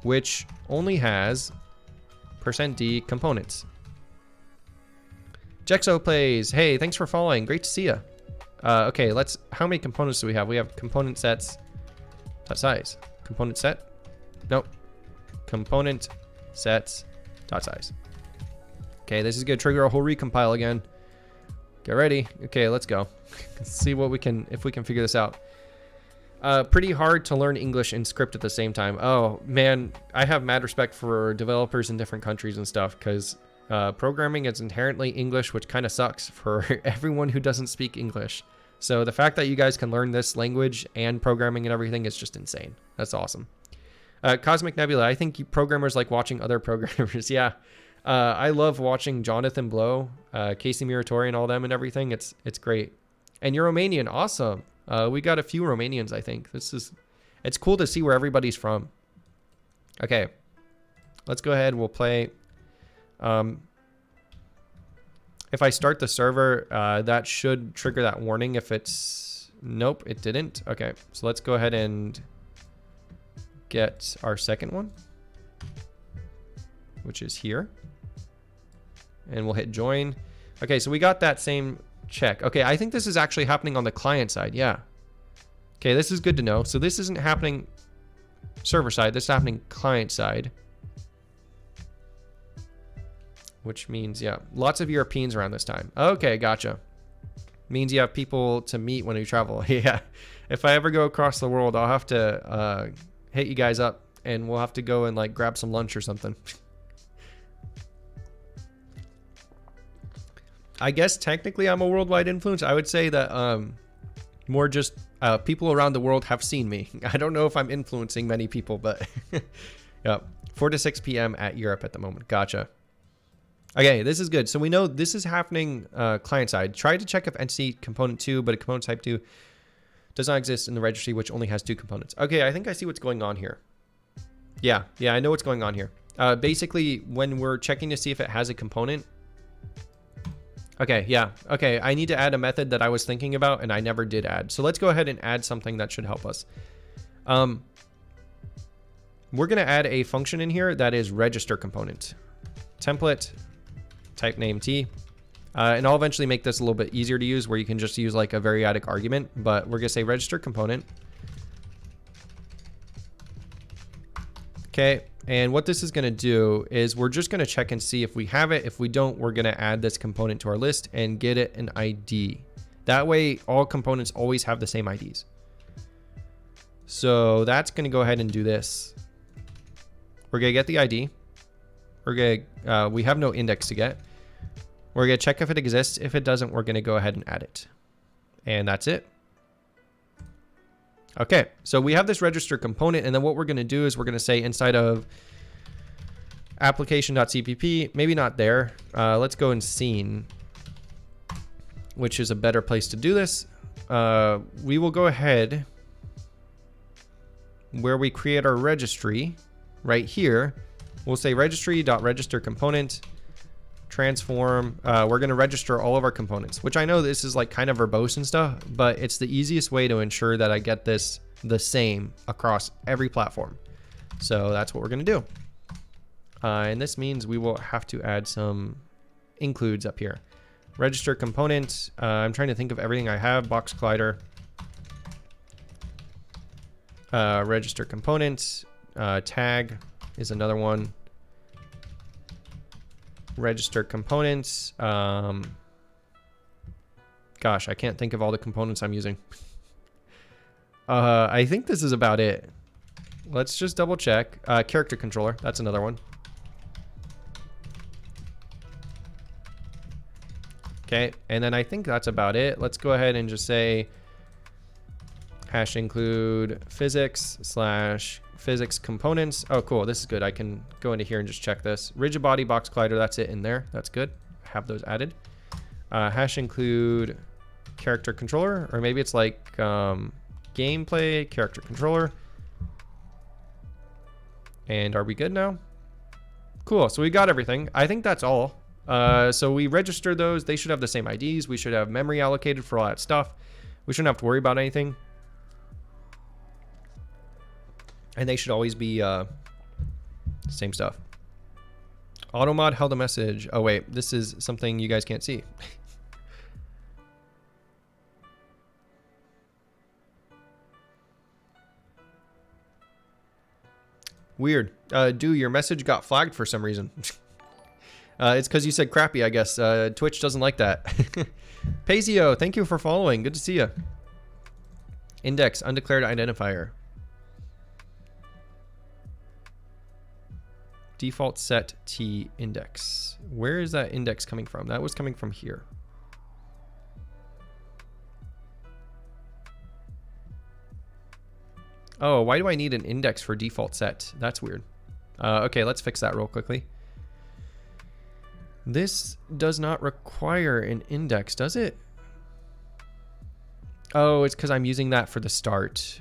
Which only has %d components. Jexo plays. Hey, thanks for following. Great to see you. Okay, let's... How many components do we have? We have component sets. Dot size. Component set? Nope. Component sets. Dot size. Okay, this is going to trigger a whole recompile again. Get ready. Okay, let's go. Let's see what we can... If we can figure this out. Pretty hard to learn English and script at the same time. Oh, man, I have mad respect for developers in different countries and stuff because programming is inherently English, which kind of sucks for everyone who doesn't speak English. So the fact that you guys can learn this language and programming and everything is just insane. That's awesome. Cosmic Nebula, I think programmers like watching other programmers. Yeah, I love watching Jonathan Blow, Casey Muratori and all them and everything. It's great. And you're Romanian. Awesome. We got a few Romanians, I think. It's cool to see where everybody's from. Okay, let's go ahead. We'll play. If I start the server, that should trigger that warning. If it's... Nope, it didn't. Okay, so let's go ahead and get our second one. which is here. And we'll hit join. Okay, so we got that same check. Okay, I think this is actually happening on the client side. Yeah. Okay, this is good to know. So this isn't happening server side. This is happening client side. Which means, yeah, lots of Europeans around this time. Okay, gotcha. Means you have people to meet when you travel. Yeah. If I ever go across the world, I'll have to hit you guys up and we'll have to go and like grab some lunch or something. I guess technically I'm a worldwide influence. I would say that more just people around the world have seen me. I don't know if I'm influencing many people, but yeah, 4 to 6 p.m. at Europe at the moment. Gotcha. Okay, this is good. So we know this is happening client side. Try to check if entity component 2, but a component type 2 does not exist in the registry, which only has 2 components. Okay, I think I see what's going on here. Yeah, I know what's going on here. Basically, when we're checking to see if it has a component. Okay, yeah. Okay, I need to add a method that I was thinking about and I never did add. So let's go ahead and add something that should help us. We're going to add a function in here that is register component. Template, type name T. And I'll eventually make this a little bit easier to use where you can just use like a variadic argument, but we're going to say register component. Okay, and what this is going to do is we're just going to check and see if we have it. If we don't, we're going to add this component to our list and get it an ID. That way, all components always have the same IDs. So that's going to go ahead and do this. We're going to get the ID. We're going to, we have no index to get. We're going to check if it exists. If it doesn't, we're going to go ahead and add it. And that's it. Okay, so we have this register component, and then what we're going to do is we're going to say inside of application.cpp, maybe not there. Let's go in scene, which is a better place to do this. We will go ahead where we create our registry right here. We'll say registry.register component transform. We're going to register all of our components, which I know this is like kind of verbose and stuff, but it's the easiest way to ensure that I get this the same across every platform. So that's what we're going to do. And this means we will have to add some includes up here. Register component. I'm trying to think of everything I have. Box collider. Register component. Tag is another one. Register components. Gosh, I can't think of all the components I'm using. I think this is about it. Let's just double check. Character controller, that's another one. Okay, and then I think that's about it. Let's go ahead and just say hash include physics/physics components. Oh, cool. This is good. I can go into here and just check this. Rigid body, box collider. That's it in there. That's good. Have those added. Hash include character controller, or maybe it's like gameplay character controller. And are we good now? Cool. So we got everything. I think that's all. So we registered those. They should have the same IDs. We should have memory allocated for all that stuff. We shouldn't have to worry about anything. And they should always be same stuff. Automod held a message. Oh wait, this is something you guys can't see. Weird. Dude, your message got flagged for some reason. It's because you said crappy, I guess. Twitch doesn't like that. Pazio, thank you for following. Good to see you. Index, undeclared identifier. Default set T index. Where is that index coming from? That was coming from here. Oh, why do I need an index for default set? That's weird. Okay, let's fix that real quickly. This does not require an index, does it? Oh, it's because I'm using that for the start.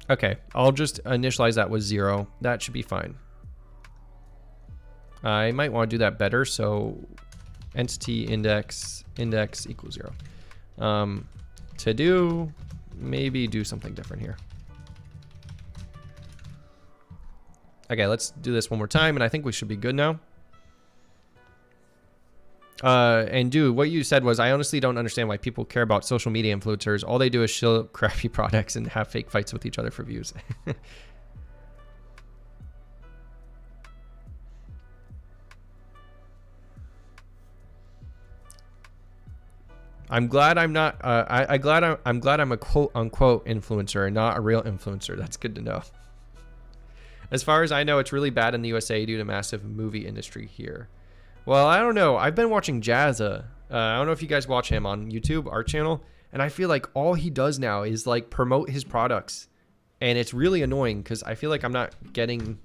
Okay, I'll just initialize that with 0. That should be fine. I might want to do that better. So entity index equals 0. To do, maybe do something different here. Okay, let's do this one more time, and I think we should be good now. And dude, what you said was, I honestly don't understand why people care about social media influencers. All they do is shill crappy products and have fake fights with each other for views. I'm glad I'm not. I'm glad I'm a quote unquote influencer and not a real influencer. That's good to know. As far as I know, it's really bad in the USA due to massive movie industry here. Well, I don't know. I've been watching Jazza. I don't know if you guys watch him on YouTube, our channel, and I feel like all he does now is like promote his products, and it's really annoying because I feel like I'm not getting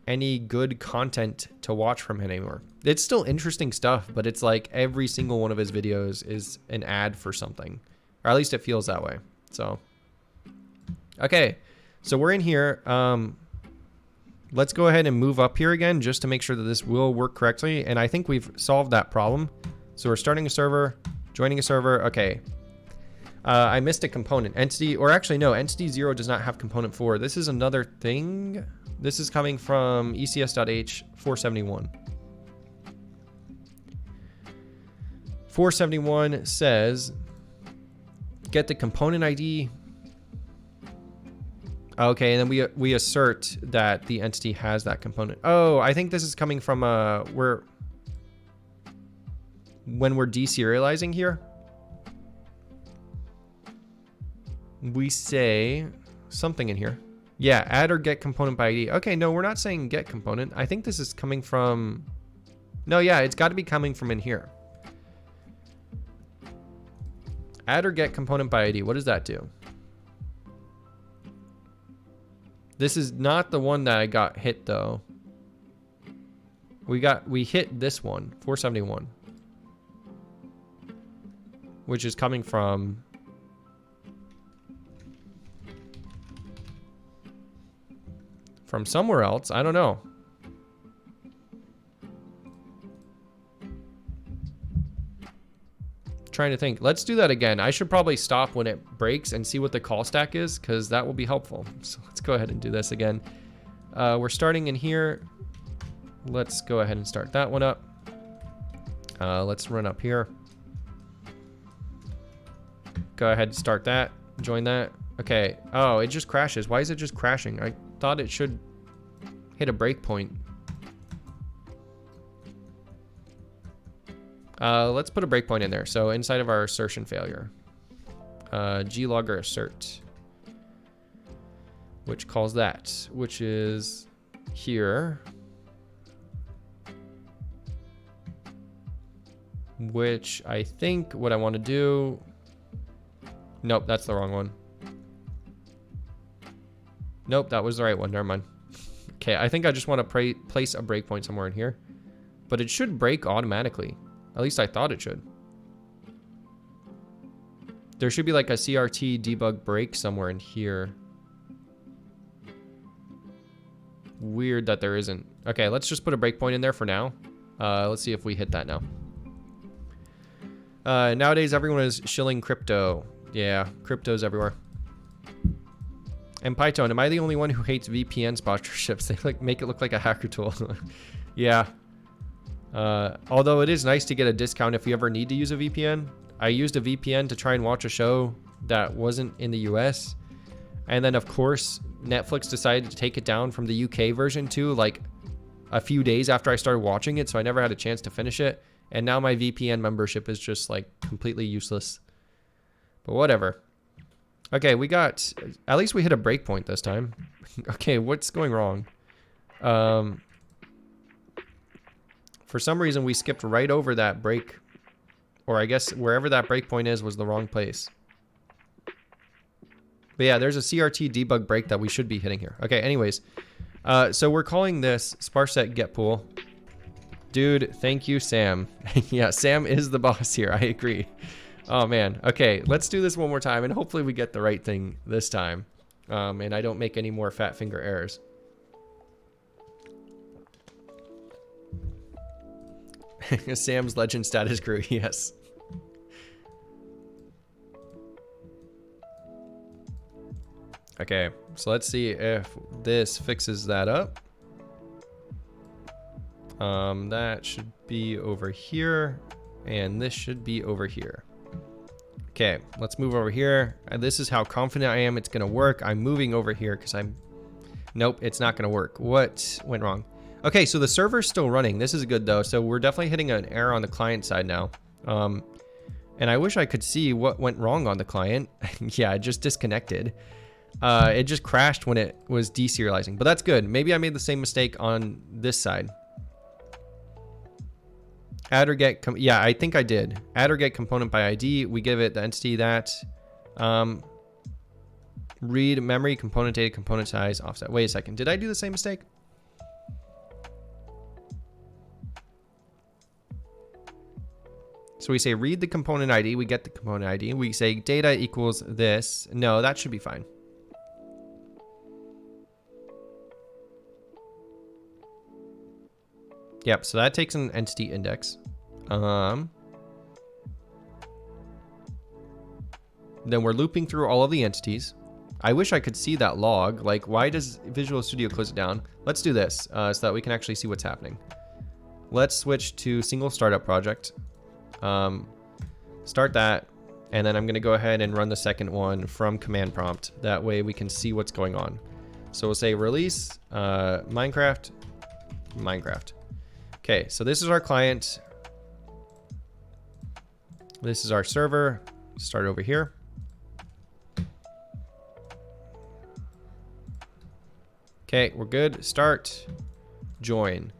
any good content to watch from him anymore. It's still interesting stuff, but it's like every single one of his videos is an ad for something, or at least it feels that way. So, okay, so we're in here. Let's go ahead and move up here again just to make sure that this will work correctly. And I think we've solved that problem. So we're starting a server, joining a server. Okay. I missed a component. Entity, or actually no, Entity 0 does not have component 4. This is another thing. This is coming from ECS.H 471. 471 says, get the component ID. Okay, and then we assert that the entity has that component. Oh, I think this is coming from when we're deserializing here, we say something in here. Yeah, add or get component by ID. Okay, no, we're not saying get component. I think this is coming from, no, yeah, it's got to be coming from in here. Add or get component by ID. What does that do? This is not the one that I got hit though. We hit this one, 471. Which is coming from somewhere else. I don't know. Trying to think. Let's do that again. I should probably stop when it breaks and see what the call stack is, because that will be helpful. So let's go ahead and do this again. We're starting in here. Let's go ahead and start that one up. Let's run up here. Go ahead and start that. Join that. Okay. Oh, it just crashes. Why is it just crashing? I thought it should hit a breakpoint. Let's put a breakpoint in there. So inside of our assertion failure, glogger assert, which calls that, which is here, which I think what I want to do, nope, that's the wrong one. Nope, that was the right one. Never mind. Okay, I think I just want to place a breakpoint somewhere in here, but it should break automatically. At least I thought it should. There should be like a CRT debug break somewhere in here. Weird that there isn't. Okay, let's just put a breakpoint in there for now. Let's see if we hit that now. Nowadays, everyone is shilling crypto. Yeah, crypto's everywhere. And Python, am I the only one who hates VPN sponsorships? They like make it look like a hacker tool. Yeah. Although it is nice to get a discount if you ever need to use a VPN. I used a VPN to try and watch a show that wasn't in the US. And then of course, Netflix decided to take it down from the UK version too, like a few days after I started watching it. So I never had a chance to finish it. And now my VPN membership is just like completely useless. But whatever. Okay, we got, at least we hit a breakpoint this time. Okay, what's going wrong? For some reason, we skipped right over that break. Or I guess wherever that breakpoint is was the wrong place. But yeah, there's a CRT debug break that we should be hitting here. Okay, anyways. So we're calling this sparset getPool. Dude, thank you, Sam. Yeah, Sam is the boss here. I agree. Oh, man. Okay, let's do this one more time, and hopefully we get the right thing this time. And I don't make any more fat finger errors. Sam's legend status grew, yes. Okay, so let's see if this fixes that up. That should be over here, and this should be over here. Okay, let's move over here. And this is how confident I am it's gonna work. I'm moving over here because nope, it's not gonna work. What went wrong? Okay, so the server's still running. This is good though. So we're definitely hitting an error on the client side now. And I wish I could see what went wrong on the client. Yeah, it just disconnected. It just crashed when it was deserializing, but that's good. Maybe I made the same mistake on this side. Add or get, yeah, I think I did. Add or get component by ID. We give it the entity that. Read memory, component data, component size, offset. Wait a second. Did I do the same mistake? So we say read the component ID. We get the component ID. We say data equals this. No, that should be fine. Yep, so that takes an entity index. Then we're looping through all of the entities. I wish I could see that log. Like, why does Visual Studio close it down? Let's do this so that we can actually see what's happening. Let's switch to single startup project. Start that, and then I'm going to go ahead and run the second one from command prompt. That way we can see what's going on. So we'll say release Minecraft. Okay, so this is our client. This is our server. Start over here. Okay, we're good. Start, join.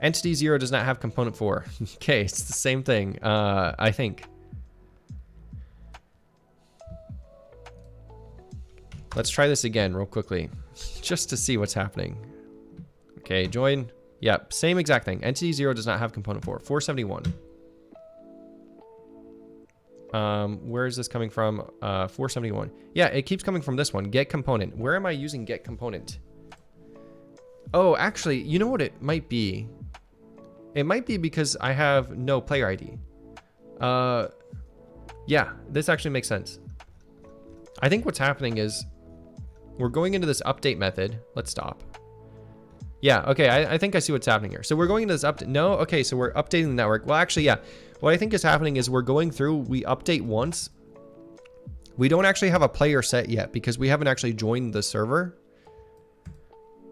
Entity 0 does not have component 4. Okay, it's the same thing, I think. Let's try this again real quickly, just to see what's happening. Okay, join. Yep, same exact thing. Entity 0 does not have component 4. 471. Where is this coming from? 471. Yeah, it keeps coming from this one. Get component. Where am I using get component? Oh, actually, you know what it might be? It might be because I have no player ID. Yeah, this actually makes sense. I think what's happening is we're going into this update method. Let's stop. Yeah, okay, I think I see what's happening here. So we're going into this update. No, okay, so we're updating the network. Well, actually, yeah. What I think is happening is we're going through, we update once. We don't actually have a player set yet because we haven't actually joined the server.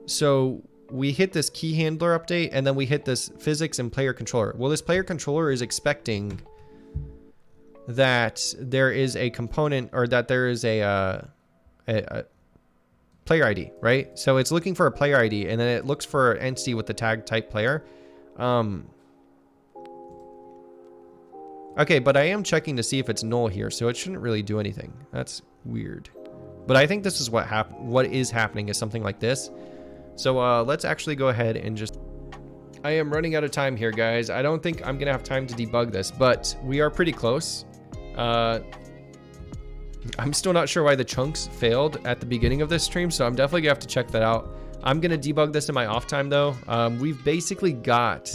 So we hit this key handler update, and then we hit this physics and player controller. Well, this player controller is expecting that there is a component, or that there is a player ID, right? So it's looking for a player ID, and then it looks for an entity with the tag type player. Okay, but I am checking to see if it's null here, so it shouldn't really do anything. That's weird. But I think this is what is happening is something like this. So let's actually go ahead and just... I am running out of time here, guys. I don't think I'm gonna have time to debug this, but we are pretty close. I'm still not sure why the chunks failed at the beginning of this stream, so I'm definitely gonna have to check that out. I'm gonna debug this in my off time though. We've basically got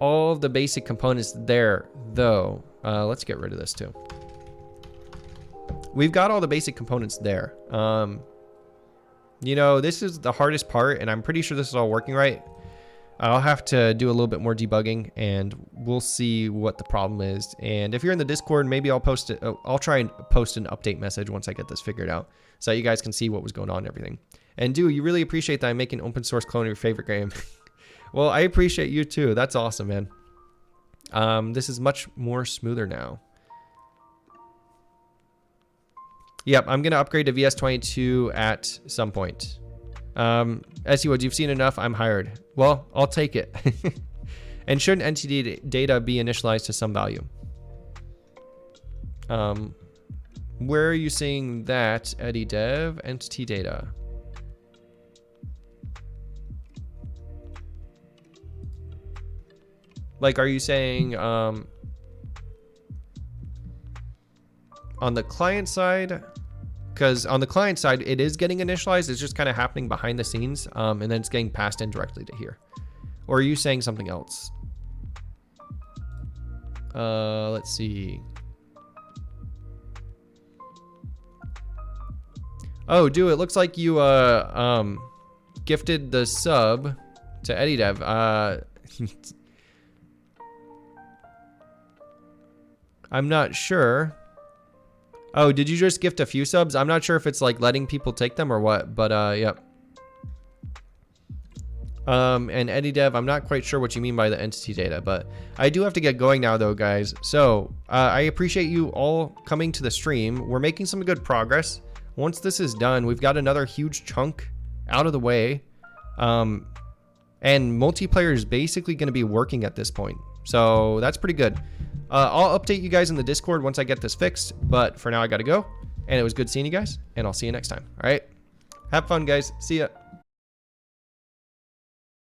all of the basic components there though. Let's get rid of this too. We've got all the basic components there. You know, this is the hardest part, and I'm pretty sure this is all working right. I'll have to do a little bit more debugging, and we'll see what the problem is. And if you're in the Discord, maybe I'll post it. I'll try and post an update message once I get this figured out, so that you guys can see what was going on and everything. And you really appreciate that I'm making open source clone of your favorite game. Well, I appreciate you too. That's awesome, man. This is much more smoother now. Yep, I'm going to upgrade to VS22 at some point. SE Woods, you've seen enough. I'm hired. Well, I'll take it. And should entity data be initialized to some value? Where are you seeing that, Eddie Dev? Entity data. Like, are you saying on the client side? Because on the client side, it is getting initialized. It's just kind of happening behind the scenes, and then it's getting passed in directly to here. Or are you saying something else? Let's see. Oh, dude, it looks like you gifted the sub to Eddie Dev. I'm not sure. Oh, did you just gift a few subs? I'm not sure if it's like letting people take them or what, but yep. And Eddie Dev, I'm not quite sure what you mean by the entity data, but I do have to get going now though, guys. So I appreciate you all coming to the stream. We're making some good progress. Once this is done, we've got another huge chunk out of the way. And multiplayer is basically going to be working at this point. So that's pretty good. I'll update you guys in the Discord once I get this fixed, but for now I got to go. And it was good seeing you guys, and I'll see you next time. All right. Have fun, guys. See ya.